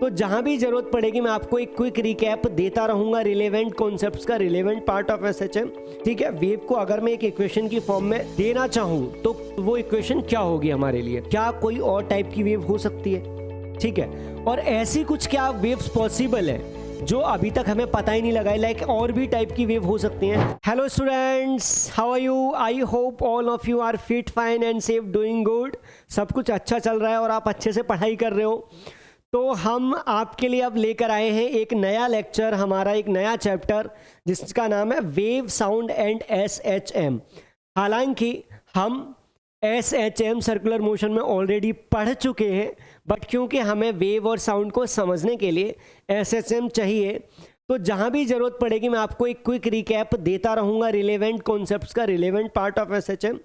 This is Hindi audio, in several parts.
तो जहां भी जरूरत पड़ेगी मैं आपको एक क्विक रिकैप देता रहूंगा रिलेवेंट कॉन्सेप्ट्स का, रिलेवेंट पार्ट ऑफ एसएचएम। ठीक है, वेव को अगर मैं एक इक्वेशन की फॉर्म में देना चाहूं तो वो इक्वेशन क्या होगी हमारे लिए, क्या कोई और टाइप की वेव हो सकती है, ठीक है, और ऐसी कुछ क्या वेव्स पॉसिबल है जो अभी तक हमें पता ही नहीं लगा है, लाइक और भी टाइप की वेव हो सकती हैं। Hello students, how are you? I hope all of you are fit, fine and safe, doing good. सब कुछ अच्छा चल रहा है और आप अच्छे से पढ़ाई कर रहे हो। तो हम आपके लिए अब लेकर आए हैं एक नया लेक्चर, हमारा एक नया चैप्टर जिसका नाम है वेव, साउंड एंड एसएचएम। हालांकि हम एसएचएम सर्कुलर मोशन में ऑलरेडी पढ़ चुके हैं, बट क्योंकि हमें वेव और साउंड को समझने के लिए एसएचएम चाहिए, तो जहां भी ज़रूरत पड़ेगी मैं आपको एक क्विक रिकैप देता रहूँगा रिलेवेंट कॉन्सेप्ट्स का, रिलेवेंट पार्ट ऑफ एसएचएम,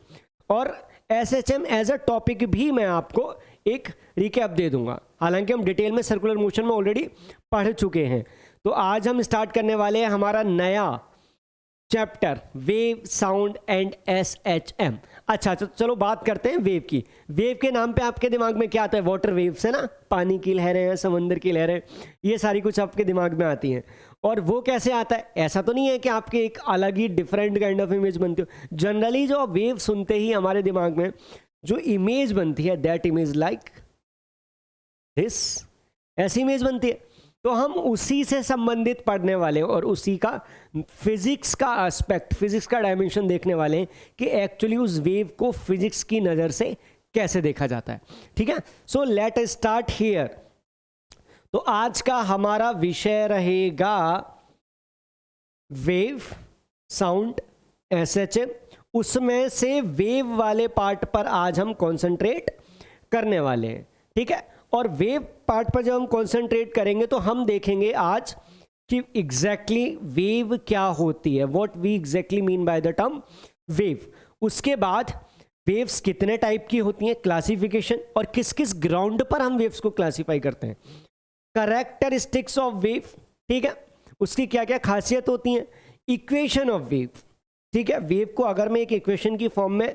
और एसएचएम एज अ टॉपिक भी मैं आपको एक रिकैप दे दूंगा। हालांकि हम डिटेल में सर्कुलर मोशन में ऑलरेडी पढ़ चुके हैं। तो आज हम स्टार्ट करने वाले हैं हमारा नया chapter wave, sound and SHM. अच्छा, तो चलो बात करते हैं वेव की। वेव के नाम पे आपके दिमाग में क्या आता है? वाटर वेव्स है ना, पानी की लहरें हैं, समंदर की लहरें, ये सारी कुछ आपके दिमाग में आती हैं। और वो कैसे आता है? ऐसा तो नहीं है कि आपके एक अलग ही डिफरेंट काइंड ऑफ इमेज बनती हो। जनरली जो वेव सुनते ही हमारे दिमाग में जो इमेज बनती है, दैट इमेज लाइक दिस, ऐसी इमेज बनती है। तो हम उसी से संबंधित पढ़ने वाले हैं और उसी का फिजिक्स का एस्पेक्ट, फिजिक्स का डायमेंशन देखने वाले हैं कि एक्चुअली उस वेव को फिजिक्स की नज़र से कैसे देखा जाता है। ठीक है, so let us start here. तो आज का हमारा विषय रहेगा वेव, साउंड, एसएचएम। उसमें से वेव वाले पार्ट पर आज हम कॉन्सेंट्रेट करने वाले हैं। ठीक है, और वेव पार्ट पर जब हम कॉन्सेंट्रेट करेंगे तो हम देखेंगे आज कि एग्जैक्टली वेव क्या होती है, what we exactly mean by the term wave. उसके बाद वेव्स कितने टाइप की होती हैं, क्लासिफिकेशन, और किस किस ग्राउंड पर हम वेव्स को क्लासिफाई करते हैं, कैरेक्टरिस्टिक्स ऑफ वेव, ठीक है, उसकी क्या क्या खासियत होती हैं, इक्वेशन ऑफ वेव। ठीक है, वेव को अगर मैं एक इक्वेशन की फॉर्म में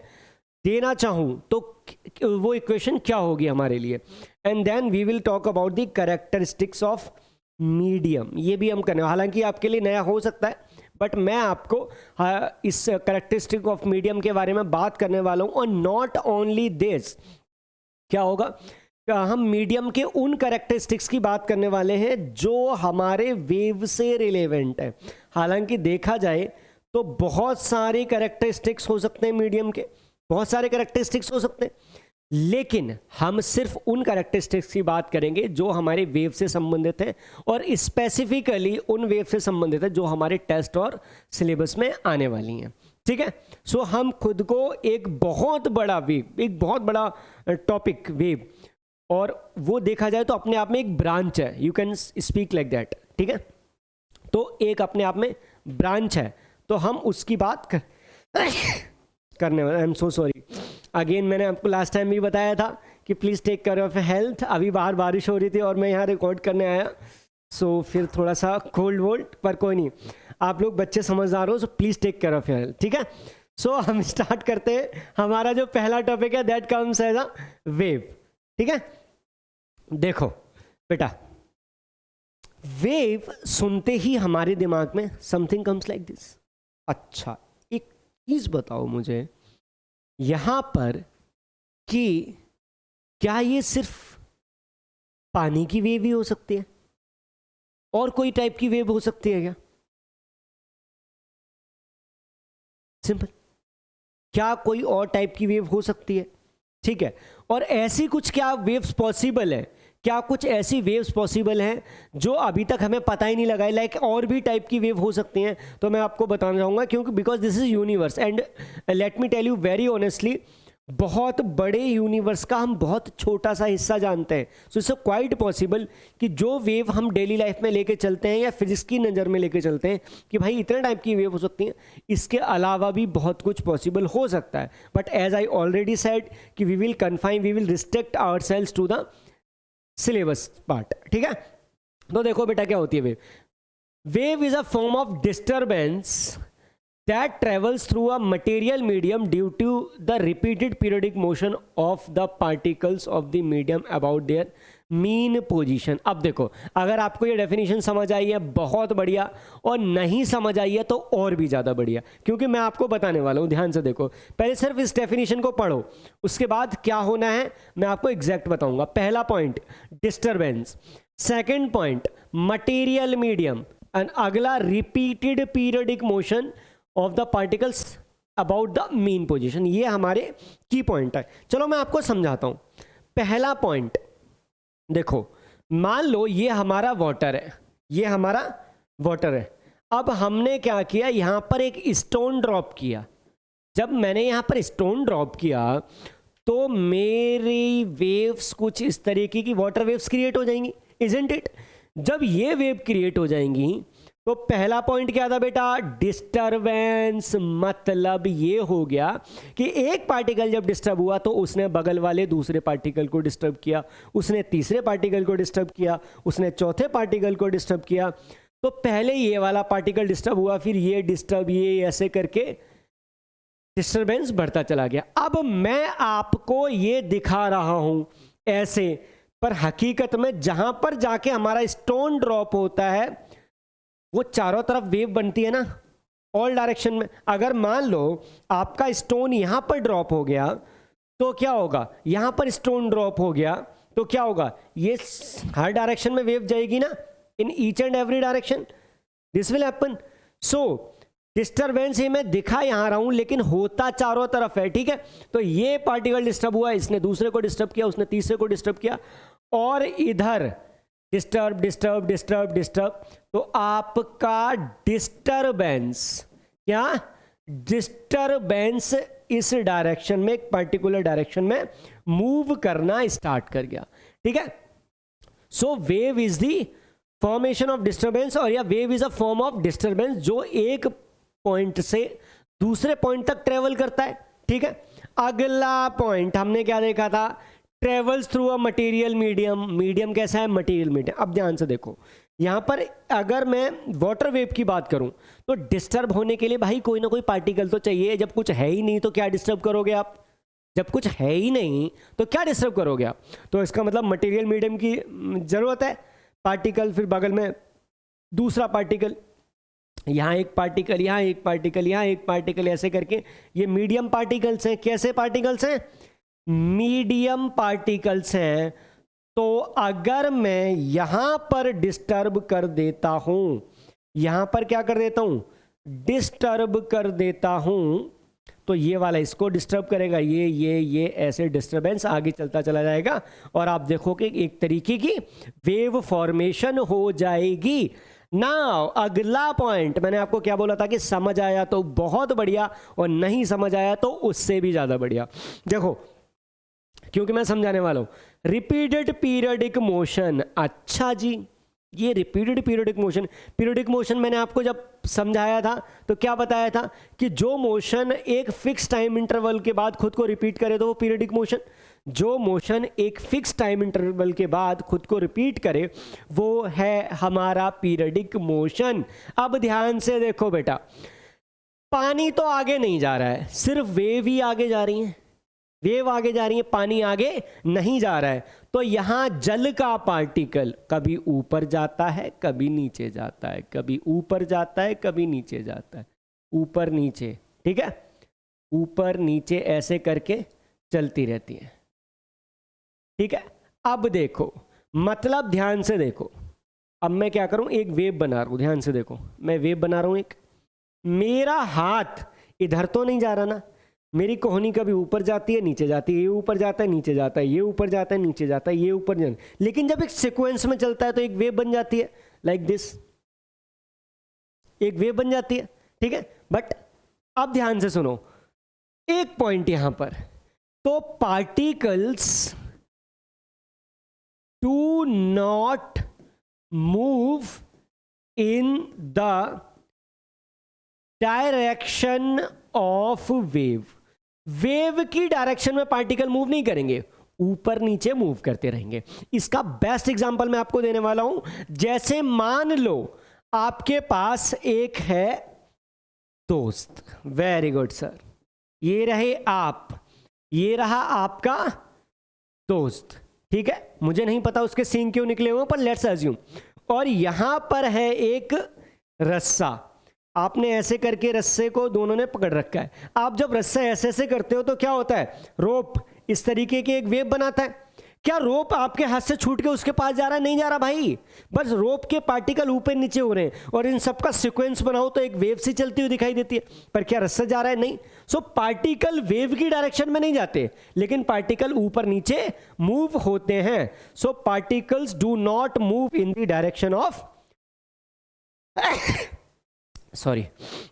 देना चाहूं तो वो इक्वेशन क्या होगी हमारे लिए, and then we will talk about the characteristics of medium. ये भी हम करने, हालांकि आपके लिए नया हो सकता है, बट मैं आपको इस कैरेक्टरिस्टिक ऑफ मीडियम के बारे में बात करने वाला हूं। और नॉट ओनली दिस, क्या होगा, हम मीडियम के उन कैरेक्टरिस्टिक्स की बात करने वाले हैं जो हमारे वेव से रिलेवेंट है। हालांकि देखा जाए तो बहुत सारे कैरेक्टरिस्टिक्स हो सकते हैं मीडियम के, बहुत सारे कैरेक्टरिस्टिक्स हो सकते हैं, लेकिन हम सिर्फ उन कैरेक्टरिस्टिक्स की बात करेंगे जो हमारे वेव से संबंधित हैं, और स्पेसिफिकली उन वेव से संबंधित है जो हमारे टेस्ट और सिलेबस में आने वाली हैं। ठीक है, सो हम खुद को एक बहुत बड़ा वेव, एक बहुत बड़ा टॉपिक वेव, और वो देखा जाए तो अपने आप में एक ब्रांच है, you can speak like that. ठीक है, तो एक अपने आप में ब्रांच है, तो हम उसकी बात करने वाले। I am so sorry again, मैंने आपको लास्ट टाइम भी बताया था कि please take care of health. अभी बाहर बारिश हो रही थी और मैं यहाँ रिकॉर्ड करने आया, सो फिर थोड़ा सा कोल्ड वोल्ड, पर कोई नहीं, आप लोग बच्चे समझदार हो, so please take care of health. ठीक है, सो हम स्टार्ट करते हैं। हमारा जो पहला टॉपिक है that comes as a wave. ठीक है, देखो बेटा, वेव सुनते ही हमारे दिमाग में समथिंग कम्स लाइक दिस। अच्छा, एक चीज बताओ मुझे यहां पर कि क्या ये सिर्फ पानी की वेव ही हो सकती है, और कोई टाइप की वेव हो सकती है क्या? सिंपल, क्या कोई और टाइप की वेव हो सकती है? ठीक है, और ऐसी कुछ क्या वेव्स पॉसिबल है, क्या कुछ ऐसी वेव्स पॉसिबल हैं जो अभी तक हमें पता ही नहीं लगा है, लाइक और भी टाइप की वेव हो सकती हैं? तो मैं आपको बताना चाहूँगा, क्योंकि because this is universe, and let me tell you very honestly, बहुत बड़े यूनिवर्स का हम बहुत छोटा सा हिस्सा जानते हैं। सो इट्स क्वाइट पॉसिबल कि जो वेव हम डेली लाइफ में लेके चलते हैं या फिजिक्स की नज़र में लेके चलते हैं कि भाई इतने टाइप की वेव हो सकती हैं, इसके अलावा भी बहुत कुछ पॉसिबल हो सकता है। But as I already said कि we will confine, we will restrict ourselves to the syllabus part. ठीक है, तो देखो बेटा क्या होती है wave. Wave is a form of disturbance that travels through a material medium due to the repeated periodic motion of the particles of the medium about their mean position. अब देखो, अगर आपको ये डेफिनेशन समझ आई है बहुत बढ़िया, और नहीं समझ आई है तो और भी ज़्यादा बढ़िया, क्योंकि मैं आपको बताने वाला हूँ। ध्यान से देखो, पहले सिर्फ इस डेफिनेशन को पढ़ो, उसके बाद क्या होना है मैं आपको एग्जैक्ट बताऊंगा। पहला point disturbance, second point material medium, and अगला repeated periodic motion of the particles about the mean position. ये हमारे की पॉइंट है। चलो मैं आपको समझाता हूँ। पहला पॉइंट देखो, मान लो ये हमारा वाटर है, ये हमारा वाटर है। अब हमने क्या किया, यहां पर एक स्टोन ड्रॉप किया। जब मैंने यहां पर स्टोन ड्रॉप किया तो मेरी वेव्स कुछ इस तरीके की वाटर वेव्स क्रिएट हो जाएंगी, इजंट इट। जब ये वेव क्रिएट हो जाएंगी तो पहला पॉइंट क्या था बेटा, डिस्टरबेंस। मतलब ये हो गया कि एक पार्टिकल जब डिस्टर्ब हुआ तो उसने बगल वाले दूसरे पार्टिकल को डिस्टर्ब किया, उसने तीसरे पार्टिकल को डिस्टर्ब किया, उसने चौथे पार्टिकल को डिस्टर्ब किया। तो पहले ये वाला पार्टिकल डिस्टर्ब हुआ, फिर ये डिस्टर्ब, ये ऐसे करके डिस्टरबेंस बढ़ता चला गया। अब मैं आपको ये दिखा रहा हूं ऐसे, पर हकीकत में जहां पर जाके हमारा स्टोन ड्रॉप होता है वो चारों तरफ वेव बनती है ना, ऑल डायरेक्शन में। अगर मान लो आपका स्टोन यहां पर ड्रॉप हो गया तो क्या होगा, यहां पर स्टोन ड्रॉप हो गया तो क्या होगा, ये हर डायरेक्शन में वेव जाएगी ना, in each and every direction this will happen. So disturbance ही मैं दिखा यहां रहा हूं, लेकिन होता चारों तरफ है। ठीक है, तो ये पार्टिकल डिस्टर्ब हुआ, इसने दूसरे को डिस्टर्ब किया, उसने तीसरे को डिस्टर्ब किया, और इधर डिस्टर्ब डिस्टर्ब डिस्टर्ब डिस्टर्ब। तो आपका डिस्टरबेंस क्या, डिस्टरबेंस इस डायरेक्शन में, एक पर्टिकुलर डायरेक्शन में मूव करना स्टार्ट कर गया। ठीक है, so wave is the formation of disturbance, और या wave is a form of disturbance जो एक पॉइंट से दूसरे पॉइंट तक ट्रेवल करता है। ठीक है, अगला पॉइंट हमने क्या देखा था, travels through a material medium. Medium कैसा है, मटेरियल मीडियम। अब ध्यान से देखो, यहां पर अगर मैं वाटर वेव की बात करूं तो डिस्टर्ब होने के लिए भाई कोई ना कोई पार्टिकल तो चाहिए। जब कुछ है ही नहीं तो क्या डिस्टर्ब करोगे आप, जब कुछ है ही नहीं तो क्या डिस्टर्ब करोगे आप। तो इसका मतलब मटेरियल मीडियम की जरूरत है। पार्टिकल, फिर बगल में दूसरा पार्टिकल, यहाँ एक पार्टिकल, यहाँ एक पार्टिकल, यहाँ एक पार्टिकल, ऐसे करके ये मीडियम पार्टिकल्स हैं। कैसे पार्टिकल्स हैं, मीडियम पार्टिकल्स हैं। तो अगर मैं यहां पर डिस्टर्ब कर देता हूं, यहां पर क्या कर देता हूं, डिस्टर्ब कर देता हूं, तो ये वाला इसको डिस्टर्ब करेगा, ये ऐसे डिस्टरबेंस आगे चलता चला जाएगा, और आप देखोगे एक तरीके की वेव फॉर्मेशन हो जाएगी। नाउ अगला पॉइंट, मैंने आपको क्या बोला था कि समझ आया तो बहुत बढ़िया, और नहीं समझ आया तो उससे भी ज्यादा बढ़िया। देखो, क्योंकि मैं समझाने वाला हूं रिपीटेड पीरियडिक मोशन। अच्छा जी, ये रिपीटेड पीरियडिक मोशन मैंने आपको जब समझाया था तो क्या बताया था कि जो मोशन एक फिक्स टाइम इंटरवल के बाद खुद को रिपीट करे तो वो पीरियडिक मोशन, जो मोशन एक फिक्स टाइम इंटरवल के बाद खुद को रिपीट करे वो है हमारा पीरियडिक मोशन। अब ध्यान से देखो बेटा, पानी तो आगे नहीं जा रहा है, सिर्फ वेव ही आगे जा रही है, वेव आगे जा रही है, पानी आगे नहीं जा रहा है। तो यहां जल का पार्टिकल कभी ऊपर जाता है, कभी नीचे जाता है, कभी ऊपर जाता है, कभी नीचे जाता है, ऊपर नीचे। ठीक है, ऊपर नीचे ऐसे करके चलती रहती है। ठीक है, अब देखो, मतलब ध्यान से देखो, अब मैं क्या करूं, एक वेव बना रहा हूं, ध्यान से देखो, मैं वेव बना रहा हूं एक, मेरा हाथ इधर तो नहीं जा रहा ना, मेरी कोहनी कभी ऊपर जाती है, नीचे जाती है, ये ऊपर जाता है, नीचे जाता है, ये ऊपर जाता है, नीचे जाता है, ये ऊपर जाता है। लेकिन जब एक सीक्वेंस में चलता है तो एक वेव बन जाती है, लाइक दिस, एक वेव बन जाती है। ठीक है, बट अब ध्यान से सुनो, एक पॉइंट यहां पर, तो particles do not move in the direction of wave. Wave की डायरेक्शन में पार्टिकल मूव नहीं करेंगे, ऊपर नीचे मूव करते रहेंगे। इसका बेस्ट एग्जांपल मैं आपको देने वाला हूं। जैसे मान लो आपके पास एक है दोस्त, वेरी गुड सर, ये रहे आप, ये रहा आपका दोस्त। ठीक है, मुझे नहीं पता उसके सींग क्यों निकले हुए, पर लेट्स अज्यूम। और यहां पर है एक रस्सा, आपने ऐसे करके रस्से को दोनों ने पकड़ रखा है। आप जब रस्सा ऐसे ऐसे करते हो तो क्या होता है, रोप इस तरीके की एक वेव बनाता है। क्या रोप आपके हाथ से छूट के उसके पास जा रहा है? नहीं जा रहा भाई, बस रोप के पार्टिकल ऊपर नीचे हो रहे हैं, और इन सबका सीक्वेंस बनाओ तो एक वेव सी चलती हुई दिखाई देती है। पर क्या रस्सा जा रहा है? नहीं। सो पार्टिकल वेव की डायरेक्शन में नहीं जाते, लेकिन पार्टिकल ऊपर नीचे मूव होते हैं। So particles do not move in the direction of sorry,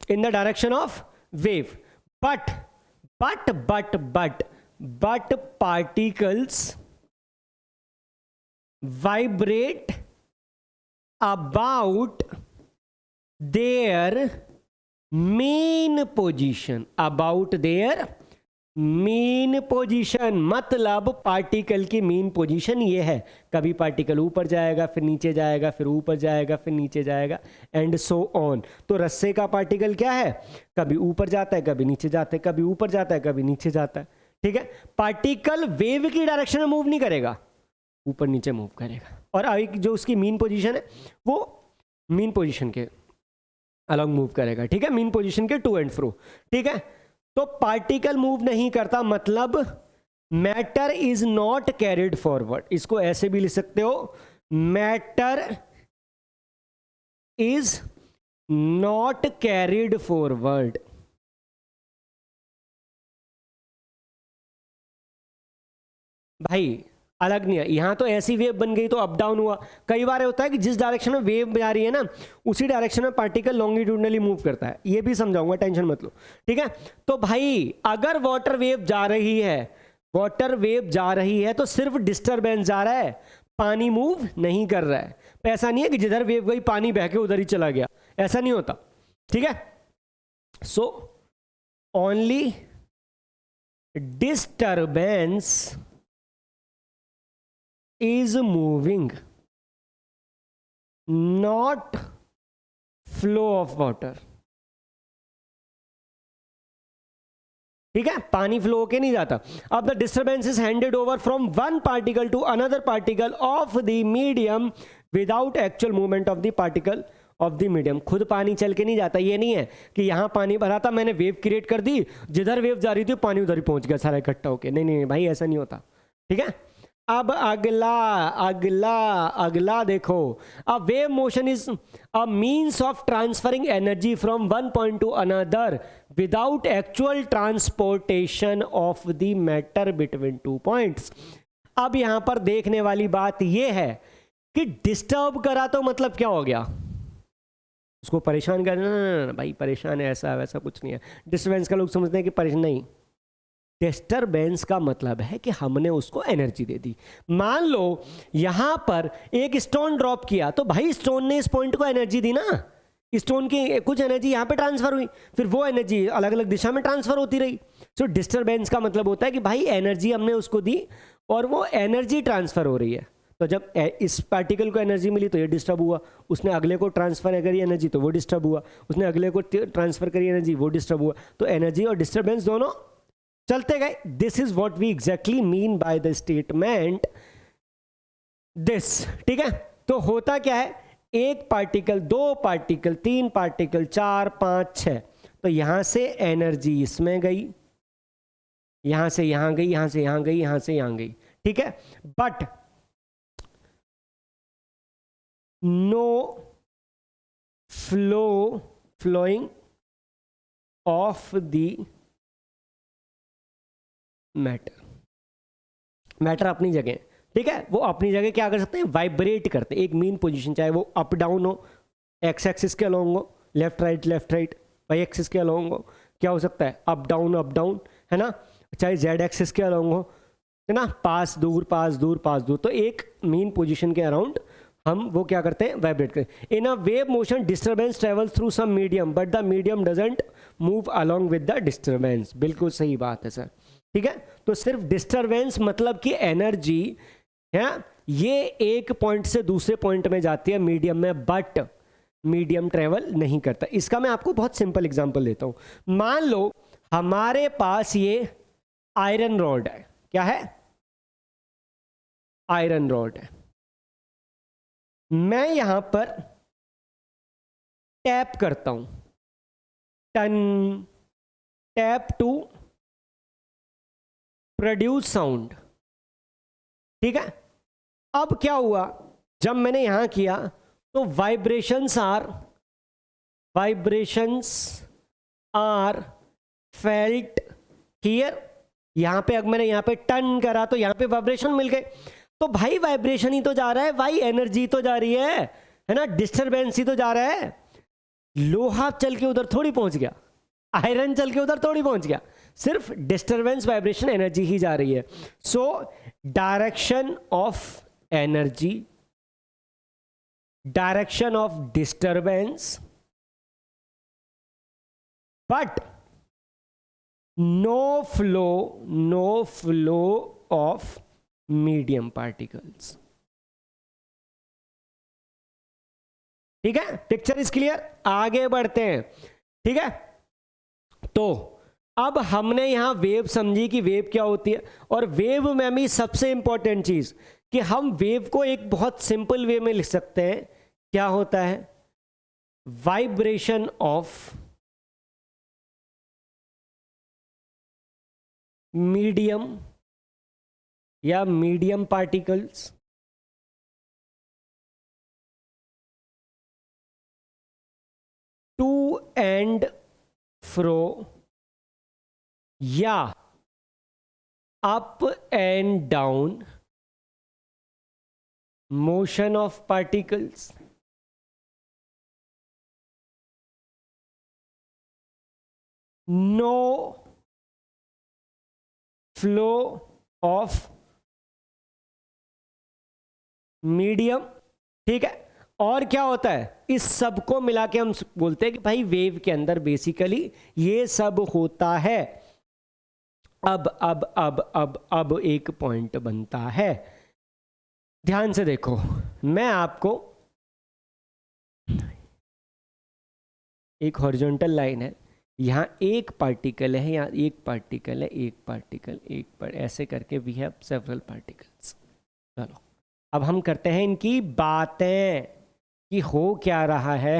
in the direction of wave, but particles vibrate about their mean position, मतलब पार्टिकल की मीन पोजीशन ये है, कभी पार्टिकल ऊपर जाएगा, फिर नीचे जाएगा, फिर ऊपर जाएगा, फिर नीचे जाएगा, एंड सो ऑन। तो रस्से का पार्टिकल क्या है, कभी ऊपर जाता है, कभी नीचे जाता है, कभी ऊपर जाता है, कभी नीचे जाता है। ठीक है, पार्टिकल वेव की डायरेक्शन में मूव नहीं करेगा, ऊपर नीचे मूव करेगा, और जो उसकी मीन पोजीशन है वो मीन पोजीशन के अलॉन्ग मूव करेगा। ठीक है, मीन पोजीशन के टू एंड फ्रो। ठीक है, तो पार्टिकल मूव नहीं करता, मतलब matter is not carried forward. इसको ऐसे भी लिख सकते हो, matter is not carried forward. भाई अलग नहीं है, यहां तो ऐसी वेव बन गई तो अप डाउन हुआ। कई बार होता है कि जिस डायरेक्शन में वेव जा रही है ना, उसी डायरेक्शन में पार्टिकल लॉन्गिट्यूडनली मूव करता है, ये भी समझाऊंगा, टेंशन मत लो। ठीक है, तो भाई अगर वाटर वेव जा रही है तो सिर्फ डिस्टरबेंस जा रहा है, पानी मूव नहीं कर रहा है। ऐसा नहीं है कि जिधर वेव गई पानी बह के उधर ही चला गया, ऐसा नहीं होता। ठीक है, so only disturbance is moving, not flow of water। ठीक है, पानी फ्लो होके नहीं जाता। अब the disturbance is handed over from one particle to another particle of the medium without actual movement of the particle of the medium. खुद पानी चल के नहीं जाता, ये नहीं है कि यहां पानी भरा था, मैंने वेव क्रिएट कर दी, जिधर वेव जा रही थी पानी उधर ही पहुंच गया सारा इकट्ठा होके। नहीं नहीं भाई, ऐसा नहीं होता। ठीक है, अब अगला देखो, अ wave motion is a means of transferring energy from one point two another without actual transportation of the matter between two points. अब यहां पर देखने वाली बात यह है कि डिस्टर्ब करा तो मतलब क्या हो गया, उसको परेशान करना। भाई परेशान है, ऐसा वैसा कुछ नहीं है। डिस्टर्बेंस का लोग समझते हैं कि परेशान, नहीं, डिस्टरबेंस का मतलब है कि हमने उसको एनर्जी दे दी। मान लो यहां पर एक स्टोन ड्रॉप किया, तो भाई स्टोन ने इस पॉइंट को एनर्जी दी ना, स्टोन की कुछ एनर्जी यहां पे ट्रांसफर हुई, फिर वो एनर्जी अलग अलग दिशा में ट्रांसफर होती रही। सो डिस्टरबेंस का मतलब होता है कि भाई एनर्जी हमने उसको दी और वो एनर्जी ट्रांसफर हो रही है। तो जब इस पार्टिकल को एनर्जी मिली तो ये डिस्टर्ब हुआ, उसने अगले को ट्रांसफर करी एनर्जी तो वो डिस्टर्ब हुआ, उसने अगले को ट्रांसफर करी एनर्जी वो डिस्टर्ब हुआ। तो एनर्जी और डिस्टर्बेंस दोनों चलते गए। This is what we exactly mean by the statement this. ठीक है, तो होता क्या है, एक पार्टिकल, दो पार्टिकल, तीन पार्टिकल, 4 5 6, तो यहां से एनर्जी इसमें गई, यहां से यहां गई, यहां से यहां गई, यहां से यहां गई। ठीक है, but no flowing of the matter अपनी जगह। ठीक है, वो अपनी जगह क्या कर सकते हैं, वाइब्रेट करते हैं एक मीन पोजीशन, चाहे वो अप डाउन हो, एक्स एक्सिस के अलोंग हो, लेफ्ट राइट, वाई एक्सिस के अलोंग हो, क्या हो सकता है अप डाउन, है ना, चाहे जेड एक्सिस के अलोंग हो, है ना, पास दूर। तो एक मीन पोजीशन के अराउंड हम वो क्या करते हैं, वाइब्रेट करते हैं। In a wave motion disturbance travel through some medium but the medium doesn't move along with the disturbance. बिल्कुल सही बात है सर। ठीक है, तो सिर्फ डिस्टरबेंस मतलब कि एनर्जी है, ये एक पॉइंट से दूसरे पॉइंट में जाती है मीडियम में, बट मीडियम ट्रेवल नहीं करता। इसका मैं आपको बहुत सिंपल एग्जांपल देता हूं। मान लो हमारे पास ये आयरन रॉड है, क्या है, आयरन रॉड है, मैं यहां पर टैप करता हूं, टन, टैप टू प्रोड्यूस साउंड, ठीक है। अब क्या हुआ, जब मैंने यहां किया तो वाइब्रेशंस आर फेल्ट हियर। यहां पे अगर मैंने यहां पे टर्न करा तो यहां पे वाइब्रेशन मिल गए। तो भाई वाइब्रेशन ही तो जा रहा है भाई, एनर्जी तो जा रही है ना, डिस्टरबेंस ही तो जा रहा है। लोहा चल के उधर थोड़ी पहुंच गया, आयरन चल के उधर थोड़ी पहुंच गया, सिर्फ डिस्टरबेंस, वाइब्रेशन, एनर्जी ही जा रही है। So direction of energy, direction of disturbance, but no flow of medium particles. ठीक है, पिक्चर इज क्लियर, आगे बढ़ते हैं। ठीक है, तो अब हमने यहां वेव समझी कि वेव क्या होती है, और वेव में भी सबसे इंपॉर्टेंट चीज कि हम वेव को एक बहुत सिंपल वे में लिख सकते हैं। क्या होता है, वाइब्रेशन ऑफ मीडियम या medium particles to and fro या up and down motion of particles, no flow of medium. ठीक है, और क्या होता है, इस सब को मिला के हम बोलते हैं कि भाई वेव के अंदर बेसिकली ये सब होता है। अब एक पॉइंट बनता है, ध्यान से देखो, मैं आपको एक हॉरिजॉन्टल लाइन है, यहाँ एक पार्टिकल है, यहाँ एक पार्टिकल है, एक पार्टिकल, ऐसे करके वी हैव सेवरल पार्टिकल्स। चलो अब हम करते हैं इनकी बातें कि हो क्या रहा है।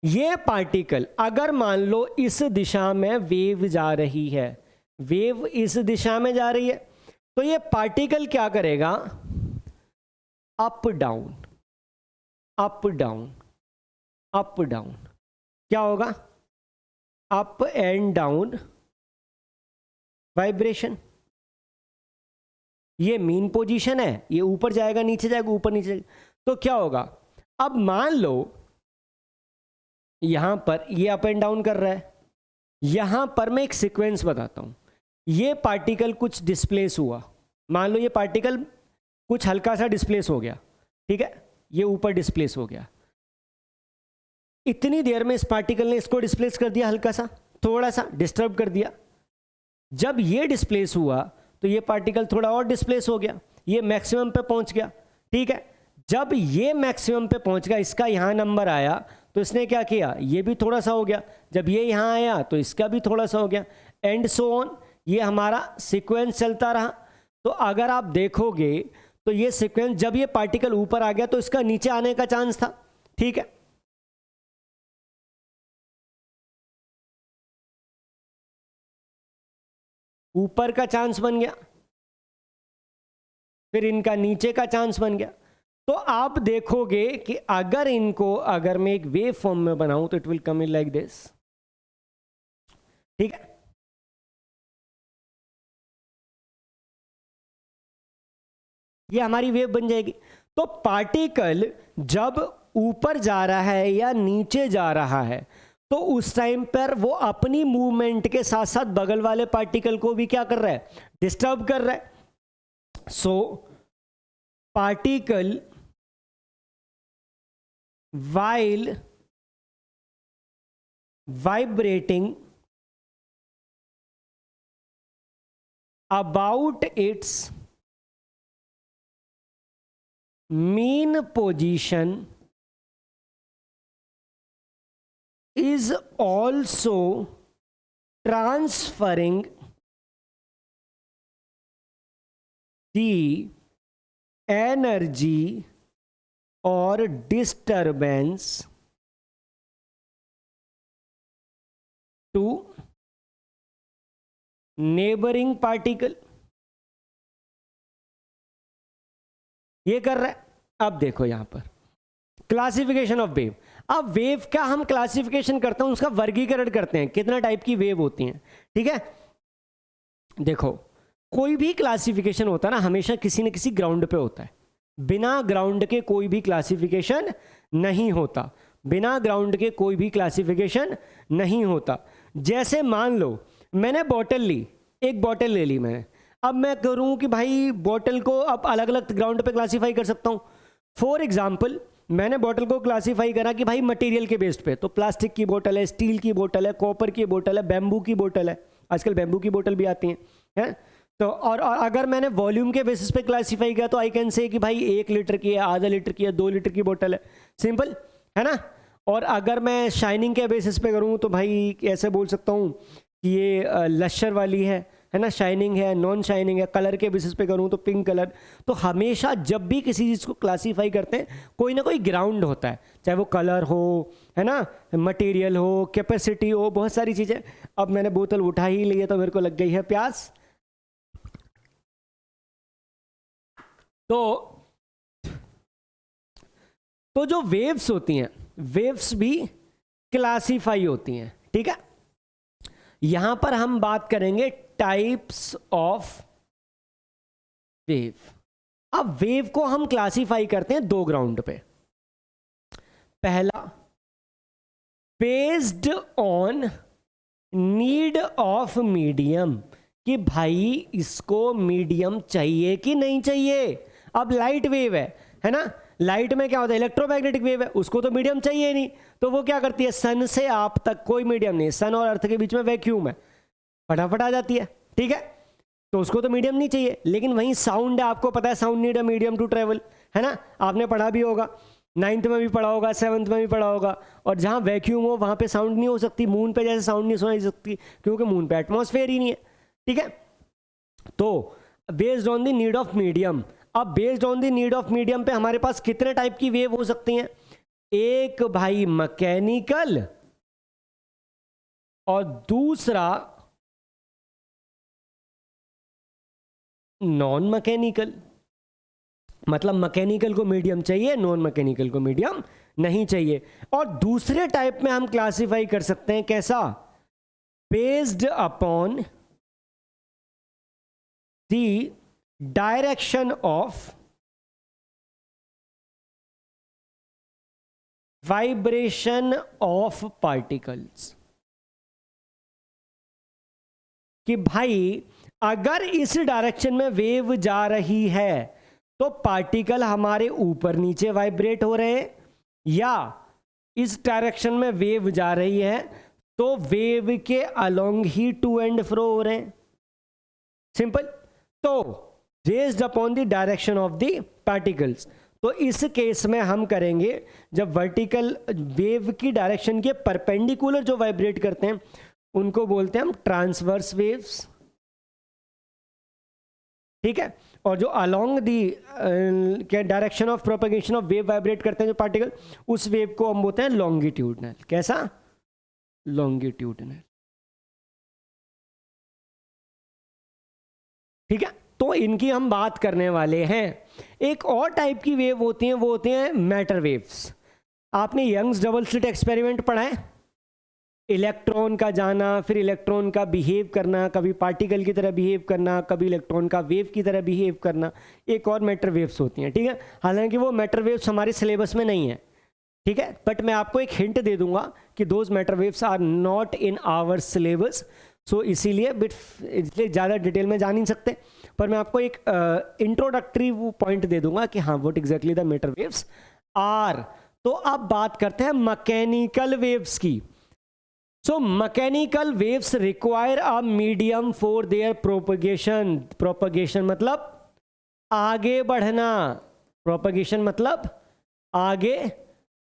ये पार्टिकल अगर मान लो इस दिशा में वेव जा रही है, वेव इस दिशा में जा रही है, तो ये पार्टिकल क्या करेगा, up down up down up down, क्या होगा, अप एंड डाउन वाइब्रेशन। ये मीन पोजीशन है, ये ऊपर जाएगा नीचे जाएगा, ऊपर नीचे जाएगा, तो क्या होगा, अब मान लो यहां पर ये अप एंड डाउन कर रहा है, यहां पर मैं एक सीक्वेंस बताता हूं। ये पार्टिकल कुछ डिस्प्लेस हुआ, मान लो ये पार्टिकल कुछ हल्का सा डिस्प्लेस हो गया, ठीक है, ये ऊपर डिस्प्लेस हो गया, इतनी देर में इस पार्टिकल ने इसको डिस्प्लेस कर दिया, हल्का सा थोड़ा सा डिस्टर्ब कर दिया। जब ये डिस्प्लेस हुआ तो ये पार्टिकल थोड़ा और डिस्प्लेस हो गया, ये मैक्सिमम पे पहुंच गया। ठीक है, जब ये मैक्सिमम पे पहुंच गया, इसका यहां नंबर आया, तो इसने क्या किया, ये भी थोड़ा सा हो गया, जब ये यहां आया तो इसका भी थोड़ा सा हो गया, एंड सो ऑन, ये हमारा सीक्वेंस चलता रहा। तो अगर आप देखोगे तो ये सीक्वेंस, जब ये पार्टिकल ऊपर आ गया तो इसका नीचे आने का चांस था। ठीक है, ऊपर का चांस बन गया, फिर इनका नीचे का चांस बन गया। तो आप देखोगे कि अगर इनको, अगर मैं एक वेव फॉर्म में बनाऊं तो it will come in like this. ठीक है, ये हमारी वेव बन जाएगी। तो पार्टिकल जब ऊपर जा रहा है या नीचे जा रहा है, तो उस टाइम पर वो अपनी मूवमेंट के साथ साथ बगल वाले पार्टिकल को भी क्या कर रहा है, डिस्टर्ब कर रहा है। So particle while vibrating about its mean position is also transferring the energy और डिस्टरबेंस टू नेबरिंग पार्टिकल। ये कर रहा है। अब देखो यहां पर क्लासिफिकेशन ऑफ वेव। अब वेव का हम क्लासिफिकेशन करते हैं, उसका वर्गीकरण करते हैं, कितना टाइप की वेव होती हैं। ठीक है, देखो कोई भी क्लासिफिकेशन होता है ना, हमेशा किसी न किसी ग्राउंड पे होता है। बिना ग्राउंड के कोई भी क्लासिफिकेशन नहीं होता, बिना ग्राउंड के कोई भी क्लासिफिकेशन नहीं होता। जैसे मान लो मैंने बॉटल ली, एक बॉटल ले ली मैंने, अब मैं करूं कि भाई बॉटल को अब अलग अलग ग्राउंड पे क्लासीफाई कर सकता हूं। फॉर एग्जांपल मैंने बॉटल को क्लासीफाई करा कि भाई मटेरियल के बेस्ड पे, तो प्लास्टिक की बोतल है, स्टील की बोतल है, कॉपर की बोतल है, बैम्बू की बोतल है, आजकल बैम्बू की बोतल भी आती हैं। तो और अगर मैंने वॉल्यूम के बेसिस पे क्लासीफाई किया तो आई कैन से कि भाई 1 लीटर की है, आधा लीटर की है, 2 लीटर की बोतल है, सिंपल है ना। और अगर मैं शाइनिंग के बेसिस पे करूँ तो भाई ऐसे बोल सकता हूँ कि ये लश्यर वाली है ना, शाइनिंग है, नॉन शाइनिंग है। कलर के बेसिस पे करूँ तो पिंक कलर। तो हमेशा जब भी किसी चीज़ को क्लासीफाई करते हैं कोई ना कोई ग्राउंड होता है, चाहे वो कलर हो, है ना, मटेरियल हो, कैपेसिटी हो, बहुत सारी चीज़ें। अब मैंने बोतल उठा ही ली है तो मेरे को लग गई है प्यास। तो जो वेव्स होती हैं, वेव्स भी क्लासीफाई होती हैं। ठीक है, यहां पर हम बात करेंगे टाइप्स ऑफ वेव। अब वेव को हम क्लासीफाई करते हैं 2 ग्राउंड पे। पहला, based on need of medium, कि भाई इसको मीडियम चाहिए कि नहीं चाहिए। अब लाइट वेव है ना, लाइट में क्या होता है, इलेक्ट्रोमैग्नेटिक वेव है, उसको तो मीडियम चाहिए नहीं, तो वो क्या करती है, सन से आप तक कोई मीडियम नहीं, सन और अर्थ के बीच में वैक्यूम है, फटाफट आ जाती है। ठीक है, तो उसको तो मीडियम नहीं चाहिए। लेकिन वहीं साउंड है, आपको पता है sound need a medium to travel, है ना, आपने पढ़ा भी होगा, 9th में भी पढ़ा होगा, 7th में भी पढ़ा होगा। और जहाँ वैक्यूम हो वहाँ पे साउंड नहीं हो सकती, मून पे जैसे साउंड नहीं सुनाई सकती, क्योंकि मून पे एटमॉस्फेयर ही नहीं है। ठीक है, तो based on the need of medium. अब based on the need of medium पे हमारे पास कितने टाइप की वेव हो सकती हैं। एक भाई मैकेनिकल और दूसरा नॉन मैकेनिकल। मतलब मैकेनिकल को मीडियम चाहिए, नॉन मैकेनिकल को मीडियम नहीं चाहिए। और दूसरे टाइप में हम क्लासिफाई कर सकते हैं, कैसा, based upon the direction of vibration of particles. कि भाई अगर इस डायरेक्शन में वेव जा रही है तो पार्टिकल हमारे ऊपर नीचे वाइब्रेट हो रहे हैं, या इस डायरेक्शन में वेव जा रही है तो वेव के अलोंग ही टू एंड फ्रो हो रहे हैं, सिंपल। तो based upon the direction of the particles. तो इस केस में हम करेंगे जब वर्टिकल वेव की डायरेक्शन के परपेंडिकुलर जो वाइब्रेट करते हैं उनको बोलते हैं हम ट्रांसवर्स वेव्स। ठीक है, और जो along the direction of propagation of wave vibrate करते हैं जो पार्टिकल, उस वेव को हम बोलते हैं लॉन्गिट्यूडनल। कैसा, लॉन्गिट्यूडनल। ठीक है, तो इनकी हम बात करने वाले हैं। एक और टाइप की वेव होती हैं, वो होते हैं मैटर वेव्स। आपने यंग्स डबल स्लिट एक्सपेरिमेंट पढ़ा है, इलेक्ट्रॉन का जाना, फिर इलेक्ट्रॉन का बिहेव करना, कभी पार्टिकल की तरह बिहेव करना, कभी इलेक्ट्रॉन का वेव की तरह बिहेव करना। एक और मैटर वेव्स होती हैं। ठीक है, हालांकि वो मैटर वेव्स हमारे सिलेबस में नहीं है, ठीक है, बट मैं आपको एक हिंट दे दूंगा कि those matter waves are not in our syllabus. So इसीलिए इसलिए ज़्यादा डिटेल में जा नहीं सकते, पर मैं आपको एक इंट्रोडक्टरी पॉइंट दे दूंगा कि हाँ what exactly the matter waves are. तो अब बात करते हैं मैकेनिकल वेव्स की। So mechanical waves require a medium for their propagation. Propagation मतलब आगे बढ़ना, प्रोपगेशन मतलब आगे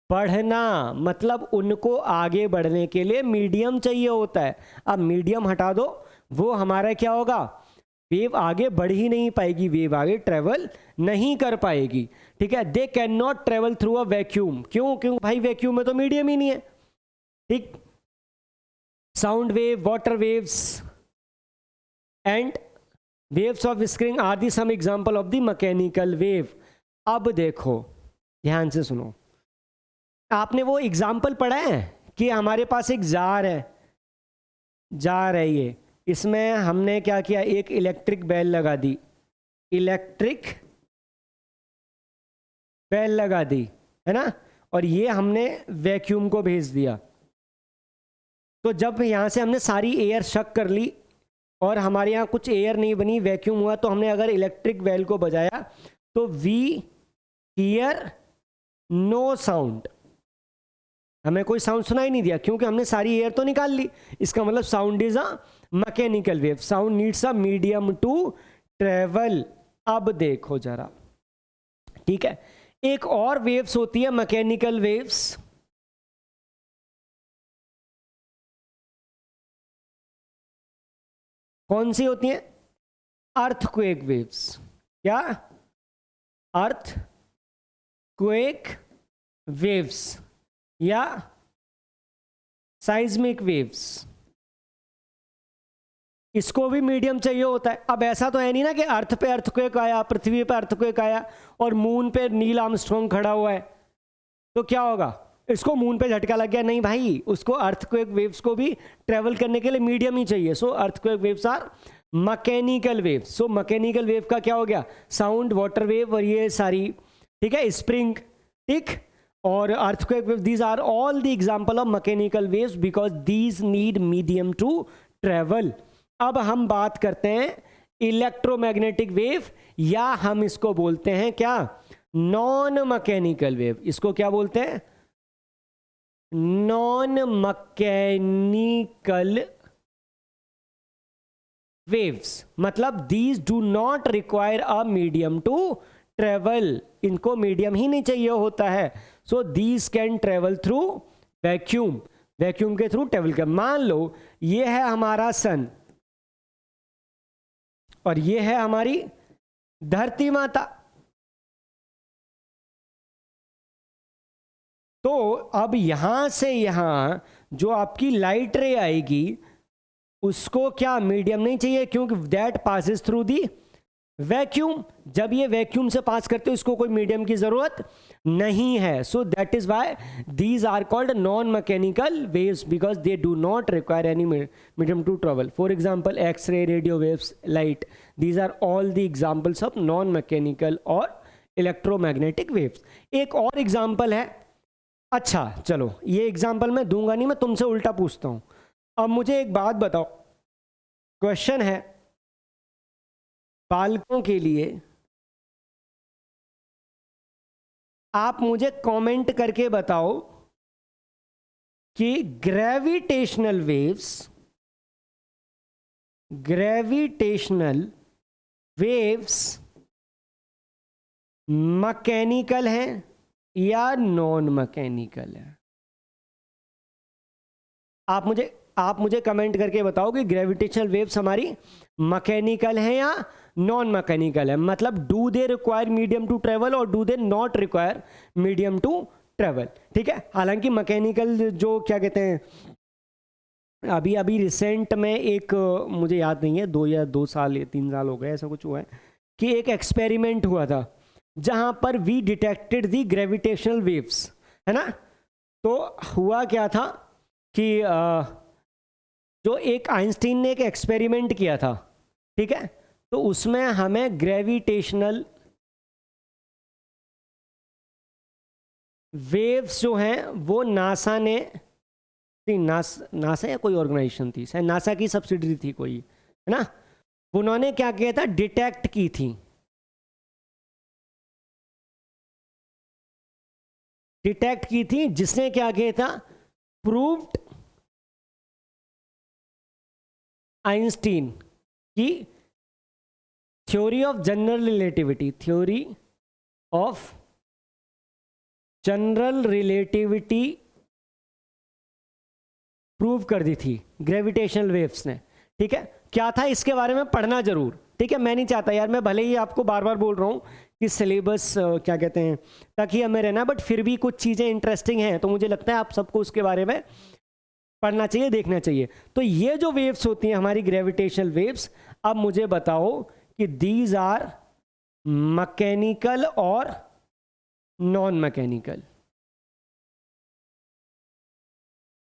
बढ़ना, मतलब उनको आगे बढ़ने के लिए मीडियम चाहिए होता है। अब मीडियम हटा दो, वो हमारा क्या होगा, वेव आगे बढ़ ही नहीं पाएगी, वेव आगे ट्रेवल नहीं कर पाएगी, ठीक है। They can not travel through a vacuum, क्यों? क्यों भाई, वैक्यूम में तो मीडियम ही नहीं है, ठीक। Sound wave, water waves and waves of string are the some example of the mechanical wave. अब देखो ध्यान से सुनो, आपने वो एग्जाम्पल पढ़ा है कि हमारे पास एक जार है, जार है ये, इसमें हमने क्या किया, एक इलेक्ट्रिक बेल लगा दी, इलेक्ट्रिक बेल लगा दी, है ना, और ये हमने वैक्यूम को भेज दिया। तो जब यहाँ से हमने सारी एयर शक कर ली और हमारे यहाँ कुछ एयर नहीं बनी, वैक्यूम हुआ, तो हमने अगर इलेक्ट्रिक बेल को बजाया तो वी हियर नो साउंड, हमें कोई साउंड सुनाई नहीं दिया, क्योंकि हमने सारी एयर तो निकाल ली। इसका मतलब sound is a mechanical wave, sound needs a medium to travel. अब देखो जरा, ठीक है, एक और वेव्स होती है मैकेनिकल वेव्स, कौन सी होती हैं? Earthquake waves. क्या? अर्थक्वेक वेव्स या साइज्मिक वेव्स। इसको भी मीडियम चाहिए होता है। अब ऐसा तो है नहीं ना कि अर्थ पे अर्थक्वेक आया, पृथ्वी पे अर्थक्वेक आया और मून पे नील आर्मस्ट्रॉन्ग खड़ा हुआ है, तो क्या होगा? इसको मून पे झटका लग गया, नहीं भाई, उसको अर्थक्वेक वेव्स को भी ट्रेवल करने के लिए मीडियम ही चाहिए। So earthquake waves are mechanical waves. So mechanical wave का क्या हो गया? साउंड, वाटर वेव और ये सारी, ठीक है, स्प्रिंग, ठीक, और earthquake wave, these are all the example of mechanical waves because these need medium to travel. अब हम बात करते हैं इलेक्ट्रोमैग्नेटिक वेव, या हम इसको बोलते हैं क्या? Non mechanical wave. इसको क्या बोलते हैं? Non mechanical waves. मतलब these do not require a medium to travel, इनको मीडियम ही नहीं चाहिए होता है। So these can travel through vacuum, vacuum के थ्रू ट्रेवल कर। मान लो ये है हमारा सन और ये है हमारी धरती माता। तो अब यहां से यहां जो आपकी लाइट रे आएगी उसको क्या मीडियम नहीं चाहिए, क्योंकि that passes through the vacuum. जब ये वैक्यूम से पास करते हो इसको कोई मीडियम की जरूरत नहीं है। So that is why these are called non mechanical waves because they do not require any medium to travel. For example X ray, radio waves, light, these are all the examples of non mechanical और इलेक्ट्रोमैग्नेटिक वेव्स। एक और एग्जांपल है, अच्छा चलो ये एग्जांपल मैं दूंगा नहीं, मैं तुमसे उल्टा पूछता हूं। अब मुझे एक बात बताओ, क्वेश्चन है बालकों के लिए, आप मुझे कमेंट करके बताओ कि ग्रेविटेशनल वेव्स मैकेनिकल हैं या नॉन मैकेनिकल है? आप मुझे कमेंट करके बताओ कि ग्रेविटेशनल वेव्स हमारी मैकेनिकल हैं या नॉन मैकेनिकल है। मतलब do they require medium to travel और do they not require medium to travel, ठीक है। हालांकि मैकेनिकल जो क्या कहते हैं, अभी रिसेंट में एक, मुझे याद नहीं है, 2 साल या 3 साल हो गए ऐसा कुछ हुआ है, कि एक एक्सपेरिमेंट हुआ था जहां पर we detected the gravitational waves, है ना। तो हुआ क्या था कि जो एक आइंस्टीन ने एक एक्सपेरिमेंट किया था, ठीक है, तो उसमें हमें ग्रेविटेशनल वेव्स जो हैं वो नासा ने, नासा या कोई ऑर्गेनाइजेशन थी, शायद नासा की सब्सिडरी थी कोई, है ना, उन्होंने क्या किया था, डिटेक्ट की थी, जिसने क्या किया था, प्रूव्ड आइंस्टीन की theory of general relativity prove कर दी थी ग्रेविटेशनल वेव्स ने, ठीक है। क्या था, इसके बारे में पढ़ना जरूर, ठीक है, मैं नहीं चाहता यार, मैं भले ही आपको बार बार बोल रहा हूँ कि सिलेबस क्या कहते हैं ताकि हमें रहना, बट फिर भी कुछ चीज़ें इंटरेस्टिंग हैं तो मुझे लगता है आप सबको उसके बारे में पढ़ना चाहिए, देखना चाहिए। तो ये जो वेव्स होती हैं हमारी ग्रेविटेशनल वेव्स, अब मुझे बताओ कि दीज आर मैकेनिकल और नॉन मैकेनिकल।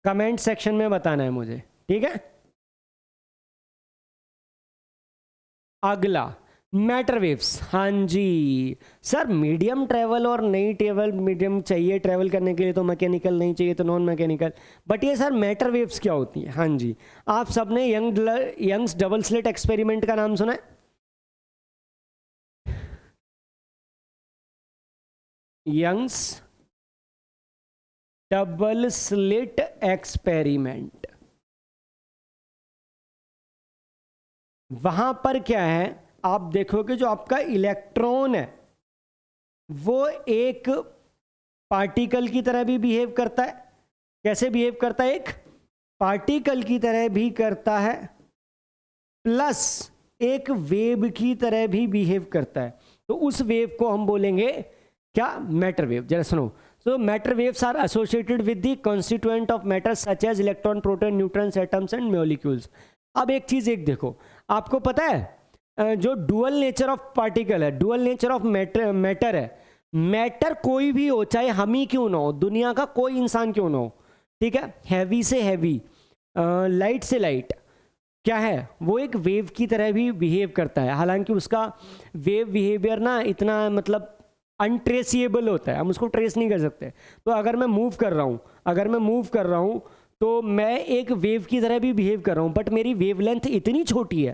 कमेंट सेक्शन में बताना है मुझे, ठीक है। अगला मैटर वेव्स। हाँ जी सर, मीडियम ट्रेवल और नहीं ट्रेवल, मीडियम चाहिए ट्रेवल करने के लिए तो मैकेनिकल, नहीं चाहिए तो नॉन मैकेनिकल। बट ये सर मैटर वेव्स क्या होती है? हाँ जी, आप सबने यंग्स डबल स्लिट एक्सपेरिमेंट का नाम सुना है? Young's double slit experiment. वहां पर क्या है, आप देखोगे जो आपका इलेक्ट्रॉन है वो एक पार्टिकल की तरह भी बिहेव करता है। कैसे बिहेव करता है? एक पार्टिकल की तरह भी करता है, प्लस एक वेव की तरह भी बिहेव करता है। तो उस वेव को हम बोलेंगे क्या? Matter wave. जरा सुनो। So matter waves are associated with the constituent of matter such as electron, proton, neutrons, atoms and molecules। अब एक चीज एक देखो, आपको पता है जो डुअल नेचर ऑफ पार्टिकल है, डुअल नेचर ऑफ मैटर है, मैटर कोई भी हो, चाहे हम ही क्यों ना हो, दुनिया का कोई इंसान क्यों ना हो, ठीक है, हैवी से हैवी, लाइट से लाइट, क्या है वो एक वेव की तरह भी बिहेव करता है। हालांकि उसका वेव बिहेवियर ना इतना मतलब अनट्रेसिएबल होता है, हम उसको ट्रेस नहीं कर सकते। तो अगर मैं मूव कर रहा हूँ तो मैं एक वेव की तरह भी बिहेव कर रहा हूँ, बट मेरी वेवलेंथ इतनी छोटी है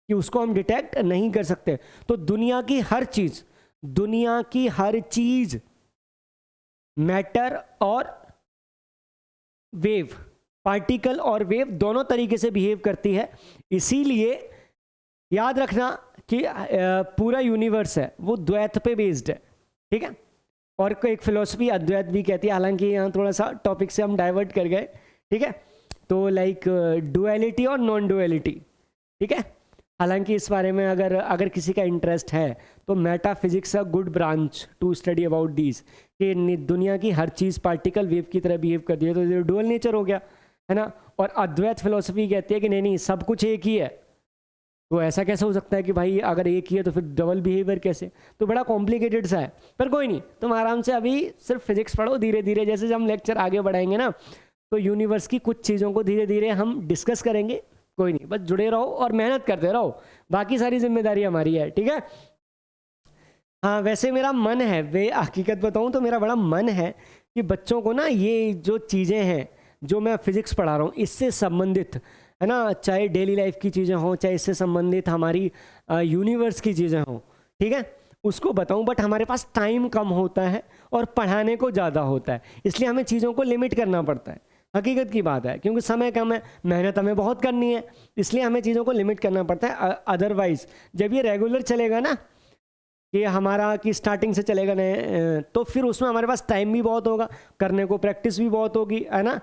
कि उसको हम डिटेक्ट नहीं कर सकते। तो दुनिया की हर चीज मैटर और वेव, पार्टिकल और वेव दोनों तरीके से बिहेव करती है। इसीलिए याद रखना कि पूरा यूनिवर्स है वो द्वैत पे बेस्ड है, ठीक है। और एक फिलोसफी अद्वैत भी कहती है, हालांकि यहाँ थोड़ा सा टॉपिक से हम डाइवर्ट कर गए, ठीक है। तो लाइक डुअलिटी और नॉन डुअलिटी, ठीक है। हालांकि इस बारे में अगर किसी का इंटरेस्ट है तो metaphysics a good branch to study about this, कि दुनिया की हर चीज़ पार्टिकल वेव की तरह बिहेव करती है, तो डुअल नेचर हो गया, है ना। और अद्वैत फिलोसफी कहती है कि नहीं सब कुछ एक ही है। तो ऐसा कैसे हो सकता है कि भाई अगर एक ही है तो फिर डबल बिहेवियर कैसे? तो बड़ा कॉम्प्लिकेटेड सा है, पर कोई नहीं, तुम आराम से अभी सिर्फ फिजिक्स पढ़ो। धीरे धीरे जैसे हम लेक्चर आगे बढ़ाएंगे ना, तो यूनिवर्स की कुछ चीज़ों को धीरे धीरे हम डिस्कस करेंगे। कोई नहीं, बस जुड़े रहो और मेहनत करते रहो, बाकी सारी जिम्मेदारी हमारी है, ठीक है। हाँ वैसे मेरा मन है, वे हकीकत बताऊँ तो मेरा बड़ा मन है कि बच्चों को ना ये जो चीज़ें हैं जो मैं फिजिक्स पढ़ा रहा हूँ इससे संबंधित, है ना, चाहे डेली लाइफ की चीज़ें हों, चाहे इससे संबंधित हमारी यूनिवर्स की चीज़ें हों, ठीक है, उसको बताऊं। बट हमारे पास टाइम कम होता है और पढ़ाने को ज़्यादा होता है, इसलिए हमें चीज़ों को लिमिट करना पड़ता है। हकीकत की बात है, क्योंकि समय कम है, मेहनत हमें बहुत करनी है, इसलिए हमें चीज़ों को लिमिट करना पड़ता है। अदरवाइज जब ये रेगुलर चलेगा ना, कि हमारा कि स्टार्टिंग से चलेगा ना, तो फिर उसमें हमारे पास टाइम भी बहुत होगा, करने को प्रैक्टिस भी बहुत होगी, है ना।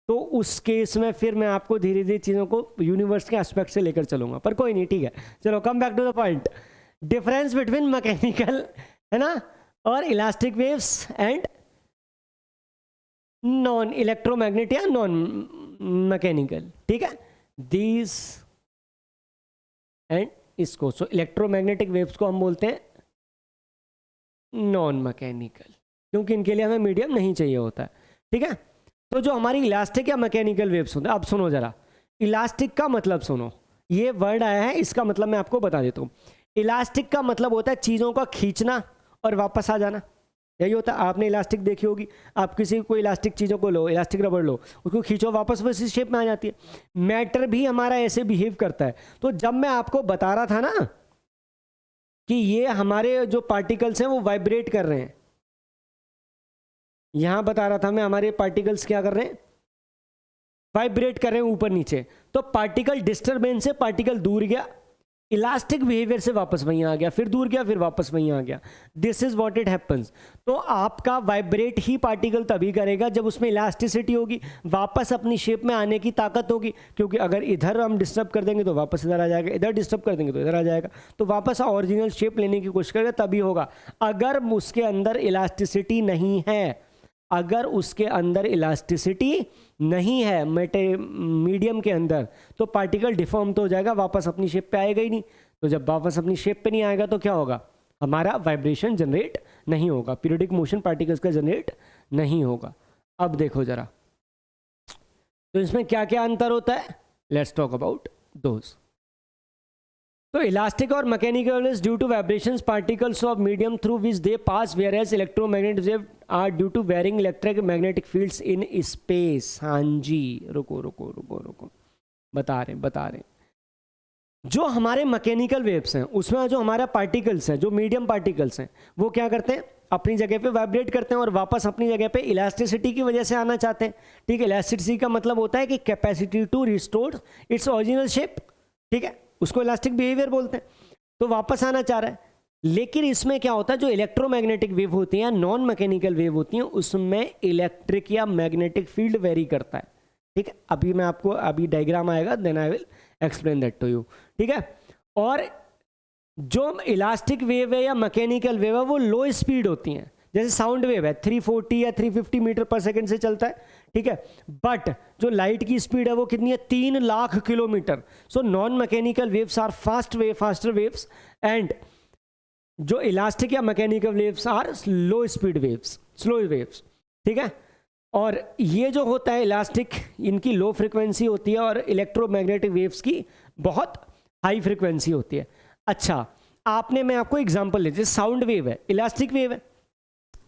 तो उस केस में फिर मैं आपको धीरे धीरे चीज़ों को यूनिवर्स के एस्पेक्ट से लेकर चलूंगा, पर कोई नहीं, ठीक है। चलो come back to the point. Difference between mechanical, है ना, और elastic waves and non electromagnet या नॉन मैकेनिकल, ठीक है, दीज एंड इसको। सो इलेक्ट्रोमैग्नेटिक वेव्स को हम बोलते हैं नॉन मैकेनिकल, क्योंकि इनके लिए हमें मीडियम नहीं चाहिए होता है, ठीक है। तो जो हमारी इलास्टिक या मैकेनिकल वेव्स होते हैं, अब सुनो जरा, इलास्टिक का मतलब सुनो, ये वर्ड आया है, इसका मतलब मैं आपको बता देता हूँ। इलास्टिक का मतलब होता है चीज़ों का खींचना और वापस आ जाना, यही होता है। आपने इलास्टिक देखी होगी, आप किसी को इलास्टिक चीज़ों को लो, इलास्टिक रबड़ लो, उसको खींचो, वापस वैसी शेप में आ जाती है। मैटर भी हमारा ऐसे बिहेव करता है। तो जब मैं आपको बता रहा था ना कि ये हमारे जो पार्टिकल्स हैं वो वाइब्रेट कर रहे हैं, यहां बता रहा था मैं हमारे पार्टिकल्स क्या कर रहे हैं, वाइब्रेट कर रहे हैं ऊपर नीचे। तो पार्टिकल डिस्टर्बेंस से पार्टिकल दूर गया, इलास्टिक बिहेवियर से वापस वहीं आ गया, फिर दूर गया, फिर वापस वहीं आ गया। This is what it happens. तो आपका वाइब्रेट ही पार्टिकल तभी करेगा जब उसमें इलास्टिसिटी होगी, वापस अपनी शेप में आने की ताकत होगी, क्योंकि अगर इधर हम डिस्टर्ब कर देंगे तो वापस इधर आ जाएगा, इधर डिस्टर्ब कर देंगे तो इधर आ जाएगा, तो वापस ओरिजिनल शेप लेने की कोशिश करेगा, तभी होगा। अगर उसके अंदर इलास्टिसिटी नहीं है, अगर उसके अंदर इलास्टिसिटी नहीं है मीडियम के अंदर, तो पार्टिकल डिफॉर्म तो हो जाएगा, वापस अपनी शेप पे आएगा ही नहीं। तो जब वापस अपनी शेप पे नहीं आएगा तो क्या होगा, हमारा वाइब्रेशन जनरेट नहीं होगा, पीरियोडिक मोशन पार्टिकल्स का जनरेट नहीं होगा। अब देखो जरा, तो इसमें क्या क्या अंतर होता है, लेट्स टॉक अबाउट दोज। तो इलास्टिक और mechanical is due to vibrations particles of medium through which they pass, whereas electromagnetic wave are due to varying electric magnetic fields in space. हाँ जी, रुको रुको रुको रुको, बता रहे जो हमारे मैकेनिकल वेव्स हैं उसमें जो हमारा पार्टिकल्स हैं, जो मीडियम पार्टिकल्स हैं, वो क्या करते हैं, अपनी जगह पे वाइब्रेट करते हैं और वापस अपनी जगह पे इलास्टिसिटी की वजह से आना चाहते हैं। ठीक है, इलास्टिसिटी का मतलब होता है कि capacity to restore its original shape. ठीक है, उसको इलास्टिक बिहेवियर बोलते हैं। तो वापस आना चाह रहा है, लेकिन इसमें क्या होता है, जो इलेक्ट्रोमैग्नेटिक वेव होती हैं, नॉन मैकेनिकल वेव होती हैं, उसमें इलेक्ट्रिक या मैग्नेटिक फील्ड वेरी करता है। ठीक है, अभी मैं आपको, अभी डायग्राम आएगा, then I will explain that to you. ठीक है, और जो इलास्टिक वेव है या मैकेनिकल वेव है वो लो स्पीड होती हैं, जैसे साउंड वेव है 340 या 350 मीटर पर सेकंड से चलता है। ठीक है, बट जो लाइट की स्पीड है वो कितनी है, 3 lakh kilometre. So non mechanical waves are faster waves and जो इलास्टिक या mechanical waves are low speed waves, slow waves. ठीक है, और ये जो होता है इलास्टिक, इनकी लो फ्रिक्वेंसी होती है और इलेक्ट्रोमैग्नेटिक वेव्स की बहुत हाई फ्रिक्वेंसी होती है। अच्छा, मैं आपको एग्जांपल ले, जैसे साउंड वेव है, इलास्टिक वेव है,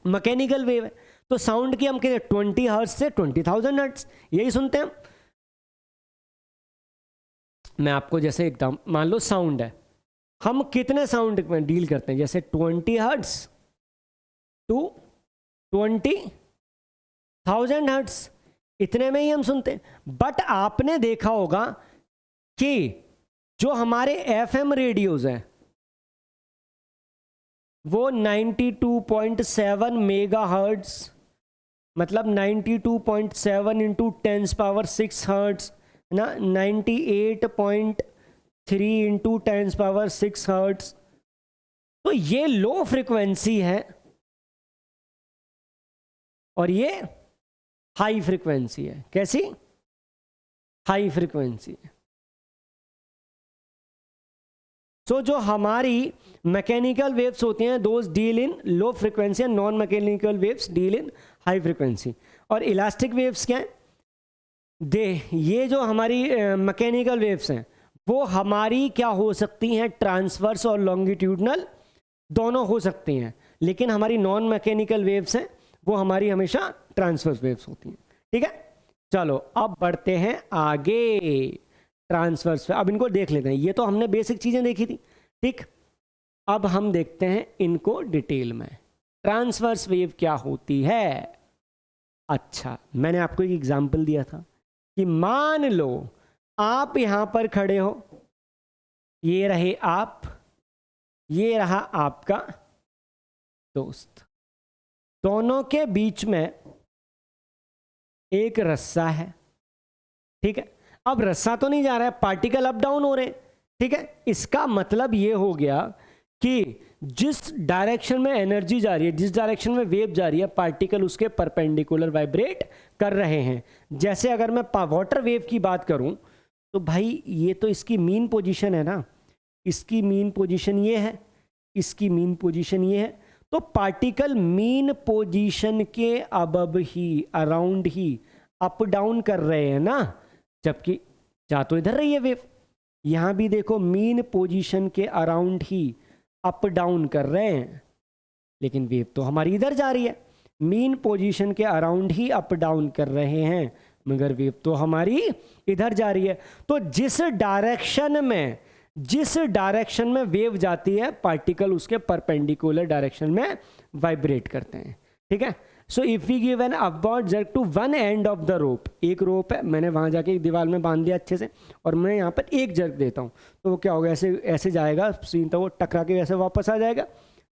मैकेनिकल वेव है, तो साउंड की हम कहते हैं 20 हर्ट्ज से 20,000 हर्ट्ज, यही सुनते हैं हम। मैं आपको जैसे एकदम, मान लो साउंड है, हम कितने साउंड में डील करते हैं, जैसे 20 हर्ट्ज टू 20,000 हर्ट्ज, इतने में ही हम सुनते हैं। बट आपने देखा होगा कि जो हमारे एफएम रेडियोज हैं वो 92.7 मेगाहर्ट्ज, मतलब 92.7 इंटू 10⁻6 हर्ट्ज ना, 98.3 इंटू 10⁻6 हर्ट्ज। तो ये लो फ्रिक्वेंसी है और ये हाई फ्रिक्वेंसी है। कैसी? High frequency. सो जो हमारी मैकेनिकल वेव्स होती हैं those deal in low frequency and non mechanical waves deal in high frequency. और इलास्टिक वेव्स क्या है, ये जो हमारी मैकेनिकल वेव्स हैं वो हमारी क्या हो सकती हैं, ट्रांसवर्स और लॉन्गिट्यूडनल दोनों हो सकती हैं, लेकिन हमारी नॉन मैकेनिकल वेव्स हैं वो हमारी हमेशा ट्रांसवर्स वेव्स होती हैं। ठीक है, चलो अब बढ़ते हैं आगे ट्रांसवर्स पे। अब इनको देख लेते हैं, ये तो हमने बेसिक चीज़ें देखी थी। ठीक, अब हम देखते हैं इनको डिटेल में, ट्रांसवर्स वेव क्या होती है। अच्छा, मैंने आपको एक एग्जांपल दिया था कि मान लो आप यहां पर खड़े हो, ये रहे आप, ये रहा आपका दोस्त, दोनों के बीच में एक रस्सा है। ठीक है, अब रस्सा तो नहीं जा रहा है, पार्टिकल अप डाउन हो रहे हैं। ठीक है, इसका मतलब ये हो गया कि जिस डायरेक्शन में एनर्जी जा रही है, जिस डायरेक्शन में वेव जा रही है, पार्टिकल उसके परपेंडिकुलर वाइब्रेट कर रहे हैं। जैसे अगर मैं वाटर वेव की बात करूं तो भाई ये तो इसकी मीन पोजीशन है ना, इसकी मीन पोजीशन ये है, इसकी मीन पोजीशन ये है, तो पार्टिकल मीन पोजीशन के अबव ही, अराउंड ही अप डाउन कर रहे हैं ना, जबकि जा तो इधर रही है वेव। यहां भी देखो मीन पोजीशन के अराउंड ही अप डाउन कर रहे हैं, लेकिन वेव तो हमारी इधर जा रही है। मीन पोजीशन के अराउंड ही अप डाउन कर रहे हैं, मगर वेव तो हमारी इधर जा रही है। तो जिस डायरेक्शन में वेव जाती है, पार्टिकल उसके परपेंडिकुलर डायरेक्शन में वाइब्रेट करते हैं। ठीक है, so if we give an upward jerk to one end of the rope, एक रोप है, मैंने वहाँ जाके दीवार में बांध दिया अच्छे से, और मैं यहाँ पर एक जर्क देता हूँ, तो वो क्या होगा, ऐसे ऐसे जाएगा सीन, तो वो टकरा के ऐसे वापस आ जाएगा,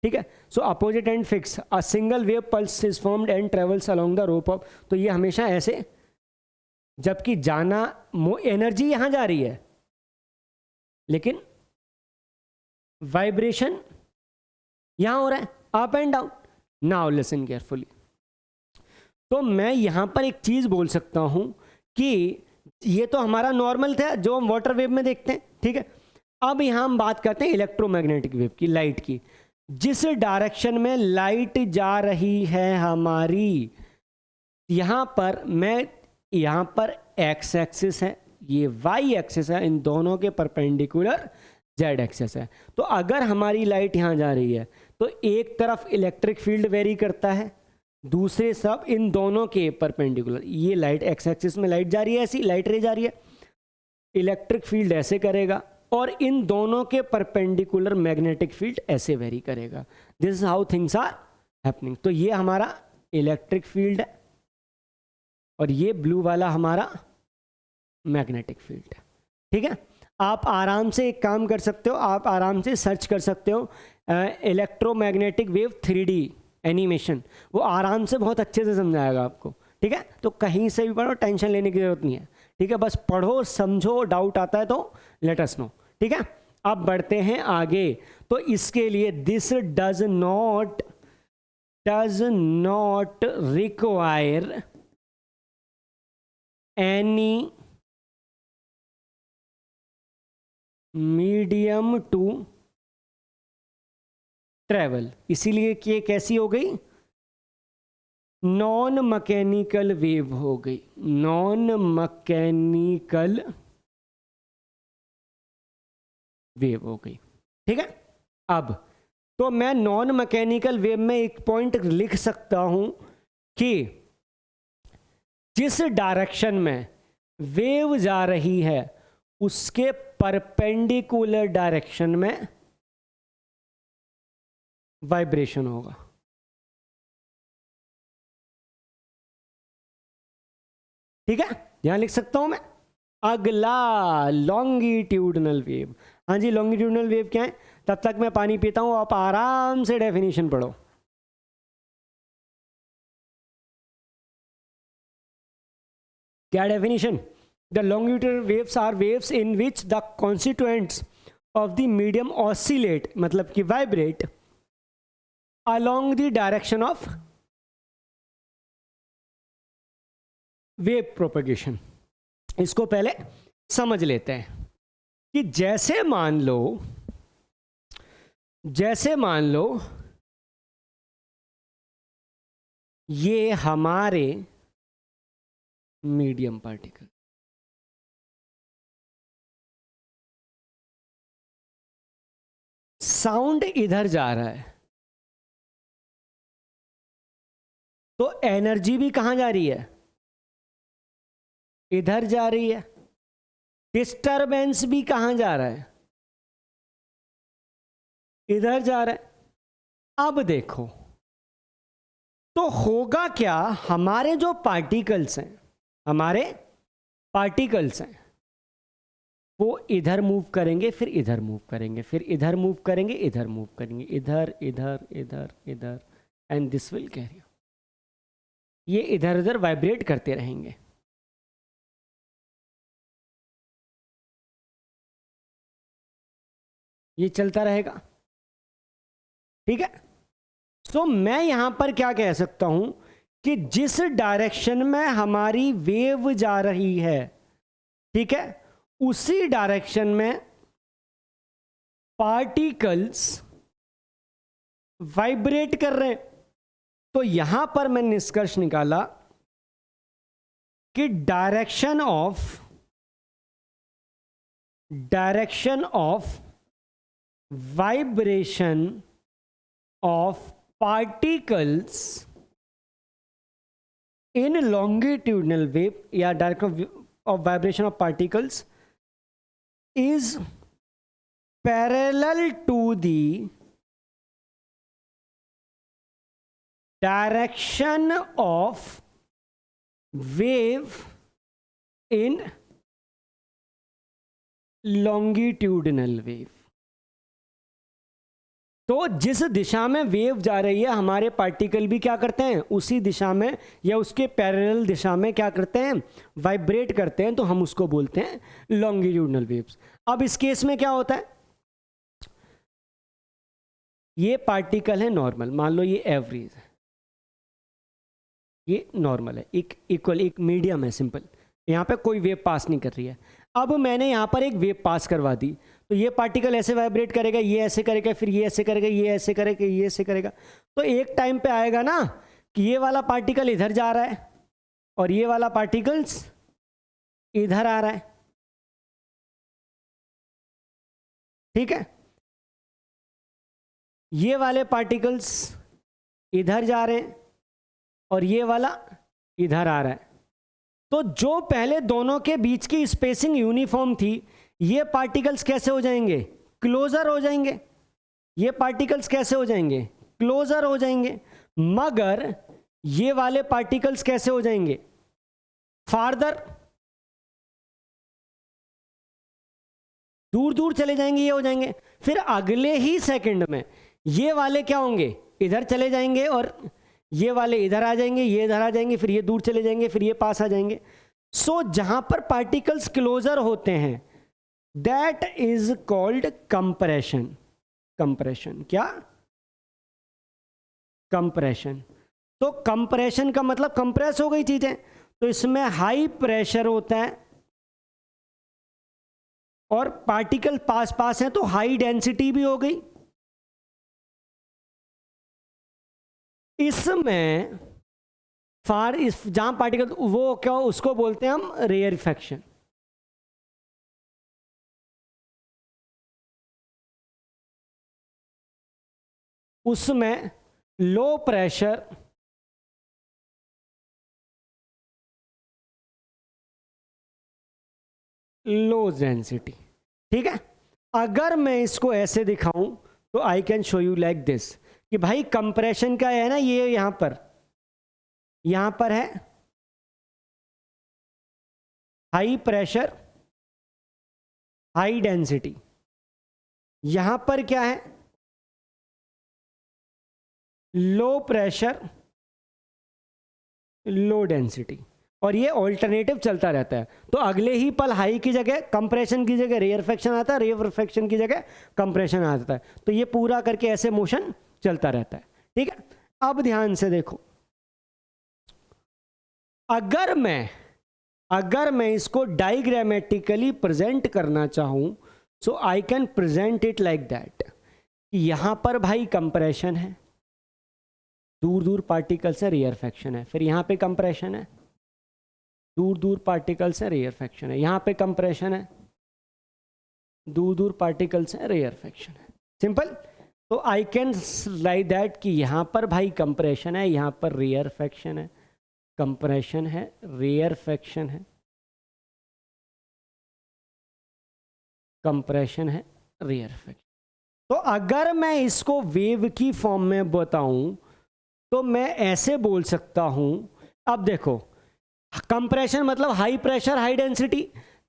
ठीक है। सो opposite and fix, a single wave pulse is formed and travels along the rope of, तो ये हमेशा ऐसे, जबकि जाना एनर्जी यहाँ जा रही है लेकिन वाइब्रेशन यहाँ हो रहा है, up and down. Now listen carefully. तो मैं यहाँ पर एक चीज़ बोल सकता हूँ कि ये तो हमारा नॉर्मल था जो हम वाटर वेव में देखते हैं, ठीक है। अब यहाँ हम बात करते हैं इलेक्ट्रोमैग्नेटिक वेव की, लाइट की। जिस डायरेक्शन में लाइट जा रही है हमारी, यहाँ पर मैं, यहाँ पर एक्स एक्सिस है, ये वाई एक्सिस है, इन दोनों के परपेंडिकुलर जेड एक्सिस है। तो अगर हमारी लाइट यहाँ जा रही है तो एक तरफ इलेक्ट्रिक फील्ड वेरी करता है, दूसरे सब इन दोनों के परपेंडिकुलर, ये लाइट एक्स एक्सिस में लाइट जा रही है, ऐसी लाइट रे जा रही है, इलेक्ट्रिक फील्ड ऐसे करेगा, और इन दोनों के परपेंडिकुलर मैग्नेटिक फील्ड ऐसे वेरी करेगा। This is how things are happening. तो ये हमारा इलेक्ट्रिक फील्ड है और ये ब्लू वाला हमारा मैग्नेटिक फील्ड है, ठीक है। आप आराम से एक काम कर सकते हो, आप आराम से सर्च कर सकते हो इलेक्ट्रोमैग्नेटिक वेव 3D एनिमेशन, वो आराम से बहुत अच्छे से समझाएगा आपको, ठीक है। तो कहीं से भी पढ़ो, टेंशन लेने की जरूरत नहीं है, ठीक है। बस पढ़ो, समझो, डाउट आता है तो लेट अस नो, ठीक है। अब बढ़ते हैं आगे। तो इसके लिए this does not require any medium to travel, इसीलिए कि कैसी हो गई, नॉन मैकेनिकल वेव हो गई, नॉन मैकेनिकल वेव हो गई, ठीक है। अब तो मैं नॉन मैकेनिकल वेव में एक पॉइंट लिख सकता हूं कि जिस डायरेक्शन में वेव जा रही है उसके परपेंडिकुलर डायरेक्शन में वाइब्रेशन होगा, ठीक है। यहां लिख सकता हूं मैं। अगला लॉन्गिट्यूडनल वेव। हाँ जी, लॉन्गिट्यूडनल वेव क्या है? तब तक मैं पानी पीता हूं, आप आराम से डेफिनेशन पढ़ो। क्या definition? The longitudinal waves are waves in which the constituents of the medium oscillate, मतलब कि vibrate along the direction of wave propagation. इसको पहले समझ लेते हैं कि जैसे मान लो ये हमारे मीडियम पार्टिकल, साउंड इधर जा रहा है तो एनर्जी भी कहां जा रही है? इधर जा रही है। डिस्टरबेंस भी कहां जा रहा है? इधर जा रहा है। अब देखो तो होगा क्या, हमारे जो पार्टिकल्स हैं वो इधर मूव करेंगे, फिर इधर मूव करेंगे, फिर इधर मूव करेंगे, इधर मूव करेंगे, इधर इधर इधर इधर, एंड दिस विल कैरी। ये इधर उधर वाइब्रेट करते रहेंगे। ये चलता रहेगा, ठीक है। तो मैं यहां पर क्या कह सकता हूं कि जिस डायरेक्शन में हमारी वेव जा रही है, ठीक है, उसी डायरेक्शन में पार्टिकल्स वाइब्रेट कर रहे हैं। तो यहां पर मैंने निष्कर्ष निकाला कि direction of vibration of particles in longitudinal wave या direction of vibration of particles is parallel to the direction of wave in longitudinal wave. तो जिस दिशा में वेव जा रही है हमारे पार्टिकल भी क्या करते हैं, उसी दिशा में या उसके पैरेलल दिशा में क्या करते हैं, वाइब्रेट करते हैं, तो हम उसको बोलते हैं लॉन्गिट्यूडिनल वेव्स। अब इस केस में क्या होता है, ये पार्टिकल है नॉर्मल, मान लो ये एवरेज है, ये नॉर्मल है, एक इक्वल, एक मीडियम है, सिंपल, यहाँ पे कोई वेव पास नहीं कर रही है। अब मैंने यहाँ पर एक वेव पास करवा दी, तो ये पार्टिकल ऐसे वाइब्रेट करेगा, ये ऐसे करेगा, फिर ये ऐसे करेगा, ये ऐसे करेगा, ये ऐसे करेगा। तो एक टाइम पे आएगा ना कि ये वाला पार्टिकल इधर जा रहा है और ये वाला पार्टिकल्स इधर आ रहा है, ठीक है। ये वाले पार्टिकल्स इधर जा रहे हैं और ये वाला इधर आ रहा है। तो जो पहले दोनों के बीच की स्पेसिंग यूनिफॉर्म थी, ये पार्टिकल्स कैसे हो जाएंगे, क्लोजर हो जाएंगे। ये पार्टिकल्स कैसे हो जाएंगे, क्लोजर हो जाएंगे। मगर ये वाले पार्टिकल्स कैसे हो जाएंगे, फार्दर, दूर दूर चले जाएंगे, ये हो जाएंगे। फिर अगले ही सेकंड में ये वाले क्या होंगे, इधर चले जाएंगे और ये वाले इधर आ जाएंगे, ये इधर आ जाएंगे, फिर ये दूर चले जाएंगे, फिर ये पास आ जाएंगे। सो जहां पर पार्टिकल्स क्लोजर होते हैं that is called compression. Compression क्या, कंप्रेशन। तो कंप्रेशन का मतलब कंप्रेस हो गई चीजें, तो इसमें हाई प्रेशर होता है और पार्टिकल पास पास हैं तो हाई डेंसिटी भी हो गई। इसमें इस जहां पार्टिकल वो क्या, उसको बोलते हैं हम रेयरफेक्शन। उसमें लो प्रेशर, लो डेंसिटी, ठीक है। अगर मैं इसको ऐसे दिखाऊं तो I can show you like this कि भाई कंप्रेशन का है ना, ये यहां पर है हाई प्रेशर हाई डेंसिटी, यहां पर क्या है, लो प्रेशर लो डेंसिटी, और ये ऑल्टरनेटिव चलता रहता है। तो अगले ही पल हाई की जगह कंप्रेशन की जगह रेयरफेक्शन आता है, रेयरफेक्शन की जगह कंप्रेशन आ जाता है। तो ये पूरा करके ऐसे मोशन चलता रहता है, ठीक है। अब ध्यान से देखो, अगर मैं इसको डायग्रामेटिकली प्रेजेंट करना चाहूं, so I can present it like that. यहां पर भाई कंप्रेशन है, दूर दूर पार्टिकल से रेयरफेक्शन है, फिर यहां पे कंप्रेशन है, दूर दूर पार्टिकल से रेयरफेक्शन है, यहां पे कंप्रेशन है, दूर दूर पार्टिकल से रेयरफेक्शन है, सिंपल। तो आई कैन राइट दैट कि यहां पर भाई कंप्रेशन है, यहां पर रेयरफेक्शन है, कंप्रेशन है, रेयरफेक्शन है, कंप्रेशन है, रेयरफेक्शन। तो अगर मैं इसको वेव की फॉर्म में बताऊं तो मैं ऐसे बोल सकता हूं, अब देखो, कंप्रेशन मतलब high pressure high density,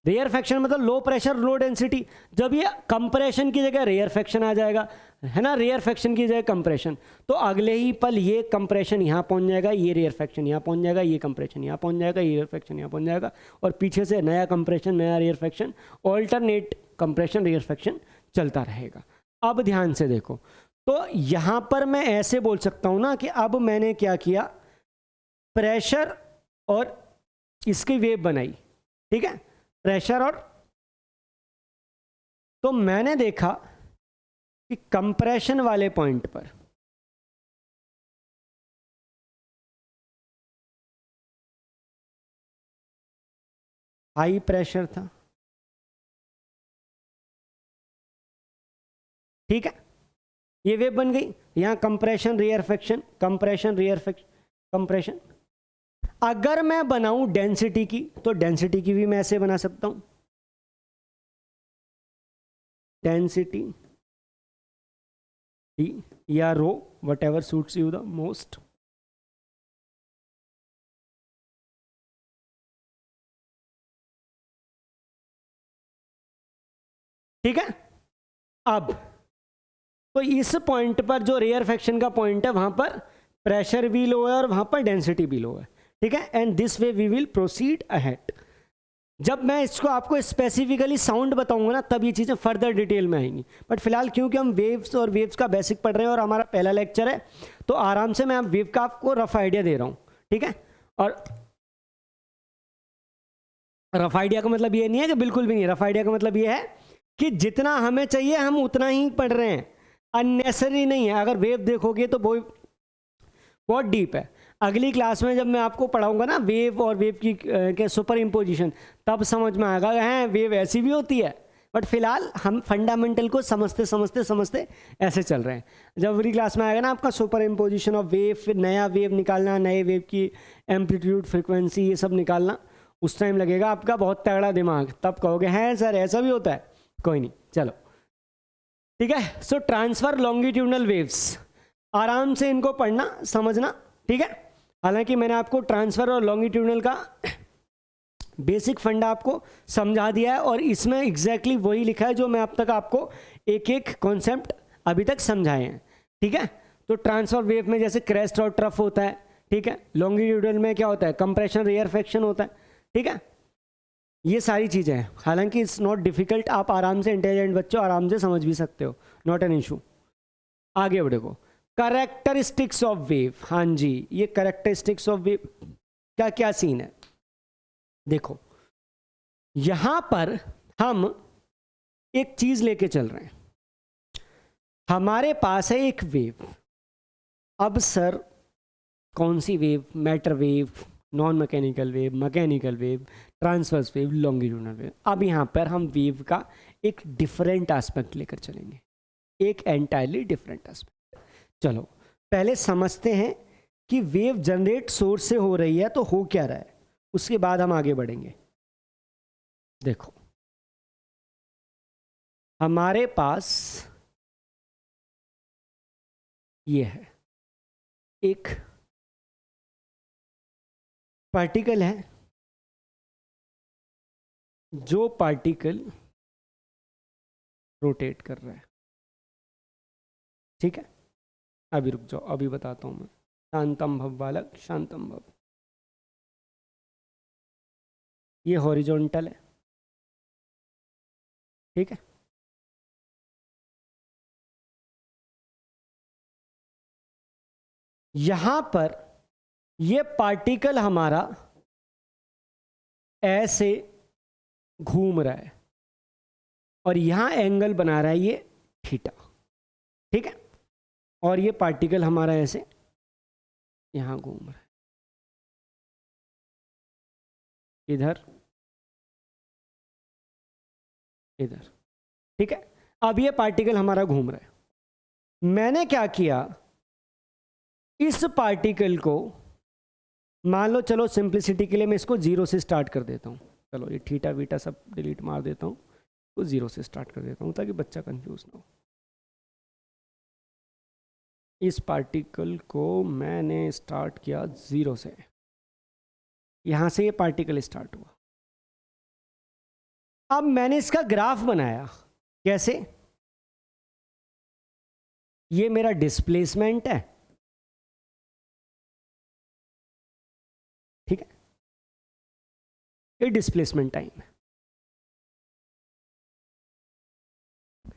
rarefaction मतलब लो प्रेशर लो डेंसिटी। जब ये कंप्रेशन की जगह रेयरफेक्शन आ जाएगा, है ना, रेयरफेक्शन की जगह कंप्रेशन, तो अगले ही पल ये कंप्रेशन यहाँ पहुँच जाएगा, ये रेयरफेक्शन यहाँ पहुँच जाएगा, ये कंप्रेशन यहाँ पहुँच जाएगा, ये रेयरफेक्शन यहाँ पहुँच जाएगा, और पीछे से नया कंप्रेशन नया रेयरफेक्शन, ऑल्टरनेट कंप्रेशन रेयरफेक्शन चलता रहेगा। अब ध्यान से देखो, तो यहाँ पर मैं ऐसे बोल सकता हूँ ना कि अब मैंने क्या किया, प्रेशर और इसकी वेव बनाई, ठीक है, प्रेशर और, तो मैंने देखा कि कंप्रेशन वाले पॉइंट पर हाई प्रेशर था, ठीक है, ये वेव बन गई। यहां compression rarefaction, compression rarefaction, compression. अगर मैं बनाऊं डेंसिटी की, तो डेंसिटी की भी मैं ऐसे बना सकता हूं, डेंसिटी डी या rho, whatever suits you the most, ठीक है। अब तो इस पॉइंट पर जो रेयरफेक्शन का पॉइंट है वहां पर प्रेशर भी लो है और वहां पर डेंसिटी भी लो है, ठीक है। And this way we will proceed ahead. जब मैं इसको आपको स्पेसिफिकली साउंड बताऊंगा ना तब ये चीज़ें फर्दर डिटेल में आएंगी, बट फिलहाल क्योंकि हम वेव्स और वेव्स का बेसिक पढ़ रहे हैं और हमारा पहला लेक्चर है तो आराम से मैं वेव का आपको रफ आइडिया दे रहा हूँ, ठीक है। और रफ आइडिया का मतलब ये नहीं है कि बिल्कुल भी नहीं, रफ आइडिया का मतलब ये है कि जितना हमें चाहिए हम उतना ही पढ़ रहे हैं, अननेसेसरी नहीं है। अगर वेव देखोगे तो बहुत डीप है। अगली क्लास में जब मैं आपको पढ़ाऊंगा ना वेव और वेव की के सुपर इम्पोजिशन, तब समझ में आएगा हैं वेव ऐसी भी होती है, बट फिलहाल हम फंडामेंटल को समझते समझते समझते ऐसे चल रहे हैं। जब अगली क्लास में आएगा ना आपका सुपर इम्पोजिशन ऑफ वेव, फिर नया वेव निकालना, नए वेव की एम्पलीट्यूड फ्रिक्वेंसी ये सब निकालना, उस टाइम लगेगा आपका बहुत तगड़ा दिमाग, तब कहोगे हैं सर ऐसा भी होता है। कोई नहीं, चलो ठीक है। सो ट्रांसफर लॉन्गिट्यूडनल वेव्स, आराम से इनको पढ़ना समझना, ठीक है। हालांकि मैंने आपको ट्रांसफर और लॉन्गिट्यूडनल का बेसिक फंडा आपको समझा दिया है और इसमें एग्जैक्टली वही लिखा है जो मैं अब तक आपको एक एक कॉन्सेप्ट अभी तक समझाए हैं, ठीक है। तो ट्रांसफर वेव में जैसे क्रेस्ट और ट्रफ होता है, ठीक है। लॉन्गिट्यूडनल में क्या होता है, कंप्रेशन रेयरफेक्शन होता है, ठीक है। ये सारी चीज़ें हैं, हालांकि इट्स नॉट डिफिकल्ट, आप आराम से इंटेलिजेंट बच्चों आराम से समझ भी सकते हो, नॉट एन इशू। आगे बढ़े को करेक्टरिस्टिक्स ऑफ वेव। हाँ जी, ये करेक्टरिस्टिक्स ऑफ वेव का क्या सीन है, देखो यहां पर हम एक चीज लेके चल रहे हैं, हमारे पास है एक वेव। अब सर कौन सी wave, matter wave, non mechanical wave, mechanical wave, transverse wave, longitudinal wave. अब यहां पर हम वेव का एक डिफरेंट एस्पेक्ट लेकर चलेंगे, एक एंटायरली डिफरेंट एस्पेक्ट। चलो पहले समझते हैं कि वेव जनरेट सोर्स से हो रही है तो हो क्या रहा है, उसके बाद हम आगे बढ़ेंगे। देखो हमारे पास ये है एक पार्टिकल है, जो पार्टिकल रोटेट कर रहा है, ठीक है। अभी रुक जाओ, अभी बताता हूं मैं। शांतम भव बालक, शांतम भव। ये हॉरिजॉन्टल है, ठीक है। यहां पर ये पार्टिकल हमारा ऐसे घूम रहा है और यहां एंगल बना रहा है ये थीटा, ठीक है। और ये पार्टिकल हमारा ऐसे यहां घूम रहा है, इधर इधर, ठीक है। अब ये पार्टिकल हमारा घूम रहा है। मैंने क्या किया, इस पार्टिकल को मान लो, चलो सिंप्लिसिटी के लिए मैं इसको जीरो से स्टार्ट कर देता हूं। चलो ये थीटा वीटा सब डिलीट मार देता हूं, तो जीरो से स्टार्ट कर देता हूं ताकि बच्चा कंफ्यूज ना हो। इस पार्टिकल को मैंने स्टार्ट किया जीरो से, यहां से ये पार्टिकल स्टार्ट हुआ। अब मैंने इसका ग्राफ बनाया, कैसे, ये मेरा डिस्प्लेसमेंट है, ठीक है। ये डिस्प्लेसमेंट टाइम है,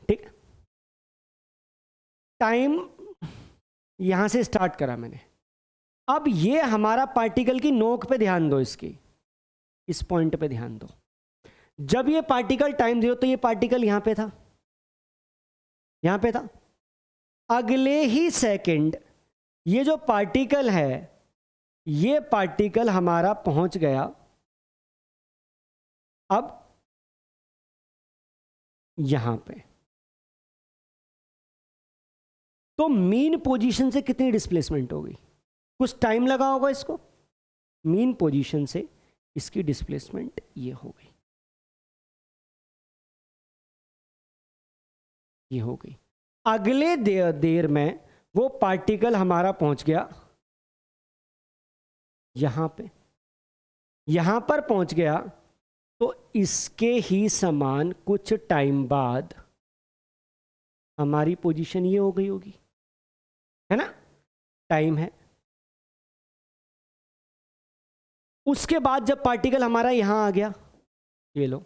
ठीक है। टाइम यहां से स्टार्ट करा मैंने। अब ये हमारा पार्टिकल की नोक पे ध्यान दो, इसकी इस पॉइंट पे ध्यान दो। जब ये पार्टिकल टाइम जीरो, तो ये पार्टिकल यहां पे था, यहां पे था। अगले ही सेकंड ये जो पार्टिकल है, ये पार्टिकल हमारा पहुंच गया अब यहां पे। तो मीन पोजीशन से कितनी डिस्प्लेसमेंट हो गई, कुछ टाइम लगा होगा इसको, मीन पोजीशन से इसकी डिस्प्लेसमेंट ये हो गई, ये हो गई। अगले देर में वो पार्टिकल हमारा पहुंच गया यहां पे, यहां पर पहुंच गया। तो इसके ही समान कुछ टाइम बाद हमारी पोजीशन ये हो गई होगी, है ना, टाइम है। उसके बाद जब पार्टिकल हमारा यहां आ गया, ये लो,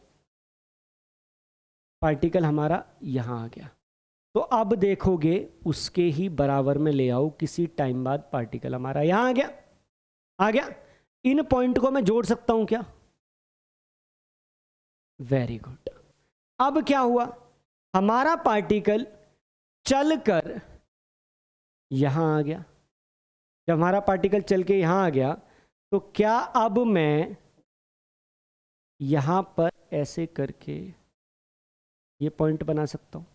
पार्टिकल हमारा यहां आ गया, तो अब देखोगे उसके ही बराबर में ले आओ, किसी टाइम बाद पार्टिकल हमारा यहां आ गया, आ गया। इन पॉइंट को मैं जोड़ सकता हूं क्या? Very good. अब क्या हुआ, हमारा पार्टिकल चलकर यहां आ गया। जब हमारा पार्टिकल चल के यहां आ गया, तो क्या अब मैं यहां पर ऐसे करके ये पॉइंट बना सकता हूं?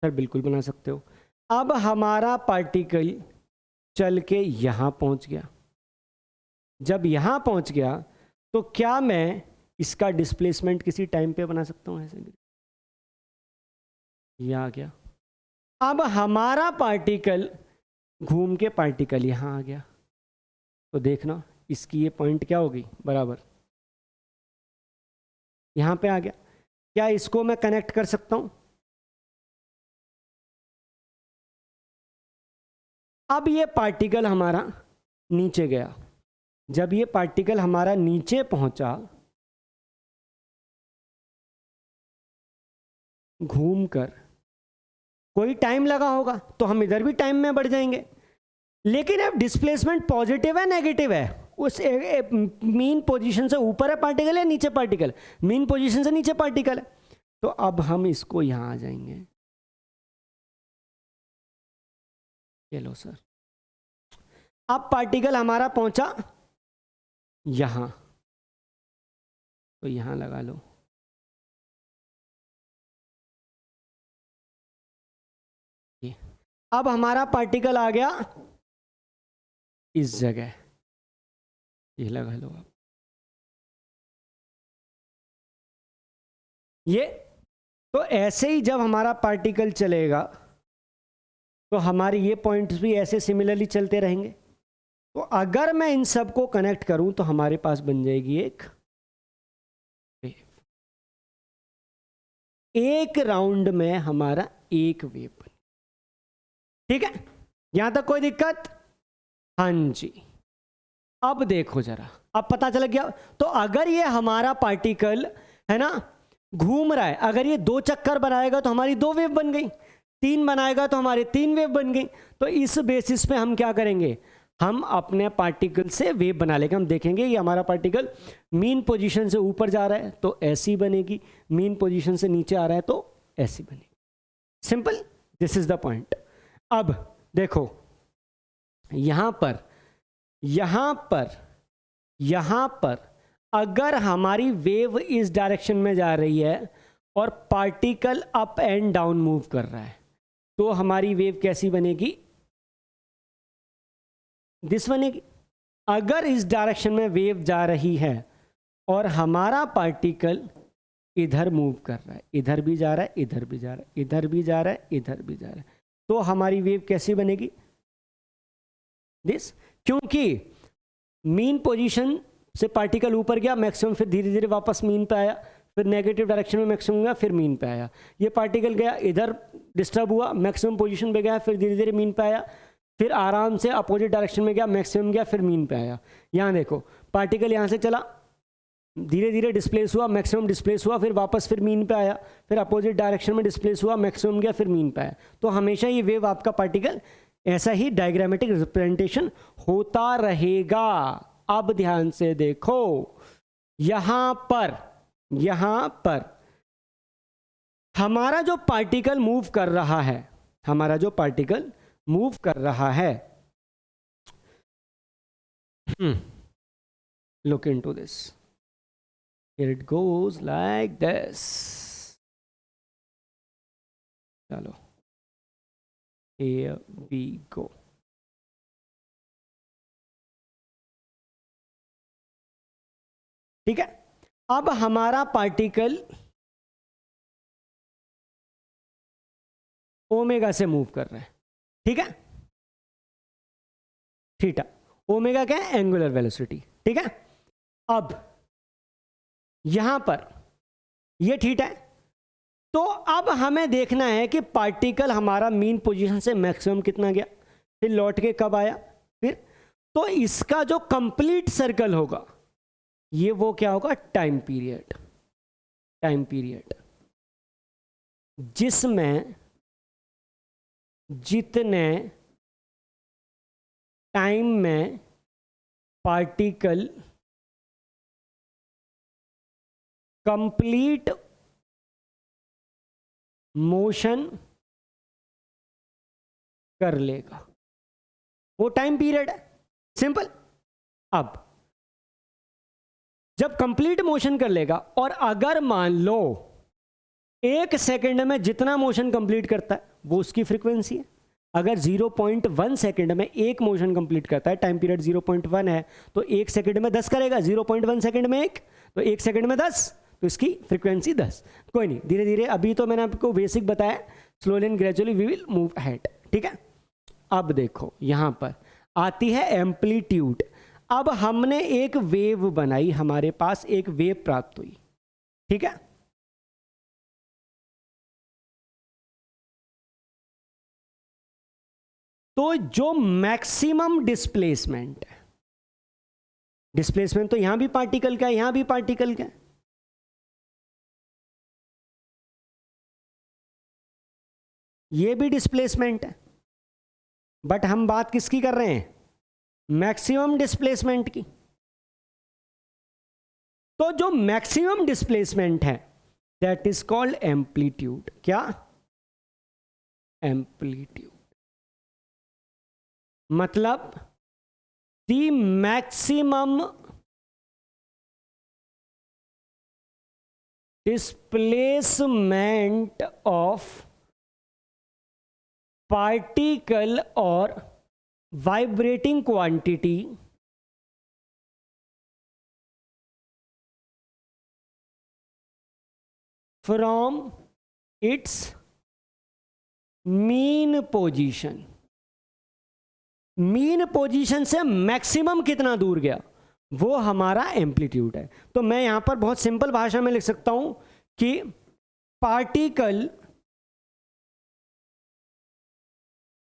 सर बिल्कुल बना सकते हो। अब हमारा पार्टिकल चल के यहां पहुंच गया। जब यहां पहुंच गया तो क्या मैं इसका डिस्प्लेसमेंट किसी टाइम पे बना सकता हूं? ऐसे यह आ गया। अब हमारा पार्टिकल घूम के पार्टिकल यहां आ गया, तो देखना इसकी ये पॉइंट क्या होगी, बराबर यहां पे आ गया। क्या इसको मैं कनेक्ट कर सकता हूं? अब ये पार्टिकल हमारा नीचे गया। जब ये पार्टिकल हमारा नीचे पहुंचा, घूमकर, कोई टाइम लगा होगा तो हम इधर भी टाइम में बढ़ जाएंगे। लेकिन अब डिस्प्लेसमेंट पॉजिटिव है नेगेटिव है? उस मीन पोजीशन से ऊपर है पार्टिकल या नीचे पार्टिकल? मीन पोजीशन से नीचे पार्टिकल है। तो अब हम इसको यहां आ जाएंगे। चलो सर, अब पार्टिकल हमारा पहुंचा यहां, तो यहां लगा लो। अब हमारा पार्टिकल आ गया इस जगह, ये लगा लो आप। ये तो ऐसे ही जब हमारा पार्टिकल चलेगा तो हमारे ये पॉइंट्स भी ऐसे सिमिलरली चलते रहेंगे। तो अगर मैं इन सब को कनेक्ट करूं तो हमारे पास बन जाएगी एक वेव। एक राउंड में हमारा एक वेव बन, ठीक है? यहां तक कोई दिक्कत? हाँ जी। अब देखो जरा, अब पता चल गया। तो अगर ये हमारा पार्टिकल है ना घूम रहा है, अगर ये 2 चक्कर बनाएगा तो हमारी 2 वेव बन गई, 3 बनाएगा तो हमारे 3 वेव बन गई। तो इस बेसिस पे हम क्या करेंगे, हम अपने पार्टिकल से वेव बना लेंगे। हम देखेंगे ये हमारा पार्टिकल मीन पोजीशन से ऊपर जा रहा है तो ऐसी बनेगी, मीन पोजीशन से नीचे आ रहा है तो ऐसी बनेगी। Simple, this is the point. अब देखो यहां पर, यहां पर, यहां पर अगर हमारी वेव इस डायरेक्शन में जा रही है और particle up and down move कर रहा है, तो हमारी वेव कैसी बनेगी? दिस बनेगी। अगर इस डायरेक्शन में वेव जा रही है और हमारा पार्टिकल इधर मूव कर रहा है, इधर भी जा रहा है, इधर भी जा रहा है, इधर भी जा रहा है, इधर भी जा रहा है, तो हमारी वेव कैसी बनेगी? दिस। क्योंकि मीन पोजीशन से पार्टिकल ऊपर गया मैक्सिमम, फिर धीरे धीरे वापस मीन पे आया, फिर नेगेटिव डायरेक्शन में मैक्सिमम गया, फिर मीन पे आया। ये पार्टिकल गया इधर, डिस्टर्ब हुआ, मैक्सिमम पोजीशन पे गया, फिर धीरे धीरे मीन पे आया, फिर आराम से अपोजिट डायरेक्शन में गया, मैक्सिमम गया, फिर मीन पे आया। यहाँ देखो पार्टिकल यहाँ से चला, धीरे धीरे डिस्प्लेस हुआ, मैक्सिमम डिस्प्लेस हुआ, फिर वापस फिर मीन पे आया, फिर अपोजिट डायरेक्शन में डिस्प्लेस हुआ, मैक्सिमम गया, फिर मीन पे आया। तो हमेशा ये वेव आपका पार्टिकल ऐसा ही डायग्रामेटिक रिप्रेजेंटेशन होता रहेगा। अब ध्यान से देखो, यहां पर, यहां पर हमारा जो पार्टिकल मूव कर रहा है, हमारा जो पार्टिकल मूव कर रहा है, look into this, here it goes like this। चलो here we go। ठीक है, अब हमारा पार्टिकल ओमेगा से मूव कर रहा है, ठीक है? थीटा, ओमेगा क्या है? एंगुलर वेलोसिटी, ठीक है? अब यहां पर ये थीटा है। तो अब हमें देखना है कि पार्टिकल हमारा मीन पोजीशन से मैक्सिमम कितना गया, फिर लौट के कब आया, फिर तो इसका जो कंप्लीट सर्कल होगा ये वो क्या होगा, टाइम पीरियड। टाइम पीरियड जिसमें जितने टाइम में पार्टिकल कंप्लीट मोशन कर लेगा, वो टाइम पीरियड है। सिंपल। अब जब कंप्लीट मोशन कर लेगा, और अगर मान लो 1 सेकंड में जितना मोशन कंप्लीट करता है वो उसकी फ्रीक्वेंसी है। अगर 0.1 सेकंड में एक मोशन कंप्लीट करता है, टाइम पीरियड 0.1 है, तो 1 सेकंड में 10 करेगा, 0.1 सेकंड में 1, तो 1 सेकंड में 10, तो इसकी फ्रीक्वेंसी 10। कोई नहीं, धीरे धीरे, अभी तो मैंने आपको बेसिक बताया, slowly and gradually we will move ahead. ठीक है। अब देखो यहां पर आती है एम्पलीट्यूड। अब हमने एक वेव बनाई, हमारे पास एक वेव प्राप्त हुई। ठीक है। तो जो मैक्सिमम डिस्प्लेसमेंट है, डिस्प्लेसमेंट तो यहां भी पार्टिकल का है, यहां भी पार्टिकल का है, ये भी डिस्प्लेसमेंट है, बट हम बात किसकी कर रहे हैं, मैक्सिमम डिस्प्लेसमेंट की। तो जो मैक्सिमम डिस्प्लेसमेंट है दैट इज कॉल्ड एम्पलीट्यूड। क्या? एम्पलीट्यूड। मतलब the maximum displacement of particle और vibrating quantity from its mean position. Mean position से मैक्सिमम कितना दूर गया, वो हमारा एम्पलीट्यूड है। तो मैं यहां पर बहुत सिंपल भाषा में लिख सकता हूं कि पार्टिकल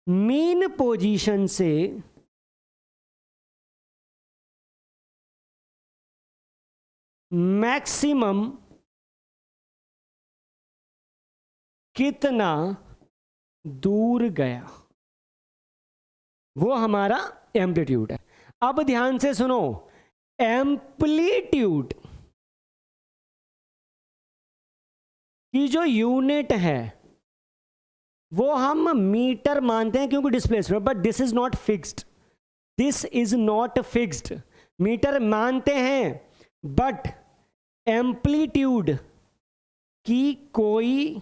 मीन पोजीशन से मैक्सिमम कितना दूर गया, वो हमारा एम्पलीट्यूड है। अब ध्यान से सुनो, एम्पलीट्यूड की जो यूनिट है वो हम मीटर मानते हैं क्योंकि displacement, but this is not fixed. This is not fixed. Metre मानते हैं बट एम्पलीट्यूड की कोई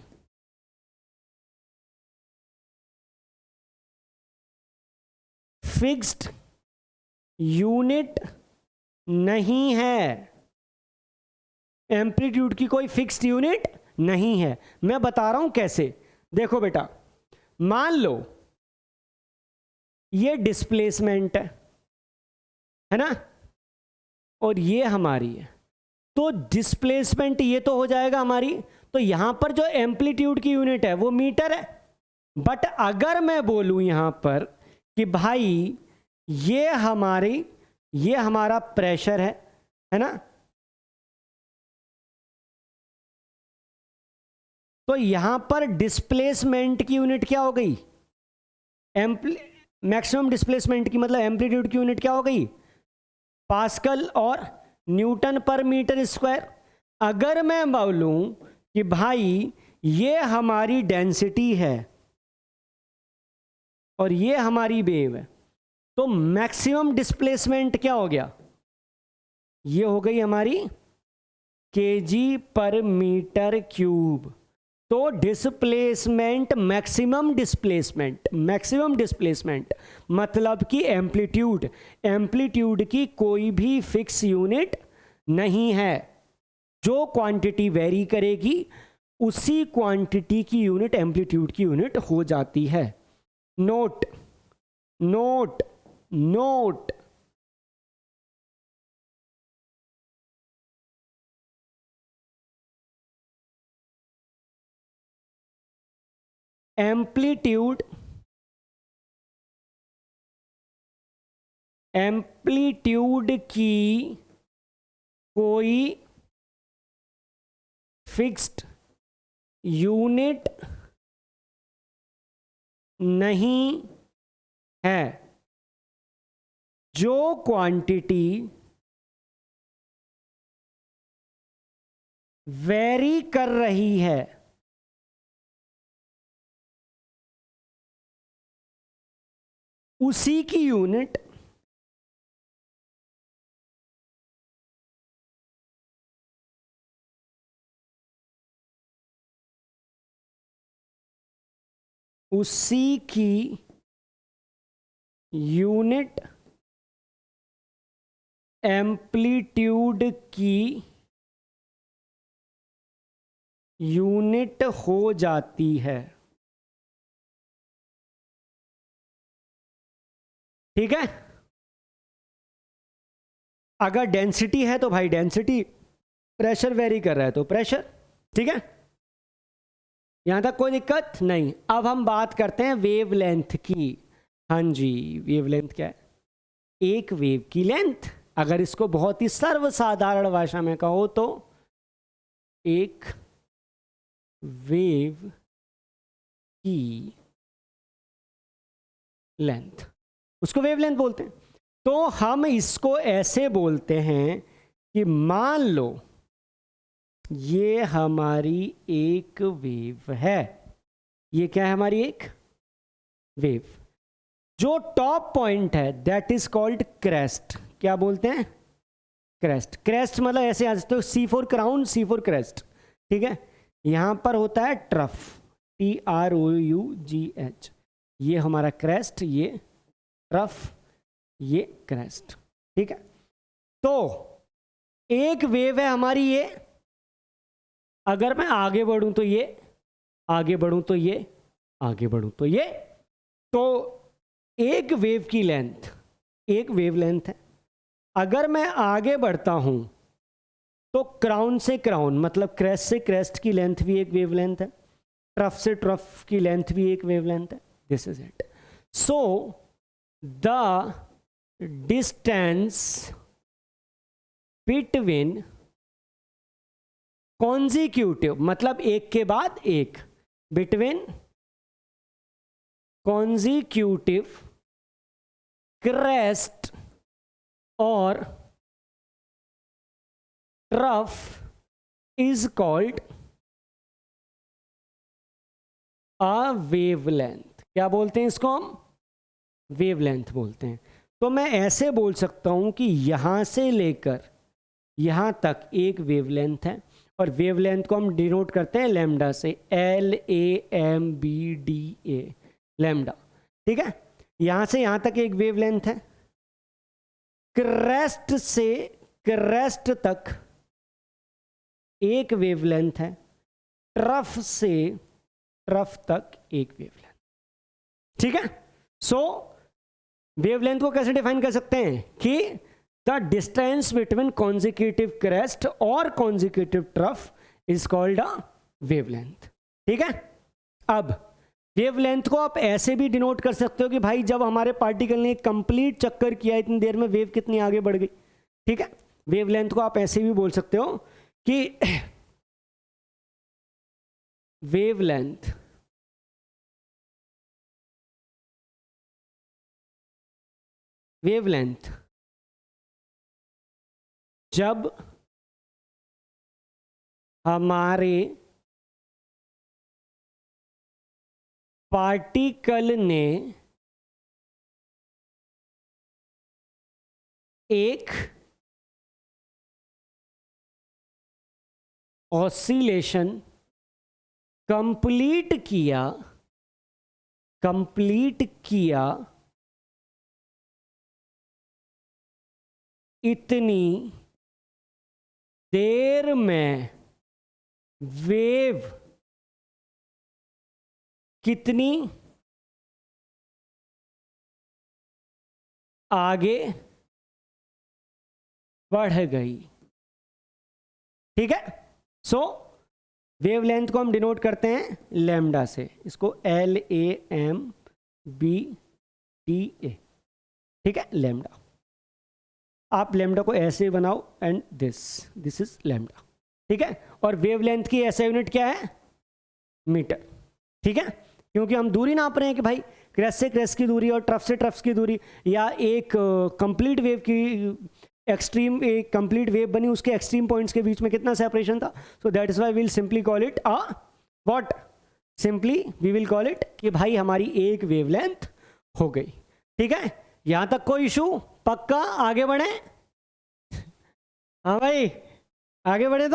फिक्स्ड यूनिट नहीं है। एम्पलीट्यूड की कोई फिक्स्ड यूनिट नहीं है। मैं बता रहा हूं कैसे। देखो बेटा, मान लो ये डिस्प्लेसमेंट है ना, और ये हमारी है, तो डिस्प्लेसमेंट ये तो हो जाएगा हमारी, तो यहां पर जो एम्पलीट्यूड की यूनिट है वो मीटर है। बट अगर मैं बोलूं यहां पर कि भाई ये हमारा प्रेशर है ना, तो यहां पर डिस्प्लेसमेंट की यूनिट क्या हो गई, मैक्सिमम डिस्प्लेसमेंट की मतलब एम्पलीट्यूड की यूनिट क्या हो गई, पास्कल और न्यूटन पर मीटर स्क्वायर। अगर मैं बोलूं कि भाई ये हमारी डेंसिटी है और ये हमारी वेव है, तो मैक्सिमम डिस्प्लेसमेंट क्या हो गया, ये हो गई हमारी केजी पर मीटर क्यूब। तो डिस्प्लेसमेंट मैक्सिमम डिस्प्लेसमेंट मतलब कि एम्पलीट्यूड की कोई भी फिक्स यूनिट नहीं है। जो क्वांटिटी वेरी करेगी उसी क्वांटिटी की यूनिट एम्पलीट्यूड की यूनिट हो जाती है। नोट नोट नोट एम्पलीट्यूड की कोई फिक्स्ड यूनिट नहीं है, जो क्वांटिटी वेरी कर रही है उसी की यूनिट एम्पलीट्यूड की यूनिट हो जाती है। ठीक है, अगर डेंसिटी है तो भाई डेंसिटी, प्रेशर वेरी कर रहा है तो प्रेशर। ठीक है, यहां तक कोई दिक्कत नहीं। अब हम बात करते हैं वेवलेंथ की। हाँ जी, वेवलेंथ क्या है? एक वेव की लेंथ। अगर इसको बहुत ही सर्वसाधारण भाषा में कहो तो एक वेव की लेंथ, उसको वेवलेंथ बोलते हैं। तो हम इसको ऐसे बोलते हैं कि मान लो ये हमारी एक वेव है। ये क्या है? हमारी एक वेव। जो टॉप पॉइंट है दैट इज कॉल्ड क्रेस्ट। क्या बोलते हैं? क्रेस्ट। क्रेस्ट मतलब ऐसे आ सकते हो, C for crown, C for crest. ठीक है, यहां पर होता है ट्रफ, TROUGH। ये हमारा क्रेस्ट, ये ट्रफ, ये क्रेस्ट। ठीक है, तो एक वेव है हमारी ये। अगर मैं आगे बढ़ूं तो ये, आगे बढ़ूं तो ये, आगे बढ़ूं तो ये। तो एक वेव की लेंथ, एक वेव लेंथ है। अगर मैं आगे बढ़ता हूं तो क्राउन से क्राउन मतलब क्रेस्ट से क्रेस्ट की लेंथ भी एक वेव लेंथ है, ट्रफ से ट्रफ की लेंथ भी एक वेव लेंथ है। This is it. So the distance between consecutive मतलब एक के बाद एक, बिटवीन कॉन्जिक्यूटिव क्रेस्ट और trough is called a wavelength. क्या बोलते हैं इसको हम? वेवलेंथ बोलते हैं। तो मैं ऐसे बोल सकता हूं कि यहां से लेकर यहां तक एक वेवलेंथ है, और वेवलेंथ को हम डिनोट करते हैं लैम्डा से, LAMBDA, लैम्डा। ठीक है, यहां से यहां तक एक वेवलेंथ है। क्रेस्ट से क्रेस्ट तक एक वेवलेंथ है, ट्रफ से ट्रफ तक एक वेवलेंथ। ठीक है, सो वेवलेंथ को कैसे डिफाइन कर सकते हैं कि the distance between consecutive crest और consecutive trough is called a wavelength. ठीक है, अब वेवलेंथ को आप ऐसे भी डिनोट कर सकते हो कि भाई जब हमारे पार्टिकल ने एक कंप्लीट चक्कर किया इतनी देर में वेव कितनी आगे बढ़ गई। ठीक है, वेवलेंथ को आप ऐसे भी बोल सकते हो कि वेवलेंथ वेवलेंथ जब हमारे पार्टिकल ने एक ऑसिलेशन कंप्लीट किया इतनी देर में वेव कितनी आगे बढ़ गई। ठीक है, सो वेवलेंथ को हम डिनोट करते हैं लैम्डा से, इसको LAMBDA, ठीक है, लैम्डा। आप लैम्डा को ऐसे बनाओ एंड दिस इज लैम्डा, ठीक है। और वेवलेंथ की ऐसा यूनिट क्या है? मीटर, ठीक है, क्योंकि हम दूरी नाप रहे हैं कि भाई क्रेस्ट से क्रेस्ट की दूरी और ट्रफ से ट्रफ की दूरी, या एक कंप्लीट वेव की एक्सट्रीम, एक कंप्लीट वेव बनी उसके एक्सट्रीम पॉइंट्स के बीच में कितना सेपरेशन था। So that is why we will simply call it a what, simply we will call it कि भाई हमारी एक वेवलेंथ हो गई, ठीक है। यहां तक कोई इशू? पक्का? आगे बढ़े? हाँ भाई, आगे बढ़े।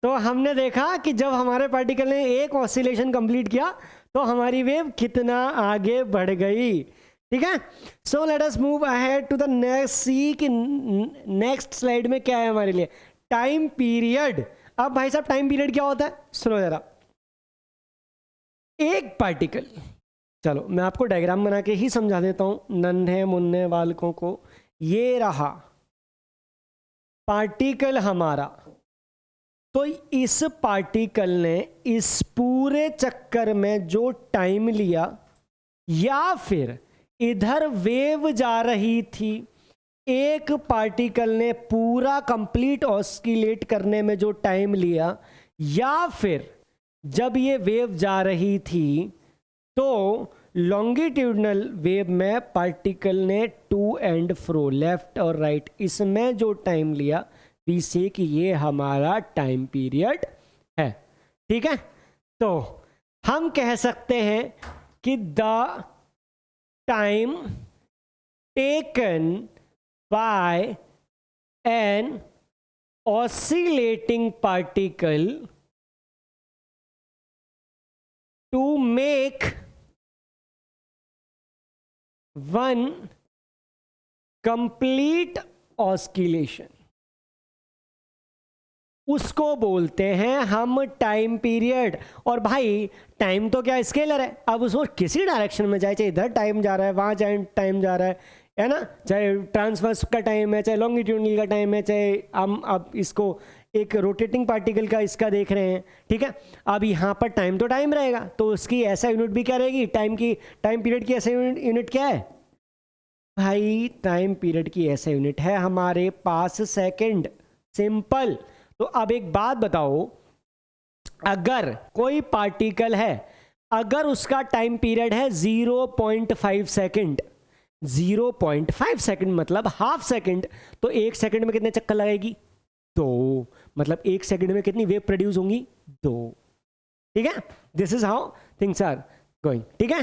तो हमने देखा कि जब हमारे पार्टिकल ने एक ऑसिलेशन कंप्लीट किया तो हमारी वेव कितना आगे बढ़ गई, ठीक है। So let us move ahead to the next, see कि नेक्स्ट स्लाइड में क्या है हमारे लिए, टाइम पीरियड। अब भाई साहब टाइम पीरियड क्या होता है, सुनो जरा। एक पार्टिकल, चलो मैं आपको डायग्राम बना के ही समझा देता हूं नन्हे मुन्ने बालकों को। ये रहा पार्टिकल हमारा, तो इस पार्टिकल ने इस पूरे चक्कर में जो टाइम लिया, या फिर इधर वेव जा रही थी, एक पार्टिकल ने पूरा कंप्लीट ऑस्किलेट करने में जो टाइम लिया, या फिर जब ये वेव जा रही थी तो लॉन्गिट्यूडनल वेव में पार्टिकल ने टू एंड फ्रो, लेफ्ट और राइट, इसमें जो टाइम लिया, वी से कि ये हमारा टाइम पीरियड है, ठीक है। तो हम कह सकते हैं कि the time taken by an oscillating particle to make one complete oscillation, उसको बोलते हैं हम टाइम पीरियड। और भाई टाइम तो क्या स्केलर है, अब उसको किसी डायरेक्शन में जाए, चाहे इधर टाइम जा रहा है, वहां जाए टाइम जा रहा है ना, चाहे ट्रांसवर्स का टाइम है, चाहे लॉन्गिट्यूडनल का टाइम है, चाहे हम अब इसको एक रोटेटिंग पार्टिकल का इसका देख रहे हैं, ठीक है। अब यहाँ पर टाइम तो टाइम रहेगा, तो उसकी ऐसा यूनिट भी क्या रहेगी, टाइम पीरियड की ऐसा यूनिट क्या है भाई, टाइम पीरियड की ऐसा यूनिट है हमारे पास सेकंड, सिंपल। तो अब एक बात बताओ, अगर कोई पार्टिकल है, अगर उसका टाइम पीरियड है 0.5 सेकंड, 0.5 सेकंड मतलब हाफ सेकंड, तो एक सेकंड में कितने चक्कर लगाएगी, 2, मतलब एक सेकंड में कितनी वेव प्रोड्यूस होंगी, 2, ठीक है। This is how things are going, ठीक है।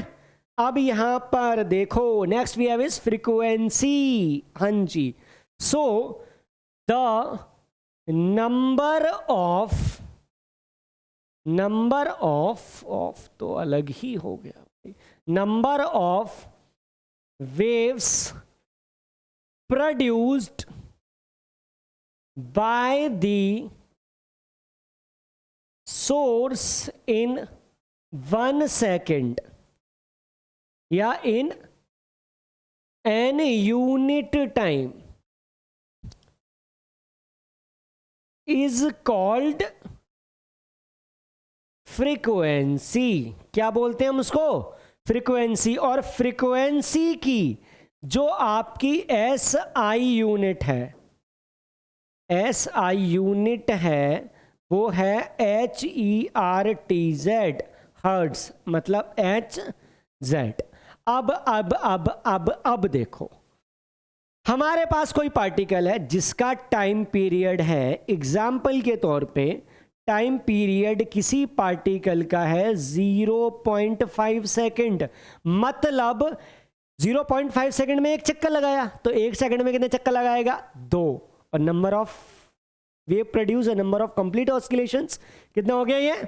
अब यहां पर देखो next we have is frequency, हाँ जी। सो द नंबर ऑफ तो अलग ही हो गया, number of waves produced by the source in 1 second या in an unit time is called frequency। क्या बोलते हैं हम उसको, फ्रीक्वेंसी। और फ्रीक्वेंसी की जो आपकी SI यूनिट है, SI यूनिट है वो है HERTZ, हर्ट्ज, मतलब HZ। अब देखो, हमारे पास कोई पार्टिकल है जिसका टाइम पीरियड है, एग्जाम्पल के तौर पे टाइम पीरियड किसी पार्टिकल का है 0.5 सेकंड, मतलब 0.5 सेकंड में एक चक्कर लगाया, तो एक सेकंड में कितने चक्कर लगाएगा, 2। और number of wave produce, number of complete oscillations कितना हो गया, ये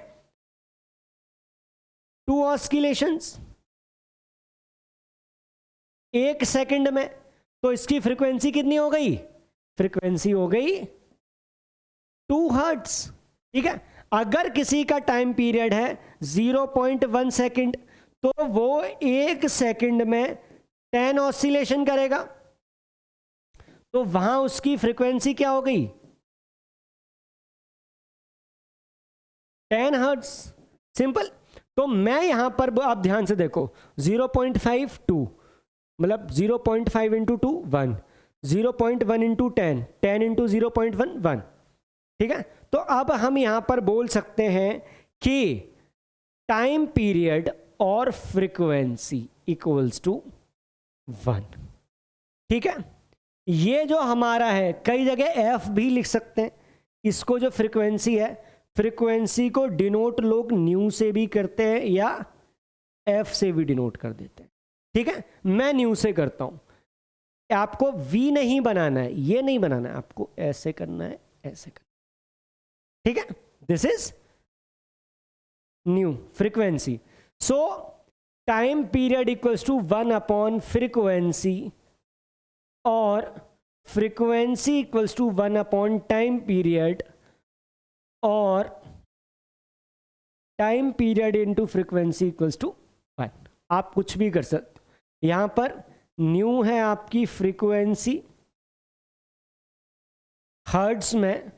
2 ऑस्किलेशंस एक सेकंड में। तो इसकी फ्रीक्वेंसी कितनी हो गई, फ्रीक्वेंसी हो गई 2 हर्ट्ज, ठीक है। अगर किसी का टाइम पीरियड है 0.1 सेकंड, तो वो एक सेकंड में 10 ऑसिलेशन करेगा, तो वहां उसकी फ्रीक्वेंसी क्या हो गई, 10 हर्ट्ज, सिंपल। तो मैं यहां पर आप ध्यान से देखो 0.5 2, मतलब 0.5 इंटू 2 1, 0.1 इंटू 10, 10 इंटू 0.1 1, ठीक है। तो अब हम यहां पर बोल सकते हैं कि टाइम पीरियड और फ्रीक्वेंसी इक्वल्स टू 1, ठीक है। ये जो हमारा है, कई जगह एफ भी लिख सकते हैं इसको, जो फ्रीक्वेंसी है, फ्रीक्वेंसी को डिनोट लोग न्यू से भी करते हैं या एफ से भी डिनोट कर देते हैं, ठीक है। मैं न्यू से करता हूं, आपको वी नहीं बनाना है, ये नहीं बनाना है, आपको ऐसे करना है, ऐसे करना है, ठीक है। This is nu frequency. So time period equals to 1 upon frequency, और frequency equals to 1 upon time period, और time period into frequency equals to 1। आप कुछ भी कर सकते। यहां पर न्यू है आपकी फ्रीक्वेंसी हर्ट्ज में,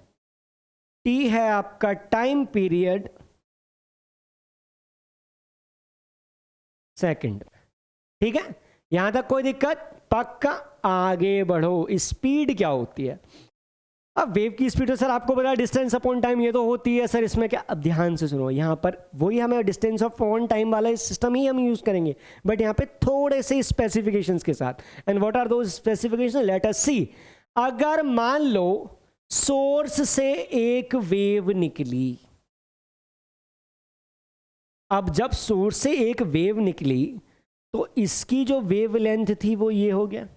टी है आपका टाइम पीरियड सेकंड, ठीक है। यहां तक कोई दिक्कत? पक्का। आगे बढ़ो। स्पीड क्या होती है? अब वेव की स्पीड तो सर आपको पता है डिस्टेंस अपॉन टाइम, ये तो होती है सर। इसमें क्या, अब ध्यान से सुनो, यहाँ पर वही हमें डिस्टेंस अपॉन टाइम वाला सिस्टम ही हम यूज करेंगे, बट यहाँ पे थोड़े से स्पेसिफिकेशंस के साथ। And what are those specification? Let us see. अगर मान लो सोर्स से एक वेव निकली, अब जब सोर्स से एक वेव निकली तो इसकी जो वेव लेंथ थी वो ये हो गया,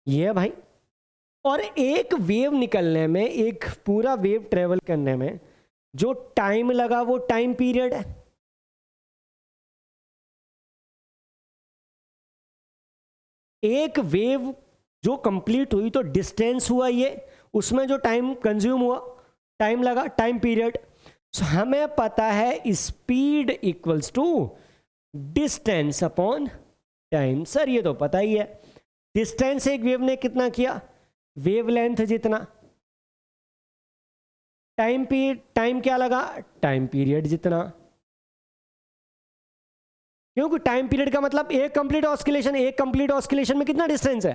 ये है भाई। और एक वेव निकलने में, एक पूरा वेव ट्रेवल करने में जो टाइम लगा वो टाइम पीरियड है। एक वेव जो कंप्लीट हुई तो डिस्टेंस हुआ ये, उसमें जो टाइम कंज्यूम हुआ, टाइम लगा, टाइम पीरियड। हमें पता है speed equals to distance upon time. Sir ये तो पता ही है, डिस्टेंस एक वेव ने कितना किया, वेवलेंथ जितना, टाइम क्या लगा, टाइम पीरियड जितना। क्योंकि टाइम पीरियड का मतलब एक कंप्लीट ऑस्किलेशन, एक कंप्लीट ऑस्किलेशन में कितना डिस्टेंस है,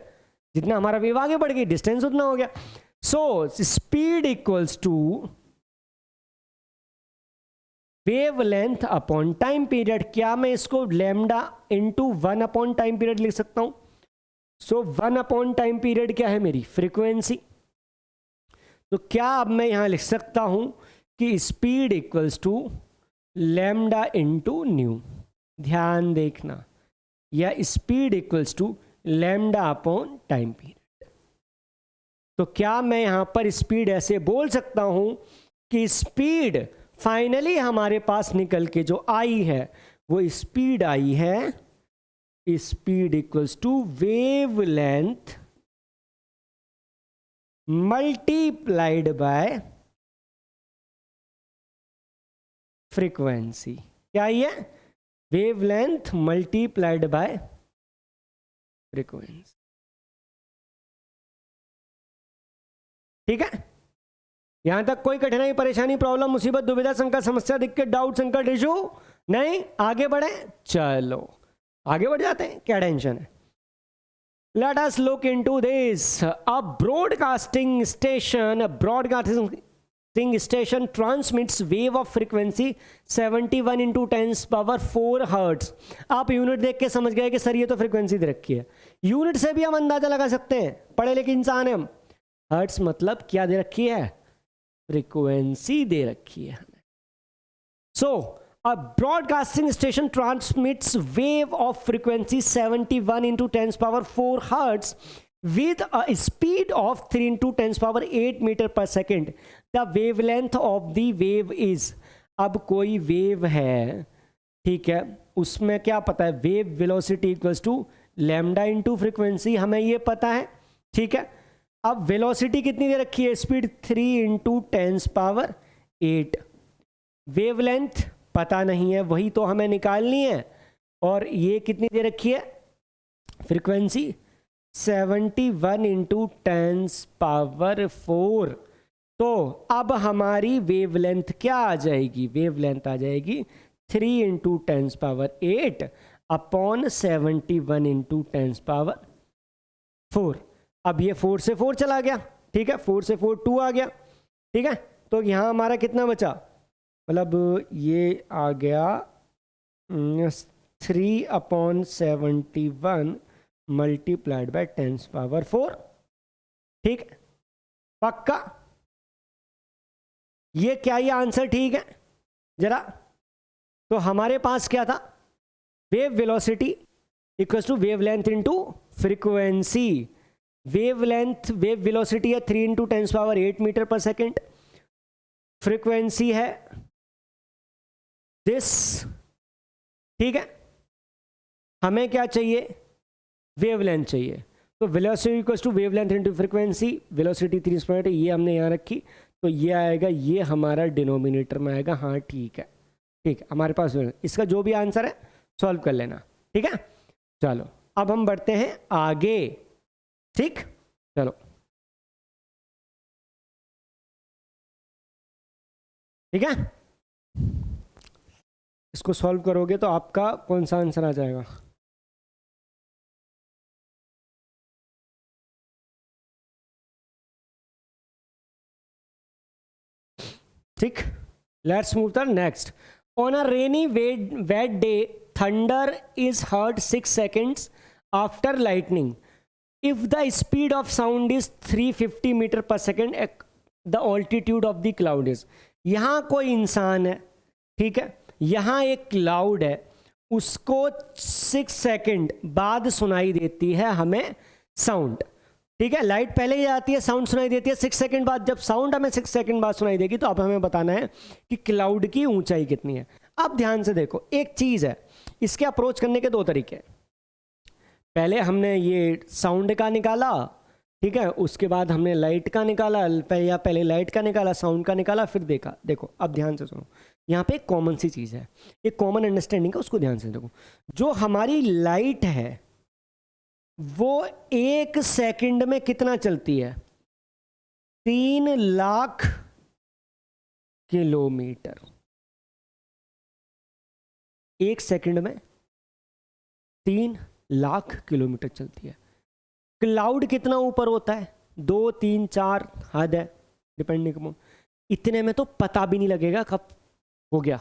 जितना हमारा वेव आगे बढ़ गई डिस्टेंस उतना हो गया। So speed equals to wavelength upon time period. क्या मैं इसको lambda into 1 upon time period लिख सकता हूं? सो 1 अपॉन टाइम पीरियड क्या है, मेरी फ्रीक्वेंसी। तो क्या अब मैं यहां लिख सकता हूं कि speed equals to lambda into nu. ध्यान देखना, या speed equals to lambda upon time period. तो क्या मैं यहां पर स्पीड ऐसे बोल सकता हूं कि स्पीड फाइनली हमारे पास निकल के जो आई है वो स्पीड आई है, speed equals to wavelength multiplied by frequency. क्या ये? वेवलेंथ मल्टीप्लाइड बाय फ्रीक्वेंसी, ठीक है। यहां तक कोई कठिनाई, परेशानी, प्रॉब्लम, मुसीबत, दुविधा, संकट, समस्या, दिक्कत, डाउट, संकट, इशू नहीं? आगे बढ़े, चलो आगे बढ़ जाते हैं, क्या टेंशन है। Let us look into this. A broadcasting station transmits wave of frequency 71 into 10 power 4 hertz. आप यूनिट देख के समझ गए कि सर ये तो फ्रीक्वेंसी दे रखी है। यूनिट से भी हम अंदाजा लगा सकते हैं, पढ़े लिखे इंसान है हम। हर्ट्ज मतलब क्या दे रखी है, फ्रीक्वेंसी दे रखी है हमें। सो a broadcasting station transmits wave of frequency 71 into 10 power 4 hertz with a speed of 3 into 10 power 8 meter per second. The wavelength of the wave is, अब कोई वेव है, ठीक है, उसमें क्या पता है, wave velocity equals to lambda into frequency, हमें ये पता है, ठीक है। अब वेलोसिटी कितनी दे रखी है, स्पीड 3 इंटू 10 पावर 8, वेवलेंथ पता नहीं है, वही तो हमें निकालनी है। और ये कितनी दे रखी है, फ्रीक्वेंसी 71 इंटू 10 पावर 4। तो अब हमारी वेवलेंथ क्या आ जाएगी, वेवलेंथ आ जाएगी 3 इंटू 10⁸ अपॉन 71 इंटू 10⁴। अब ये 4 से 4 चला गया, ठीक है, 4 से 4 2 आ गया, ठीक है। तो यहाँ हमारा कितना बचा, मतलब ये आ गया 3/71 मल्टीप्लाइड बाय 10⁴, ठीक है, पक्का। ये क्या, ये आंसर ठीक है जरा। तो हमारे पास क्या था, wave velocity equals to wavelength into frequency. Wavelength, wave velocity है 3 इंटू 10⁸ मीटर पर सेकेंड, फ्रीक्वेंसी है दिस, ठीक है। हमें क्या चाहिए, वेवलेंथ चाहिए। तो velocity equals to wavelength into frequency, velocity 3 ये हमने यहाँ रखी, तो ये आएगा, ये हमारा डिनोमिनेटर में आएगा। हाँ ठीक है, ठीक है, हमारे पास इसका जो भी आंसर है सॉल्व कर लेना, ठीक है। चलो अब हम बढ़ते हैं आगे, ठीक, चलो ठीक है। इसको सॉल्व करोगे तो आपका कौन सा आंसर आ जाएगा, ठीक। Let's move the next. On a rainy wet day thunder is heard 6 seconds after lightning. If the speed of sound is 350 metre पर second, the altitude of the cloud is. यहाँ कोई इंसान है, ठीक है, यहाँ एक क्लाउड है, उसको 6 सेकेंड बाद सुनाई देती है हमें साउंड, ठीक है। लाइट पहले ही आती है, साउंड सुनाई देती है 6 सेकेंड बाद। जब साउंड हमें 6 सेकेंड बाद सुनाई देगी तो अब हमें बताना है कि क्लाउड की ऊंचाई कितनी है। अब ध्यान से देखो, एक चीज है, इसके अप्रोच करने के दो तरीके हैं। पहले हमने ये साउंड का निकाला, ठीक है, उसके बाद हमने लाइट का निकाला, या पहले लाइट का निकाला, साउंड का निकाला, फिर देखा। देखो अब ध्यान से सुनो, यहाँ पे एक कॉमन सी चीज है, एक कॉमन अंडरस्टैंडिंग है, उसको ध्यान से देखो। जो हमारी लाइट है वो 1 सेकंड में कितना चलती है, 3 लाख किलोमीटर। 1 सेकंड में 3 लाख किलोमीटर चलती है। क्लाउड कितना ऊपर होता है, 2 3 4 हद है, डिपेंडिंग। इतने में तो पता भी नहीं लगेगा कब हो गया,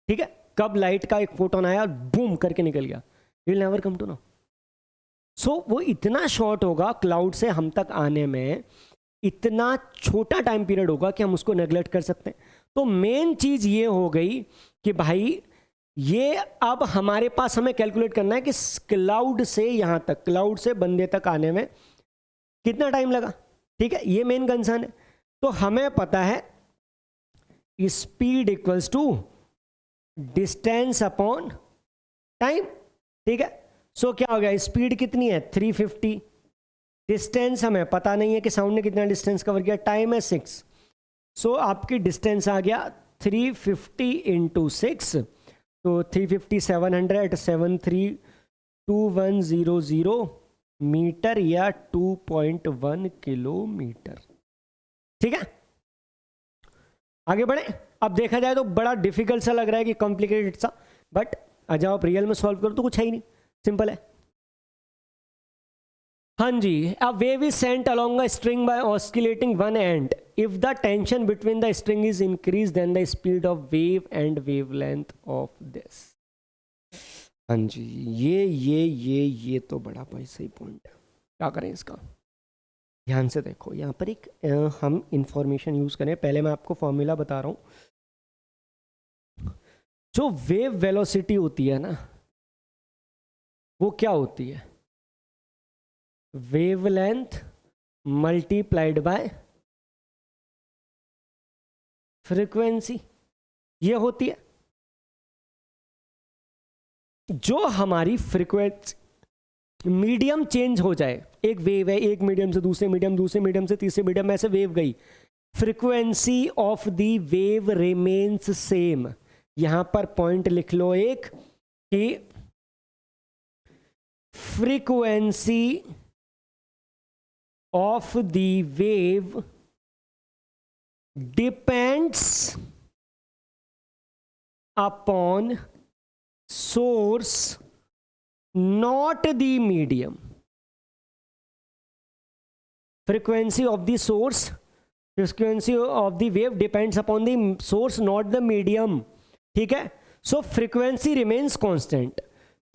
ठीक है, कब लाइट का एक फोटोन आया और बूम करके निकल गया, you will never come to know. So वो इतना शॉर्ट होगा, क्लाउड से हम तक आने में इतना छोटा टाइम पीरियड होगा कि हम उसको नेग्लेक्ट कर सकते हैं। तो मेन चीज ये हो गई कि भाई ये अब हमारे पास हमें कैलकुलेट करना है कि क्लाउड से यहां तक, क्लाउड से बंदे तक आने में कितना टाइम लगा, ठीक है, ये मेन कंसर्न है। तो हमें पता है speed equals to distance upon time, ठीक है। सो क्या हो गया, स्पीड कितनी है 350, डिस्टेंस हमें पता नहीं है कि साउंड ने कितना डिस्टेंस कवर किया, टाइम है 6। सो आपकी डिस्टेंस आ गया 350 इंटू 6, तो 350 700 732,100 मीटर या 2.1 किलोमीटर, ठीक है। आगे बढ़े। अब देखा जाए तो बड़ा डिफिकल्ट सा लग रहा है कि कॉम्प्लिकेटेड सा, बट आ जाओ आप रियल में सॉल्व करो तो कुछ है ही नहीं, सिंपल है। हाँ जी, a wave is sent along a string by oscillating one end. If the tension between the string is increase then the speed of wave and wavelength of this. हाँ जी, ये तो बड़ा भाई सही पॉइंट है। क्या करें इसका, ध्यान से देखो। यहाँ पर एक हम इंफॉर्मेशन यूज करें, पहले मैं आपको फॉर्मूला बता रहा हूँ। जो वेव वेलोसिटी होती है ना, वो क्या होती है, वेवलेंथ मल्टीप्लाइड बाय फ्रीक्वेंसी, ये होती है। जो हमारी फ्रीक्वेंसी मीडियम चेंज हो जाए, एक वेव है, एक मीडियम से दूसरे मीडियम, दूसरे मीडियम से तीसरे मीडियम, ऐसे वेव गई, frequency of the wave remains same. यहां पर पॉइंट लिख लो एक कि frequency of the wave depends upon source not the medium. Frequency of the source, frequency of the wave depends upon the source not the medium. ठीक है, so frequency remains constant,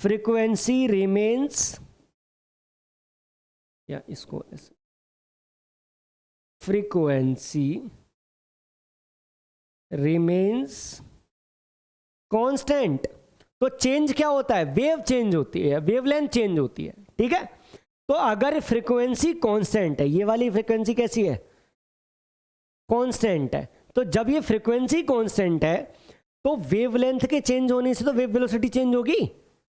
frequency remains, या इसको ऐसे, फ्रीक्वेंसी रिमेन्स कांस्टेंट। तो चेंज क्या होता है, वेव चेंज होती है, वेवलेंथ चेंज होती है। ठीक है, तो अगर फ्रीक्वेंसी कांस्टेंट है, ये वाली फ्रीक्वेंसी कैसी है, कांस्टेंट है, तो जब ये फ्रीक्वेंसी कांस्टेंट है तो वेवलेंथ के चेंज होने से तो वेव वेलोसिटी चेंज होगी,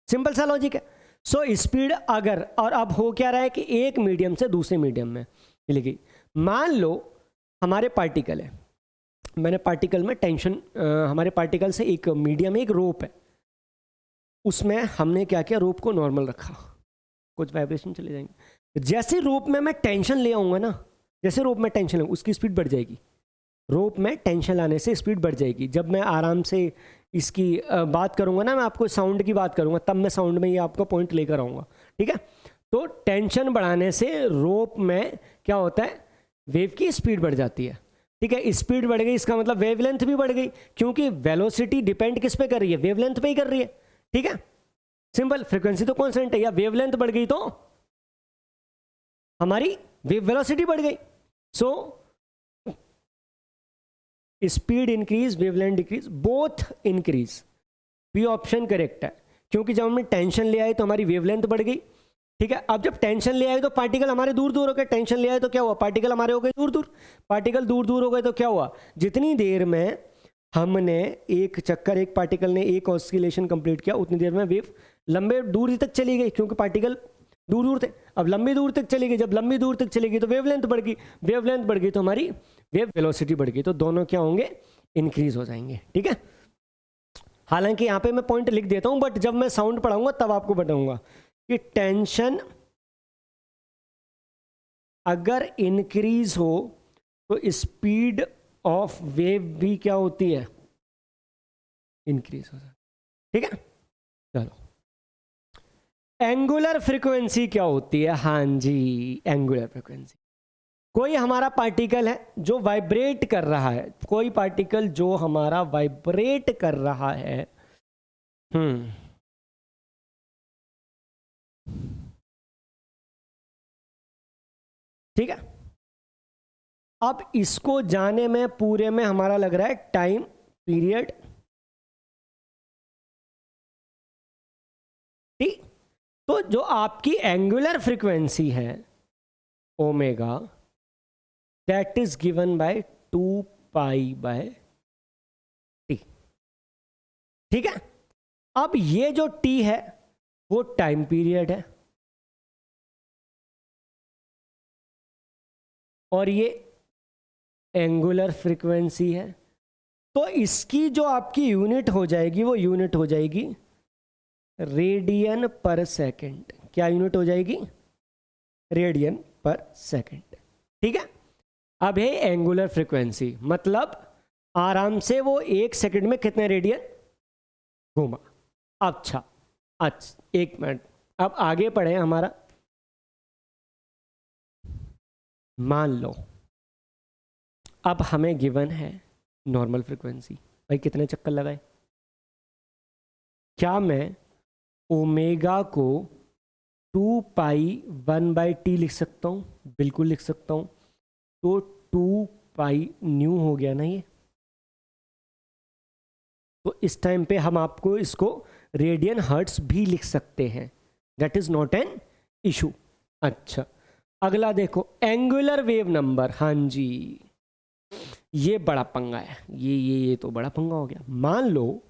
सिंपल सा लॉजिक है। सो स्पीड अगर, और अब हो क्या रहा है कि एक मीडियम से दूसरे मीडियम में मिल गई। मान लो हमारे पार्टिकल है, मैंने पार्टिकल में टेंशन, हमारे पार्टिकल से एक मीडियम, एक रोप है, उसमें हमने क्या किया, रोप को नॉर्मल रखा, कुछ वाइब्रेशन चले जाएंगे। जैसे रोप में मैं टेंशन ले आऊँगा ना, जैसे रोप में टेंशन लूँ उसकी स्पीड बढ़ जाएगी, रोप में टेंशन लाने से स्पीड बढ़ जाएगी। जब मैं आराम से इसकी बात करूँगा ना, मैं आपको साउंड की बात करूँगा, तब मैं साउंड में ये आपको पॉइंट लेकर आऊँगा। ठीक है, तो टेंशन बढ़ाने से रोप में क्या होता है, वेव की स्पीड बढ़ जाती है। ठीक है, स्पीड बढ़ गई, इसका मतलब वेवलेंथ भी बढ़ गई, क्योंकि वेलोसिटी डिपेंड किस पे कर रही है, वेवलेंथ पे ही कर रही है। ठीक है, सिंपल, फ्रीक्वेंसी तो कांस्टेंट है, या वेवलेंथ बढ़ गई तो हमारी वेव वेलोसिटी बढ़ गई। So speed increase, wavelength decrease, both increase. B option correct है, क्योंकि जब हमने टेंशन ले आई तो हमारी वेवलेंथ बढ़ गई। ठीक है, अब जब टेंशन ले आए तो पार्टिकल हमारे दूर दूर हो गए, टेंशन ले आए तो क्या हुआ, पार्टिकल हमारे हो गए दूर दूर, पार्टिकल दूर दूर हो गए तो क्या हुआ, जितनी देर में हमने एक चक्कर, एक पार्टिकल ने एक ऑस्किलेशन कंप्लीट किया, उतनी देर में वेव लंबे दूरी तक चली गई, क्योंकि पार्टिकल दूर दूर थे। अब लंबी दूर तक चली गई, जब लंबी दूर तक चली गई तो वेवलेंथ बढ़ गई, वेवलेंथ बढ़ गई तो हमारी वेव वेलोसिटी बढ़ गई, तो दोनों क्या होंगे, इंक्रीज हो जाएंगे। ठीक है, हालांकि यहाँ पे मैं पॉइंट लिख देता हूँ, बट जब मैं साउंड पढ़ाऊंगा तब आपको बताऊंगा कि टेंशन अगर इंक्रीज हो तो स्पीड ऑफ वेव भी क्या होती है, इंक्रीज हो जाती है। ठीक है, चलो, एंगुलर फ्रीक्वेंसी क्या होती है, हाँ जी, एंगुलर फ्रीक्वेंसी, कोई हमारा पार्टिकल है जो वाइब्रेट कर रहा है, कोई पार्टिकल जो हमारा वाइब्रेट कर रहा है, ठीक है, अब इसको जाने में पूरे में हमारा लग रहा है टाइम पीरियड। ठीक, तो जो आपकी एंगुलर फ्रीक्वेंसी है omega, that is given by 2 pi by T. ठीक है, अब ये जो टी है वो टाइम पीरियड है, और ये एंगुलर फ्रीक्वेंसी है, तो इसकी जो आपकी यूनिट हो जाएगी वो यूनिट हो जाएगी रेडियन पर सेकंड। क्या यूनिट हो जाएगी, रेडियन पर सेकंड। ठीक है, अब है एंगुलर फ्रीक्वेंसी, मतलब आराम से वो 1 सेकंड में कितने रेडियन घूमा। अच्छा, एक मिनट, अब आगे पढ़े हमारा, मान लो अब हमें गिवन है नॉर्मल फ्रीक्वेंसी, भाई कितने चक्कर लगाए, क्या मैं ओमेगा को 2 पाई 1 बाई टी लिख सकता हूँ, बिल्कुल लिख सकता हूँ। तो 2 पाई न्यू हो गया ना ये, तो इस टाइम पे हम आपको इसको रेडियन हर्ट्स भी लिख सकते हैं, that is not an issue. अच्छा, अगला देखो, एंगुलर वेव नंबर, हाँ जी, ये बड़ा पंगा है, ये तो बड़ा पंगा हो गया। मान लो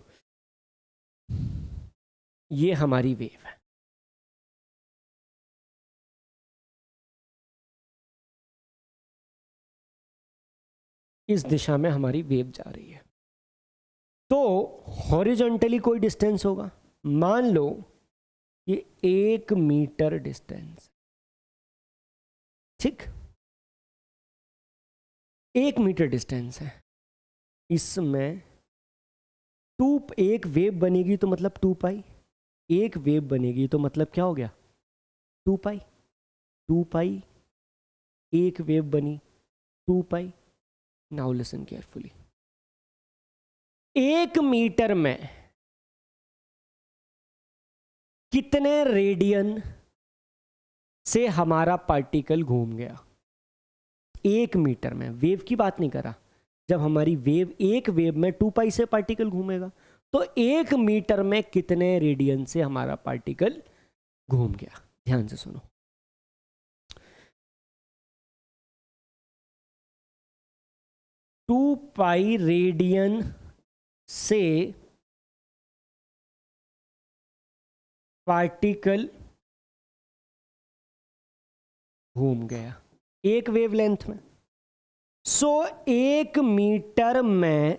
ये हमारी वेव है, इस दिशा में हमारी वेव जा रही है, तो हॉरिजॉन्टली कोई डिस्टेंस होगा, मान लो ये 1 मीटर डिस्टेंस। ठीक, 1 मीटर डिस्टेंस है, इसमें एक वेव बनेगी तो मतलब 2 पाई, एक वेव बनेगी तो मतलब क्या हो गया 2 पाई, 2 पाई, एक वेव बनी 2 पाई। नाउ लिसन केयरफुली, 1 मीटर में कितने रेडियन से हमारा पार्टिकल घूम गया? 1 मीटर में, वेव की बात नहीं करा, जब हमारी वेव, एक वेव में 2 पाई से पार्टिकल घूमेगा तो 1 मीटर में कितने रेडियन से हमारा पार्टिकल घूम गया? ध्यान से सुनो, टू पाई रेडियन से पार्टिकल घूम गया एक वेवलेंथ में। सो 1 मीटर में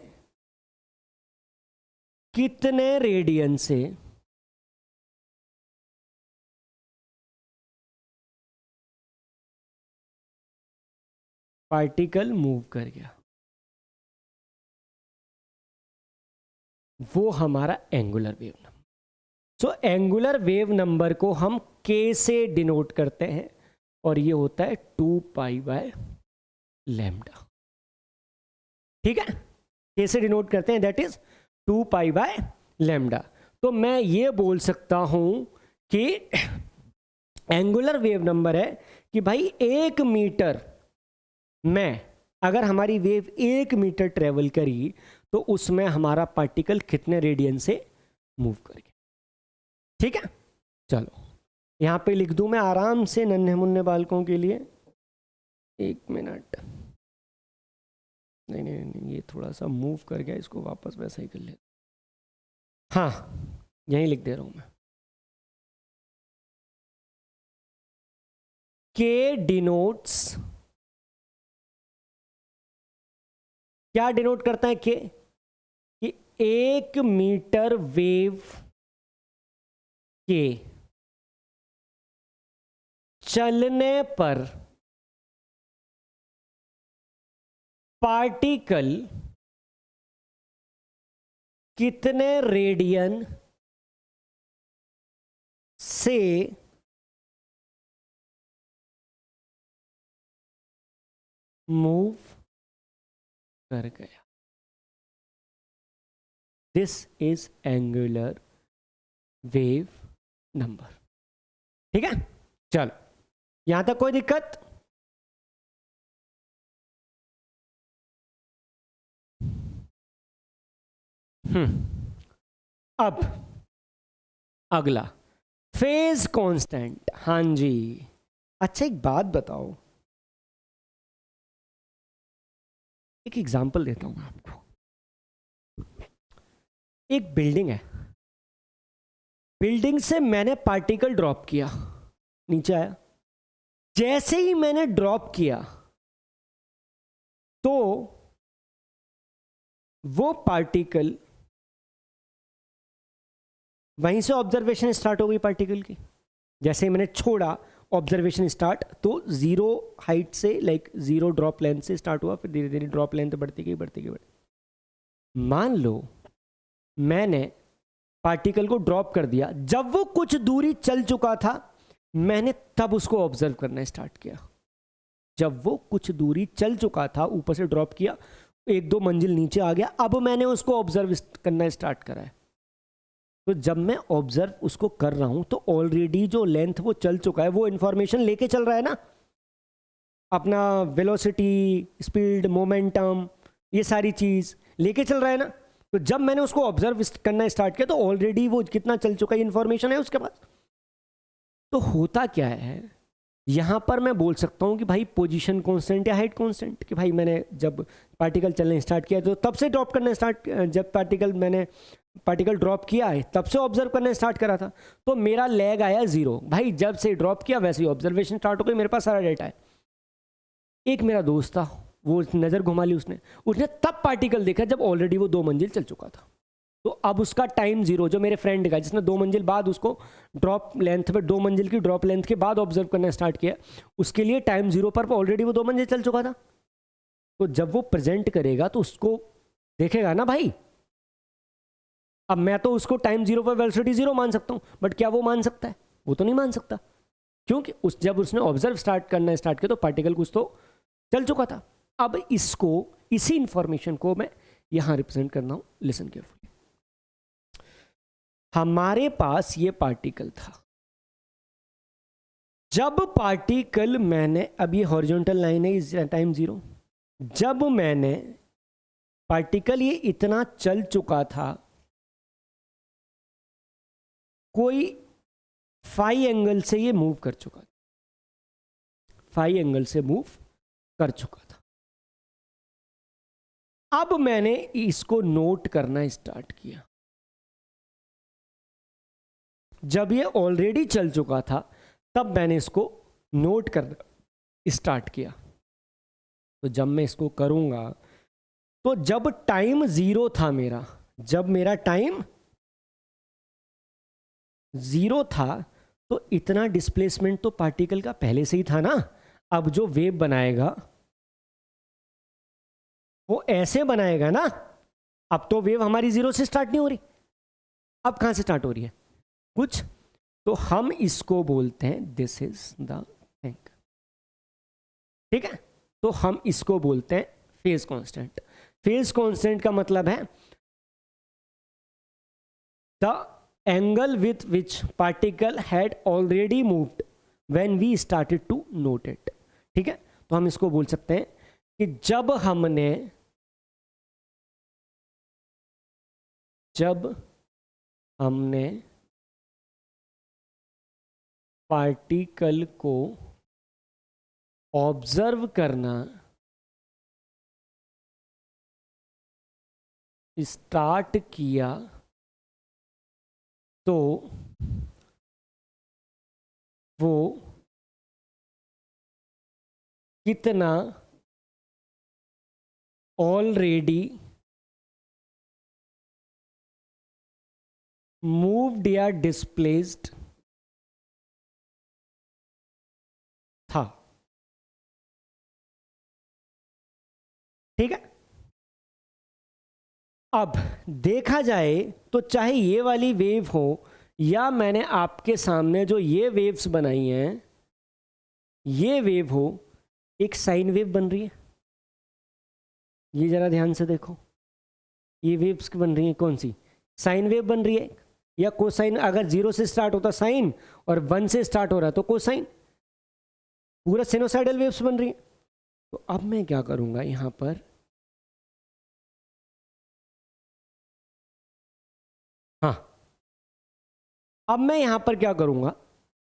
कितने रेडियन से पार्टिकल मूव कर गया? वो हमारा angular wave number. So angular wave number को हम k से डिनोट करते हैं और ये होता है 2 पाई बाय लैम्डा। ठीक है, k से डिनोट करते हैं, that is 2 pi by lambda. तो मैं ये बोल सकता हूं कि एंगुलर वेव नंबर है कि भाई 1 मीटर में अगर हमारी वेव 1 मीटर ट्रेवल करी तो उसमें हमारा पार्टिकल कितने रेडियन से मूव कर गया। ठीक है, चलो यहां पे लिख दूं मैं आराम से नन्हे मुन्ने बालकों के लिए। 1 मिनट, नहीं, ये थोड़ा सा मूव कर गया, इसको वापस वैसा ही कर ले। हाँ, यहीं लिख दे रहा हूं मैं, के डिनोट्स, क्या डिनोट करता है के? कि 1 मीटर वेव के चलने पर पार्टिकल कितने रेडियन से मूव कर गया। This is angular wave number. ठीक है, चलो यहां तक कोई दिक्कत? अब अगला फेज कांस्टेंट। हाँ जी, अच्छा एक बात बताओ, एक एग्जांपल देता हूं मैं आपको। एक बिल्डिंग है, बिल्डिंग से मैंने पार्टिकल ड्रॉप किया, नीचे आया, जैसे ही मैंने ड्रॉप किया तो वो पार्टिकल, वहीं से ऑब्जर्वेशन स्टार्ट हो गई पार्टिकल की। जैसे ही मैंने छोड़ा ऑब्जर्वेशन स्टार्ट, तो 0 हाइट से, लाइक 0 ड्रॉप लेंथ से स्टार्ट हुआ, फिर धीरे धीरे ड्रॉप लेंथ बढ़ती गई। मान लो मैंने पार्टिकल को ड्रॉप कर दिया, जब वो कुछ दूरी चल चुका था मैंने तब उसको ऑब्जर्व करना स्टार्ट किया। जब वो कुछ दूरी चल चुका था, ऊपर से ड्रॉप किया, 1-2 मंजिल नीचे आ गया, अब मैंने उसको ऑब्जर्व करना स्टार्ट करा है। तो जब मैं ऑब्जर्व उसको कर रहा हूं तो ऑलरेडी जो लेंथ वो चल चुका है, वो इंफॉर्मेशन लेके चल रहा है ना, अपना वेलोसिटी, स्पीड, मोमेंटम, ये सारी चीज लेके चल रहा है ना। तो जब मैंने उसको ऑब्जर्व करना स्टार्ट किया तो ऑलरेडी वो कितना चल चुका है इंफॉर्मेशन है उसके पास। तो होता क्या है, यहां पर मैं बोल सकता हूं कि भाई पोजीशन कांस्टेंट या हाइट कांस्टेंट, कि भाई मैंने जब पार्टिकल चलना स्टार्ट किया तो तब से ड्रॉप करना स्टार्ट, जब मैंने पार्टिकल ड्रॉप किया है तब से ऑब्जर्व करना स्टार्ट करा था, तो मेरा लैग आया 0। भाई जब से ड्रॉप किया वैसे ही ऑब्जर्वेशन स्टार्ट हो गई, मेरे पास सारा डेटा है। एक मेरा दोस्त था, वो नज़र घुमा ली उसने तब पार्टिकल देखा जब ऑलरेडी वो 2 मंजिल चल चुका था। तो अब उसका टाइम 0, जो मेरे फ्रेंड का जिसने 2 मंजिल बाद उसको ड्रॉप लेंथ पे 2 मंजिल की ड्रॉप लेंथ के बाद ऑब्जर्व करना स्टार्ट किया, उसके लिए टाइम 0 पर ऑलरेडी वो 2 मंजिल चल चुका था। तो जब वो प्रेजेंट करेगा तो उसको देखेगा ना भाई। अब मैं तो उसको टाइम जीरो पर वेलोसिटी जीरो मान सकता हूँ, बट क्या वो मान सकता है? वो तो नहीं मान सकता, क्योंकि जब उसने ऑब्जर्व करना स्टार्ट किया तो पार्टिकल कुछ तो चल चुका था। अब इसको, इसी इंफॉर्मेशन को मैं यहां रिप्रेजेंट करना हूं, लिसन केयरफुली। हमारे पास ये पार्टिकल था, जब पार्टिकल मैंने, अब ये हॉरिजॉन्टल लाइन है इस टाइम जीरो, जब मैंने पार्टिकल ये इतना चल चुका था, कोई फाई एंगल से ये मूव कर चुका था, फाई एंगल से मूव कर चुका था। अब मैंने इसको नोट करना स्टार्ट किया। जब ये ऑलरेडी चल चुका था तब मैंने इसको नोट करना स्टार्ट किया। तो जब मैं इसको करूंगा तो जब टाइम जीरो था मेरा, जब मेरा टाइम जीरो था तो इतना डिस्प्लेसमेंट तो पार्टिकल का पहले से ही था ना। अब जो वेव बनाएगा वो ऐसे बनाएगा ना। अब तो वेव हमारी जीरो से स्टार्ट नहीं हो रही, अब कहां से स्टार्ट हो रही है? कुछ तो हम इसको बोलते हैं दिस इज द थिंग, ठीक है। तो हम इसको बोलते हैं फेज कांस्टेंट। फेज कांस्टेंट का मतलब है the angle with which particle had already moved when we started to note it, ठीक है। तो हम इसको बोल सकते हैं कि जब हमने पार्टिकल को ऑब्जर्व करना स्टार्ट किया तो वो कितना ऑलरेडी मूव्ड या डिस्प्लेस्ड था, ठीक है। अब देखा जाए तो चाहे ये वाली वेव हो या मैंने आपके सामने जो ये वेव्स बनाई हैं ये वेव हो, एक साइन वेव बन रही है। ये जरा ध्यान से देखो, ये वेव्स बन रही है, कौन सी? साइन वेव बन रही है। या कोसाइन, अगर जीरो से स्टार्ट होता साइन और वन से स्टार्ट हो रहा है तो कोसाइन, पूरा सिनोसाइडल वेव्स बन रही है। तो अब मैं क्या करूंगा यहां पर, हाँ, अब मैं यहां पर क्या करूंगा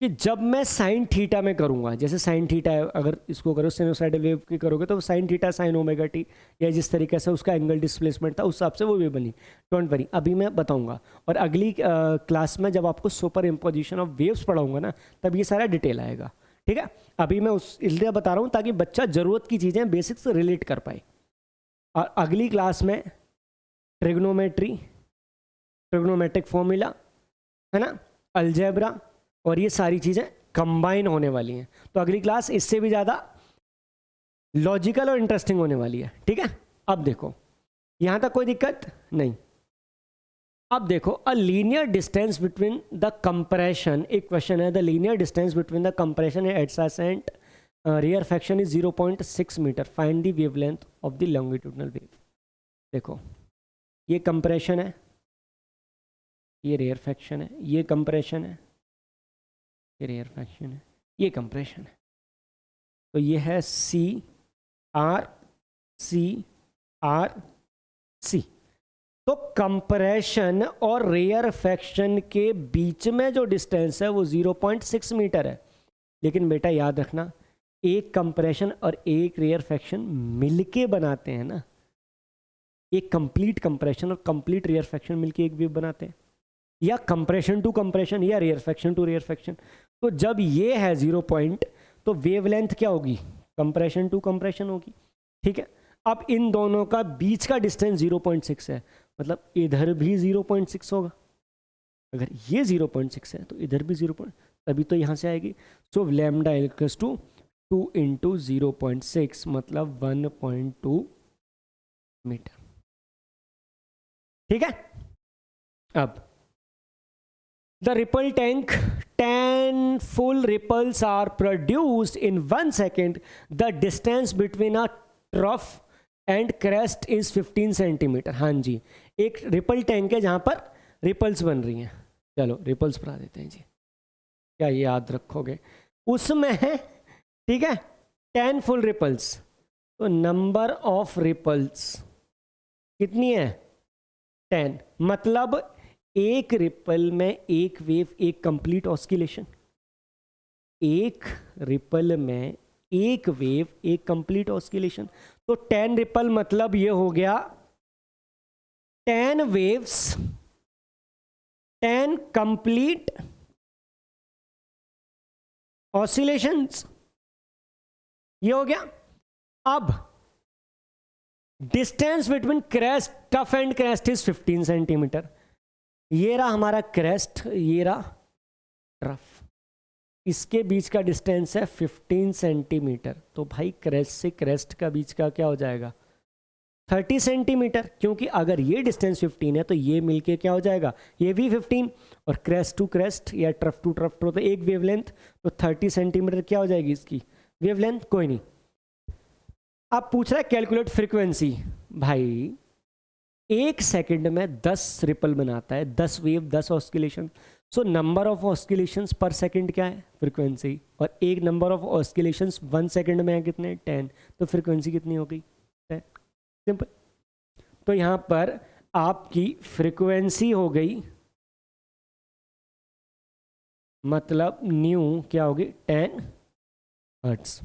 कि जब मैं साइन थीटा में करूंगा, जैसे साइन थीटा है, अगर इसको करो सिनोसाइडल वेव की करोगे तो sine theta sine omega T, या जिस तरीके से उसका एंगल डिस्प्लेसमेंट था उस हिसाब से वो वेव बनी। डोंट वरी, अभी मैं बताऊंगा, और अगली क्लास में जब आपको सुपर इम्पोजिशन ऑफ वेव्स पढ़ाऊंगा ना तब ये सारा डिटेल आएगा, ठीक है। अभी मैं इसलिए बता रहा हूँ ताकि बच्चा ज़रूरत की चीज़ें बेसिक्स से रिलेट कर पाए। और अगली क्लास में ट्रिग्नोमेट्री, ट्रिग्नोमेट्रिक फॉर्मूला, है ना, अलजेब्रा, और ये सारी चीज़ें कंबाइन होने वाली हैं। तो अगली क्लास इससे भी ज़्यादा लॉजिकल और इंटरेस्टिंग होने वाली है, ठीक है। अब देखो, यहाँ तक कोई दिक्कत नहीं। अब देखो, a linear distance between the compression, एक क्वेश्चन है, the linear distance between the compression and adjacent rarefaction is 0.6 metre, find the wavelength of the longitudinal wave. देखो, ये कंप्रेशन है, ये रेयर फ्रैक्शन है, ये कंप्रेशन है, ये रेयर फ्रैक्शन है, ये कंप्रेशन है। तो ये है C R C R C. तो कंप्रेशन और रेयर फ्रैक्शन के बीच में जो डिस्टेंस है वो 0.6 मीटर है। लेकिन बेटा याद रखना, एक कंप्रेशन और एक रेयर फ्रैक्शन मिलके बनाते हैं ना, एक कंप्लीट कंप्रेशन और कंप्लीट रेयर फ्रैक्शन मिलके एक वेव बनाते हैं, या कंप्रेशन टू कंप्रेशन या rarefaction to rarefaction. तो जब ये है 0 पॉइंट तो वेवलेंथ क्या होगी? कंप्रेशन टू कंप्रेशन होगी, ठीक है। अब इन दोनों का बीच का डिस्टेंस 0.6 है, मतलब इधर भी 0.6 होगा। अगर ये 0.6 है तो इधर भी 0. तभी तो यहाँ से आएगी। So lambda equals to 2 into 0.6 मतलब 1.2 मीटर। ठीक है, अब the ripple tank 10 full ripples are produced in 1 second. The distance between a trough and crest is 15 centimetre. हाँ जी, एक रिपल टैंक है जहां पर रिपल्स बन रही हैं। चलो रिपल्स बना देते हैं जी, क्या ये याद रखोगे? उसमें ठीक है 10 फुल रिपल्स, तो नंबर ऑफ रिपल्स कितनी है? 10। मतलब एक रिपल में एक वेव, एक कंप्लीट ऑस्किलेशन। एक रिपल में एक वेव, एक कंप्लीट ऑस्किलेशन। तो 10 रिपल मतलब ये हो गया 10 वेव्स, 10 कंप्लीट ऑस्किलेशंस, ये हो गया। अब distance between crest, tough and crest is 15 centimetre. ये रहा हमारा क्रेस्ट, ये रहा ट्रफ, इसके बीच का डिस्टेंस है 15 सेंटीमीटर। तो भाई क्रेस्ट से क्रेस्ट का बीच का क्या हो जाएगा? 30 सेंटीमीटर, क्योंकि अगर ये डिस्टेंस 15 है तो ये मिलके क्या हो जाएगा? ये भी 15, और क्रेस्ट टू क्रेस्ट या ट्रफ टू ट्रफ तो एक वेवलेंथ, तो 30 सेंटीमीटर क्या हो जाएगी इसकी वेवलेंथ? कोई नहीं। अब पूछ रहा है कैलकुलेट फ्रीक्वेंसी। भाई एक सेकंड में 10 रिपल बनाता है, 10 wave, 10 oscillation. So number of oscillations पर सेकंड क्या है? फ्रीक्वेंसी। और एक नंबर ऑफ ऑस्किलेशंस 1 सेकंड में है कितने? 10। तो फ्रीक्वेंसी कितनी हो गई? 10। सिंपल। तो यहां पर आपकी फ्रीक्वेंसी हो गई, मतलब न्यू क्या होगी? 10 हर्ट्ज।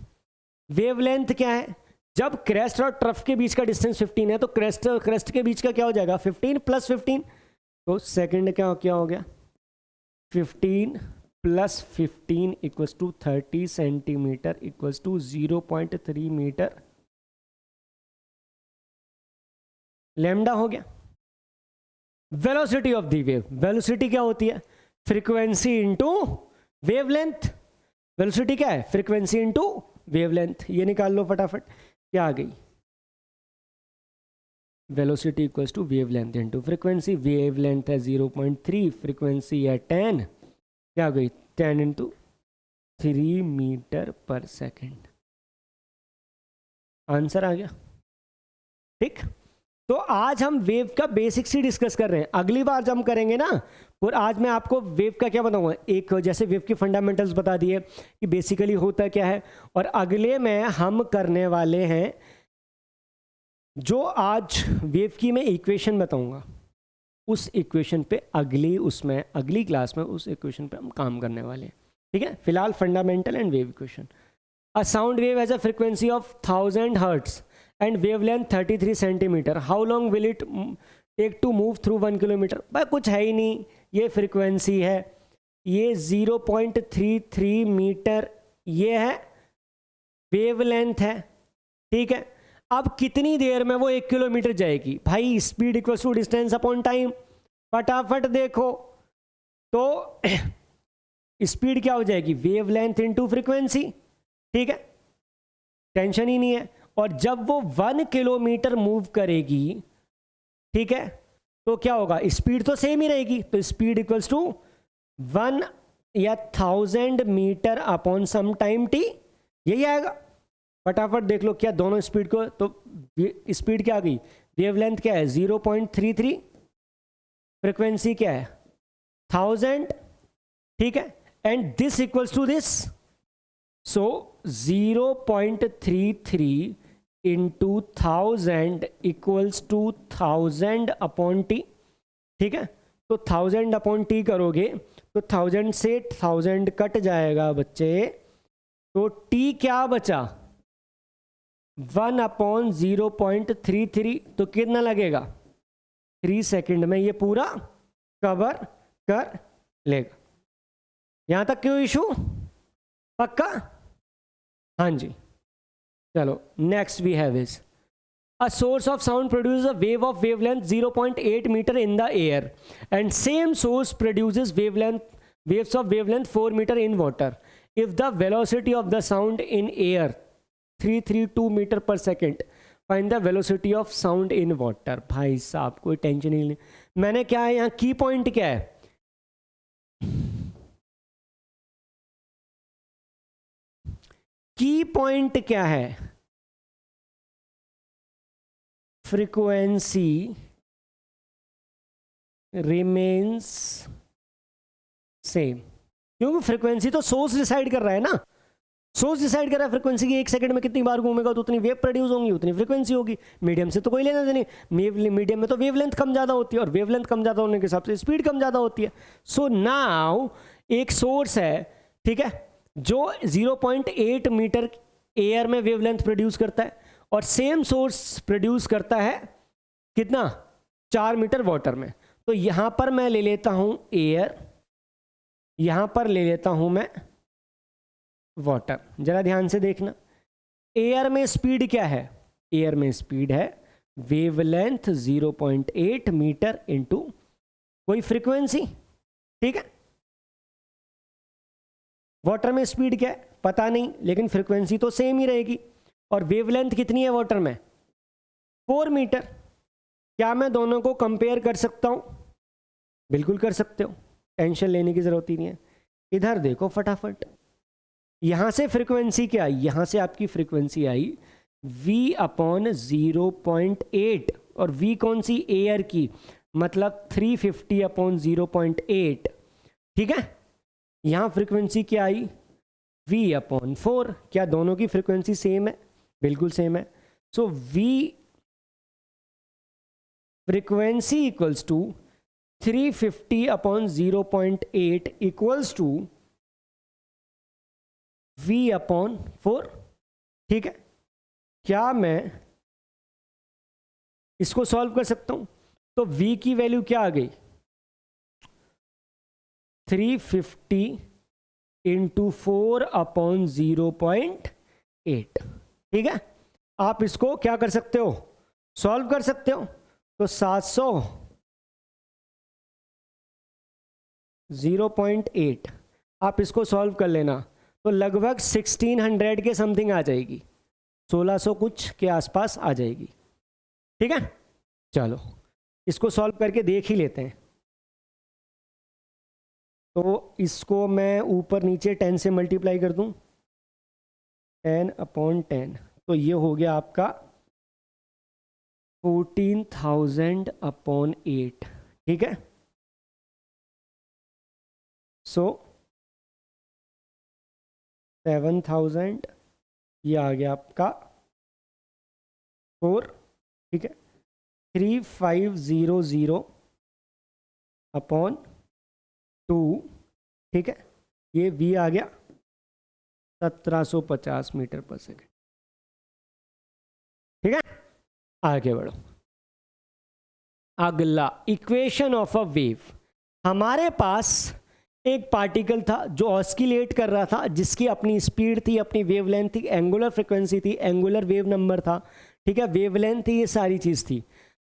वेवलेंथ क्या है? जब क्रेस्ट और ट्रफ के बीच का डिस्टेंस 15 है तो क्रेस्ट और क्रेस्ट के बीच का क्या हो जाएगा? 15 प्लस 15, तो सेकंड क्या हो गया? 15 plus 15 equals to 30 centimetre equals to 0.3 metre lambda हो गया। Velocity of the wave, velocity क्या होती है? Frequency into wavelength. वेलोसिटी क्या है? Frequency into wavelength. ये निकाल लो फटाफट, क्या आ गई? Velocity equals to wavelength into frequency. Wavelength है 0.3, फ्रीक्वेंसी है 10, क्या आ गई? 10 इंटू 3 मीटर पर सेकेंड। आंसर आ गया। ठीक, तो आज हम वेव का बेसिक्स ही डिस्कस कर रहे हैं। अगली बार जब हम करेंगे ना, और आज मैं आपको वेव का क्या बताऊंगा, एक जैसे वेव के फंडामेंटल्स बता दिए कि बेसिकली होता क्या है, और अगले में हम करने वाले हैं जो आज वेव की मैं इक्वेशन बताऊंगा, उस इक्वेशन पे अगली क्लास में उस इक्वेशन पे हम काम करने वाले हैं। ठीक है, फिलहाल fundamental and wave equation. A sound wave has a frequency of 1000 hertz and wavelength 33 centimetre. How long will it take to move through 1 kilometre? भाई कुछ है ही नहीं, ये फ्रीक्वेंसी है, ये 0.33 मीटर ये है वेवलेंथ है। ठीक है, अब कितनी देर में वो 1 किलोमीटर जाएगी? भाई speed equals to distance upon time. फटाफट देखो तो स्पीड क्या हो जाएगी? Wavelength into frequency. ठीक है, टेंशन ही नहीं है। और जब वो 1 किलोमीटर मूव करेगी, ठीक है, तो क्या होगा? स्पीड तो सेम ही रहेगी, तो स्पीड इक्वल्स टू 1 या 1000 metre upon some time T, यही आएगा। फटाफट देख लो क्या दोनों स्पीड को, तो स्पीड क्या आ गई? वेवलेंथ क्या है? 0.33, फ्रीक्वेंसी क्या है? 1000। ठीक है, and this equals to this, so 0.33 into 1000 equals to 1000 upon T. ठीक है, तो 1000 अपॉन टी करोगे तो 1000 से 1000 कट जाएगा बच्चे, तो टी क्या बचा? 1 अपॉन 0.33, तो कितना लगेगा? 3 सेकंड में ये पूरा कवर कर लेगा। यहां तक क्यों इशू? पक्का? हाँ जी, चलो next we have is a source of sound produces a wave of wavelength 0.8 meter in the air and same source produces waves of wavelength 4 meter in water. If the velocity of the sound in air 332 metre पर second, find the velocity of sound in water. भाई साहब कोई टेंशन ही नहीं। मैंने क्या है यहाँ, की पॉइंट क्या है, की पॉइंट क्या है, फ्रीक्वेंसी रिमेन्स सेम, क्योंकि फ्रीक्वेंसी तो सोर्स डिसाइड कर रहा है ना, सोर्स डिसाइड कर रहा है फ्रीक्वेंसी की, एक सेकंड में कितनी बार घूमेगा तो उतनी वेव प्रोड्यूस होंगी, उतनी फ्रीक्वेंसी होगी। मीडियम से तो कोई लेना देना नहीं, मीडियम में तो वेवलेंथ कम ज़्यादा होती है, और वेवलेंथ कम ज़्यादा होने के हिसाब से स्पीड कम ज़्यादा होती है। सो नाउ एक सोर्स है, ठीक है, जो 0.8 मीटर एयर में वेवलेंथ प्रोड्यूस करता है, और सेम सोर्स प्रोड्यूस करता है कितना, 4 मीटर वाटर में। तो यहां पर मैं ले लेता हूं एयर, यहां पर ले लेता हूं मैं वाटर। जरा ध्यान से देखना, एयर में स्पीड क्या है, एयर में स्पीड है वेवलेंथ 0.8 मीटर इंटू कोई फ्रीक्वेंसी, ठीक है। वाटर में स्पीड क्या है पता नहीं, लेकिन फ्रीक्वेंसी तो सेम ही रहेगी। और वेवलेंथ कितनी है वाटर में, 4 मीटर। क्या मैं दोनों को कंपेयर कर सकता हूं, बिल्कुल कर सकते हो, टेंशन लेने की जरूरत ही नहीं है। इधर देखो फटाफट, यहां से फ्रीक्वेंसी क्या आई, यहां से आपकी फ्रीक्वेंसी आई v/0.8, और v कौन सी, एयर की, मतलब 350/0.8, ठीक है। यहां फ्रीक्वेंसी क्या आई, v/4। क्या दोनों की फ्रीक्वेंसी सेम है, बिल्कुल सेम है। So v frequency equals to 350/0.8 equals to v/4, ठीक है। क्या मैं इसको सॉल्व कर सकता हूं, तो v की वैल्यू क्या आ गई, 350 इंटू 4/0.8, ठीक है। आप इसको क्या कर सकते हो, सॉल्व कर सकते हो। तो 700 0.8 आप इसको सॉल्व कर लेना, तो लगभग 1600 के समथिंग आ जाएगी, 1600 कुछ के आसपास आ जाएगी, ठीक है। चलो इसको सॉल्व करके देख ही लेते हैं। तो इसको मैं ऊपर नीचे 10 से मल्टीप्लाई कर दूं, 10/10, तो ये हो गया आपका 14,000/8, ठीक है। सो 7,000, ये आ गया आपका 4, ठीक है, 3500/2, ठीक है। ये v आ गया 1750 मीटर पर सेकेंड, ठीक है। आगे बढ़ो, अगला इक्वेशन ऑफ अ वेव। हमारे पास एक पार्टिकल था जो ऑस्किलेट कर रहा था, जिसकी अपनी स्पीड थी, अपनी वेवलेंथ थी, एंगुलर फ्रीक्वेंसी थी, एंगुलर वेव नंबर था, ठीक है, वेवलेंथ थी, ये सारी चीज़ थी।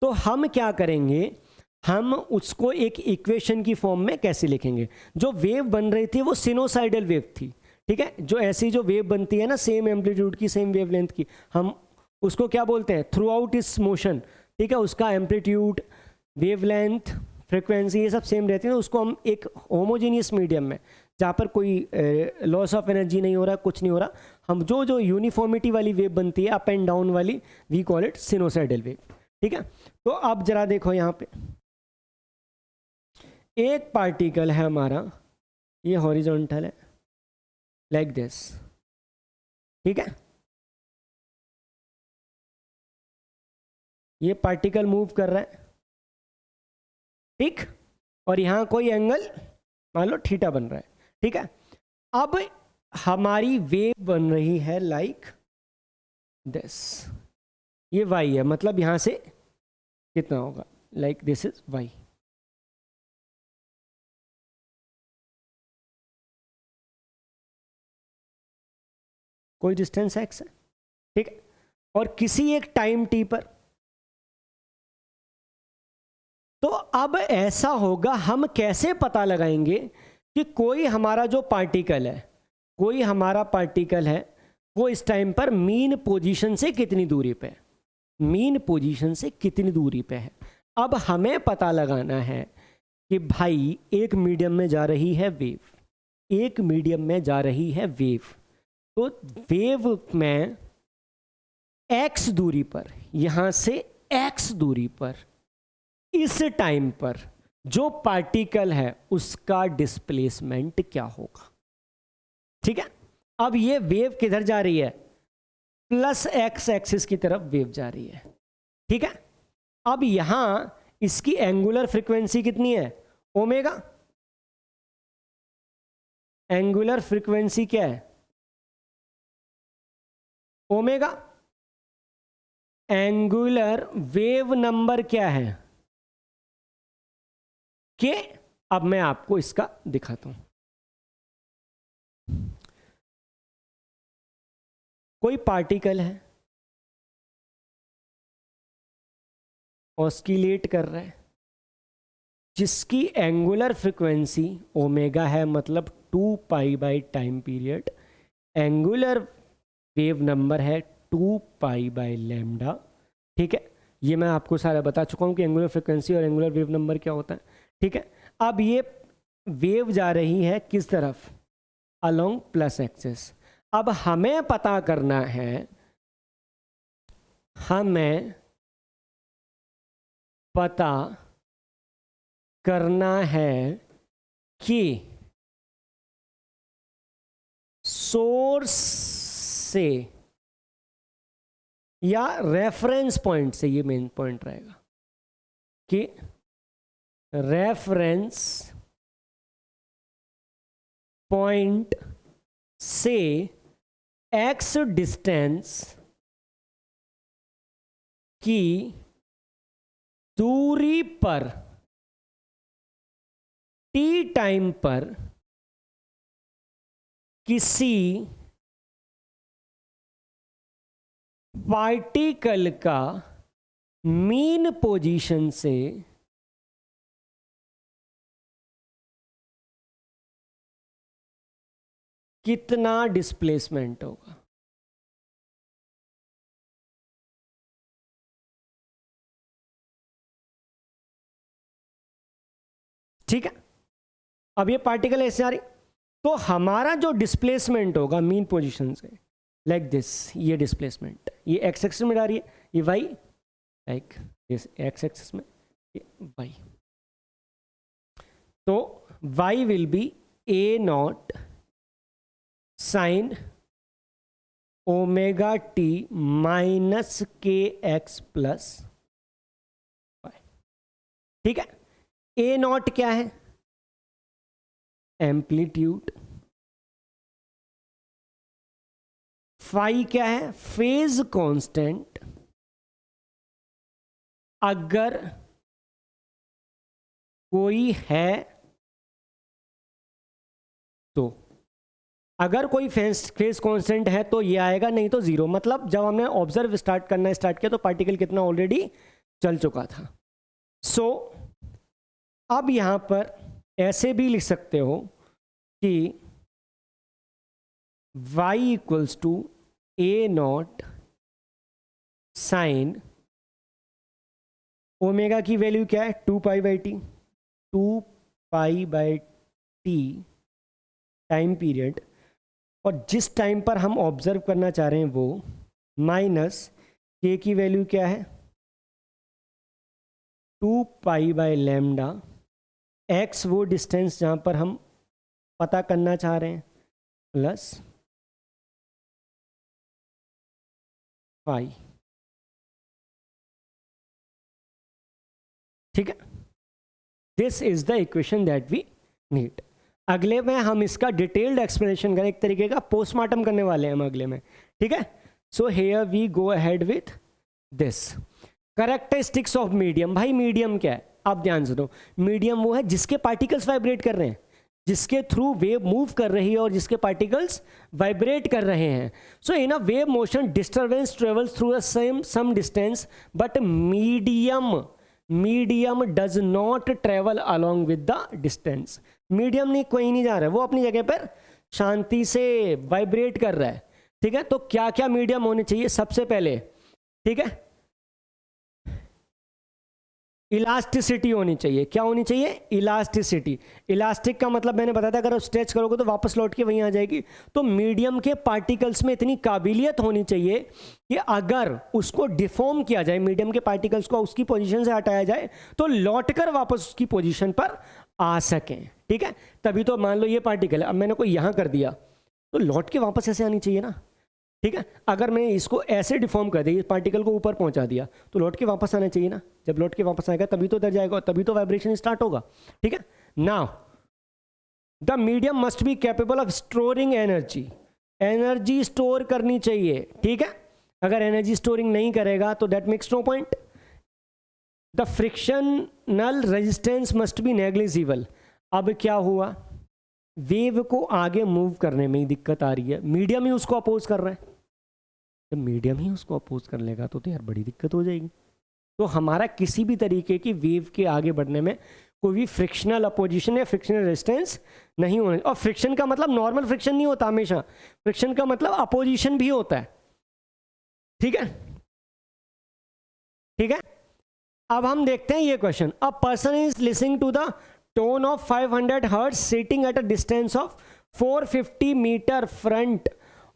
तो हम क्या करेंगे, हम उसको एक इक्वेशन की फॉर्म में कैसे लिखेंगे। जो वेव बन रही थी वो सिनोसाइडल वेव थी, ठीक है। जो ऐसी जो वेव बनती है ना, सेम एम्पलीट्यूड की, सेम वेवलेंथ की, हम उसको क्या बोलते हैं, थ्रू आउट इस मोशन, ठीक है। उसका एम्पलीट्यूड, वेवलेंथ, फ्रीक्वेंसी ये सब सेम रहती है। उसको हम एक होमोजीनियस मीडियम में, जहाँ पर कोई लॉस ऑफ एनर्जी नहीं हो रहा, कुछ नहीं हो रहा, हम जो जो यूनिफॉर्मिटी वाली वेव बनती है, अप एंड डाउन वाली, we call it sinusoidal wave, ठीक है। तो अब जरा देखो यहाँ पे एक पार्टिकल है हमारा, ये हॉरिजॉन्टल है लाइक दिस, ठीक है। ये पार्टिकल मूव कर रहा है, ठीक, और यहां कोई एंगल मान लो थीटा बन रहा है, ठीक है। अब हमारी वेव बन रही है लाइक दिस, ये वाई है, मतलब यहां से कितना होगा, लाइक दिस इज वाई, कोई डिस्टेंस एक्स है, ठीक है। और किसी एक टाइम टी पर, तो अब ऐसा होगा, हम कैसे पता लगाएंगे कि कोई हमारा जो पार्टिकल है, कोई हमारा पार्टिकल है, वो इस टाइम पर मीन पोजीशन से कितनी दूरी पे है, मीन पोजीशन से कितनी दूरी पे है। अब हमें पता लगाना है कि भाई एक मीडियम में जा रही है वेव, एक मीडियम में जा रही है वेव, तो वेव में x दूरी पर, यहां से x दूरी पर इस टाइम पर जो पार्टिकल है उसका डिस्प्लेसमेंट क्या होगा। ठीक है, अब ये वेव किधर जा रही है, प्लस x एक्सिस की तरफ वेव जा रही है। ठीक है, अब यहां इसकी एंगुलर फ्रीक्वेंसी कितनी है, ओमेगा। एंगुलर फ्रीक्वेंसी क्या है, ओमेगा। एंगुलर वेव नंबर क्या है, के। अब मैं आपको इसका दिखाता हूं। कोई पार्टिकल है, ऑस्किलेट कर रहा है, जिसकी एंगुलर फ्रीक्वेंसी ओमेगा है, मतलब 2 pi by time period. Angular wave number है 2 पाई बाई लैम्डा। ठीक है, ये मैं आपको सारा बता चुका हूँ कि एंगुलर फ्रीक्वेंसी और एंगुलर वेव नंबर क्या होता है। ठीक है, अब ये वेव जा रही है किस तरफ, अलोंग प्लस एक्सिस। अब हमें पता करना है, हमें पता करना है कि सोर्स से या रेफरेंस पॉइंट से, ये मेन पॉइंट रहेगा कि रेफरेंस पॉइंट से x डिस्टेंस की दूरी पर t टाइम पर किसी पार्टिकल का मीन पोजीशन से कितना डिस्प्लेसमेंट होगा। ठीक है, अब ये पार्टिकल ऐसे आ रही, तो हमारा जो डिस्प्लेसमेंट होगा मीन पोजीशन से, लाइक दिस, ये डिस्प्लेसमेंट ये एक्स एक्सिस में आ रही है, ये Y, like this X axis में, ये वाई। तो Y will be A naught sine omega T minus K X plus Y. ठीक है, ए नॉट क्या है, एम्पलीट्यूड। फाई क्या है, फेज कांस्टेंट। अगर कोई है तो, अगर कोई फेज कांस्टेंट है तो ये आएगा, नहीं तो जीरो। मतलब जब हमने ऑब्जर्व स्टार्ट करना स्टार्ट किया तो पार्टिकल कितना ऑलरेडी चल चुका था। सो अब यहां पर ऐसे भी लिख सकते हो कि y equals to A naught sine omega की वैल्यू क्या है, 2 pi by T, 2 pi by T time period, और जिस टाइम पर हम ऑब्जर्व करना चाह रहे हैं वो माइनस के की वैल्यू क्या है, 2 पाई बाई लैम्डा। एक्स वो डिस्टेंस जहां पर हम पता करना चाह रहे हैं, प्लस पाई। ठीक है, this is the equation that we need. अगले में हम इसका डिटेल्ड एक्सप्लेनेशन करें, एक तरीके का पोस्टमार्टम करने वाले हैं हम अगले में। ठीक है, so here we go ahead with this characteristics of medium. भाई मीडियम क्या है, आप ध्यान से दो। मीडियम वो है जिसके पार्टिकल्स वाइब्रेट कर रहे हैं, जिसके थ्रू वेव मूव कर रही है और जिसके पार्टिकल्स वाइब्रेट कर रहे हैं। So in a wave motion disturbance travels through a some distance, but medium does not travel along with the distance. Medium नहीं, कोई नहीं जा रहा है, वो अपनी जगह पर शांति से वाइब्रेट कर रहा है, ठीक है। तो क्या क्या मीडियम होने चाहिए सबसे पहले, ठीक है, इलास्टिसिटी होनी चाहिए। क्या होनी चाहिए? इलास्टिसिटी। इलास्टिक का मतलब मैंने बताया था, अगर आप स्ट्रेच करोगे तो वापस लौट के वहीं आ जाएगी। तो मीडियम के पार्टिकल्स में इतनी काबिलियत होनी चाहिए कि अगर उसको डिफॉर्म किया जाए, मीडियम के पार्टिकल्स को उसकी पोजीशन से हटाया जाए, तो लौटकर वापस उसकी पोजीशन पर आ सकें, ठीक है। तभी तो मान लो ये पार्टिकल है, अब मैंने कोई यहाँ कर दिया तो लौट के वापस ऐसे आनी चाहिए ना, ठीक है। अगर मैं इसको ऐसे डिफॉर्म कर दिया, इस पार्टिकल को ऊपर पहुंचा दिया, तो लौट के वापस आना चाहिए ना। जब लौट के वापस आएगा तभी तो उधर जाएगा, तभी तो वाइब्रेशन स्टार्ट होगा, ठीक है। Now the medium must be capable of storing energy. Energy store करनी चाहिए, ठीक है। अगर एनर्जी स्टोरिंग नहीं करेगा तो that makes no point. The frictional resistance must be negligible. अब क्या हुआ, वेव को आगे मूव करने में ही दिक्कत आ रही है, मीडियम ही उसको अपोज कर रहा है। जब मीडियम ही उसको अपोज कर लेगा तो यार बड़ी दिक्कत हो जाएगी। तो हमारा किसी भी तरीके की वेव के आगे बढ़ने में कोई भी फ्रिक्शनल अपोजिशन या फ्रिक्शनल रेजिस्टेंस नहीं होना। और फ्रिक्शन का मतलब नॉर्मल फ्रिक्शन नहीं होता हमेशा, फ्रिक्शन का मतलब अपोजिशन भी होता है, ठीक है, ठीक है। अब हम देखते हैं ये question. A person is listening to the tone of 500 hertz sitting at a distance of 450 metre front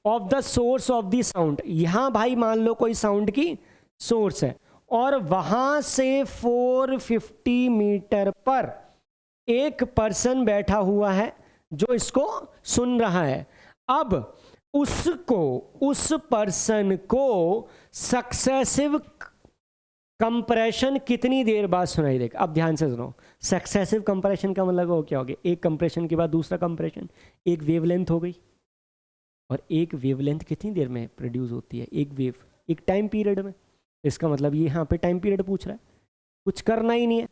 of the source of the sound. यहां भाई मान लो कोई साउंड की सोर्स है और वहां से 450 मीटर पर एक पर्सन बैठा हुआ है जो इसको सुन रहा है। अब उस पर्सन को सक्सेसिव कंप्रेशन कितनी देर बाद सुनाई देगा? अब ध्यान से सुनो, सक्सेसिव कंप्रेशन का मतलब वो क्या हो गया, एक कंप्रेशन के बाद दूसरा कंप्रेशन, एक वेवलेंथ हो गई। और एक वेवलेंथ कितनी देर में प्रोड्यूस होती है? एक वेव एक टाइम पीरियड में। इसका मतलब ये यहाँ पे टाइम पीरियड पूछ रहा है, कुछ करना ही नहीं है।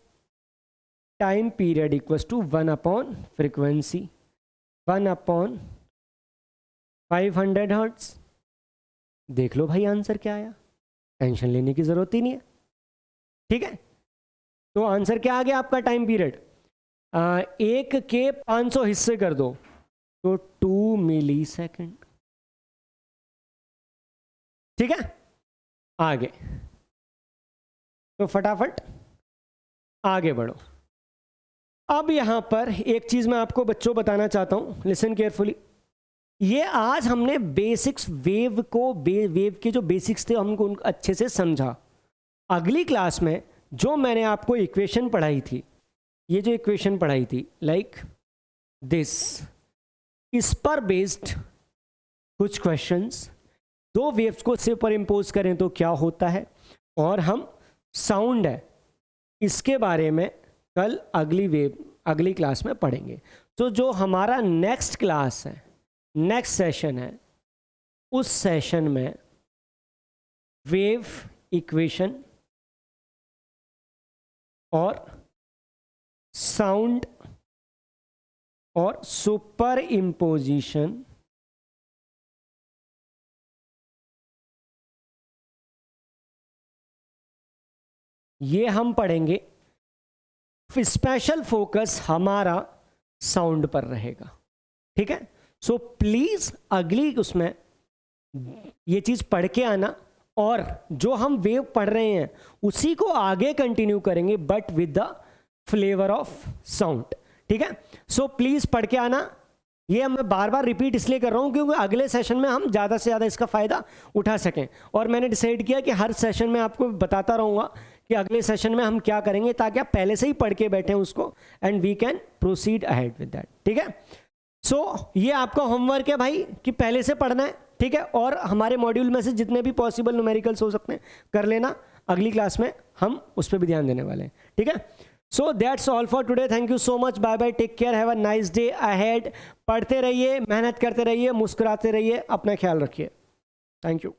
Time period equals to 1 upon frequency, 1 upon 500 hertz. देख लो भाई आंसर क्या आया, टेंशन लेने की जरूरत ही नहीं है, ठीक है। तो आंसर क्या आ गया आपका? टाइम पीरियड 1 के 500 हिस्से कर दो तो 2 मिली सेकेंड, ठीक है। आगे तो फटाफट आगे बढ़ो। अब यहां पर एक चीज मैं आपको बच्चों बताना चाहता हूं, लिसन केयरफुली। ये आज हमने बेसिक्स वेव को वेव के जो बेसिक्स थे हमको उनको अच्छे से समझा। अगली क्लास में जो मैंने आपको इक्वेशन पढ़ाई थी, ये जो इक्वेशन पढ़ाई थी लाइक दिस, इस पर बेस्ड कुछ क्वेश्चंस, दो वेव्स को सुपर इम्पोज करें तो क्या होता है, और हम साउंड है इसके बारे में कल अगली क्लास में पढ़ेंगे। तो जो हमारा नेक्स्ट क्लास है, नेक्स्ट सेशन है, उस सेशन में वेव इक्वेशन और साउंड और सुपर इम्पोजिशन ये हम पढ़ेंगे। स्पेशल फोकस हमारा साउंड पर रहेगा, ठीक है। सो प्लीज अगली उसमें ये चीज पढ़ के आना, और जो हम वेव पढ़ रहे हैं उसी को आगे कंटिन्यू करेंगे but with the flavour of sound, ठीक है। सो प्लीज पढ़ के आना। ये मैं बार बार रिपीट इसलिए कर रहा हूं क्योंकि अगले सेशन में हम ज़्यादा से ज़्यादा इसका फ़ायदा उठा सकें। और मैंने डिसाइड किया कि हर सेशन में आपको बताता रहूँगा कि अगले सेशन में हम क्या करेंगे, ताकि आप पहले से ही पढ़ के बैठें उसको, and we can proceed ahead with that, ठीक है। सो ये आपका होमवर्क है भाई कि पहले से पढ़ना है, ठीक है। और हमारे मॉड्यूल में से जितने भी पॉसिबल न्यूमेरिकल्स हो सकते हैं कर लेना, अगली क्लास में हम उस पर भी ध्यान देने वाले हैं, ठीक है। So that's all for today, thank you so much, bye bye, take care, have a nice day ahead. पढ़ते रहिए, मेहनत करते रहिए, मुस्कुराते रहिए, अपना ख्याल रखिए, थैंक यू।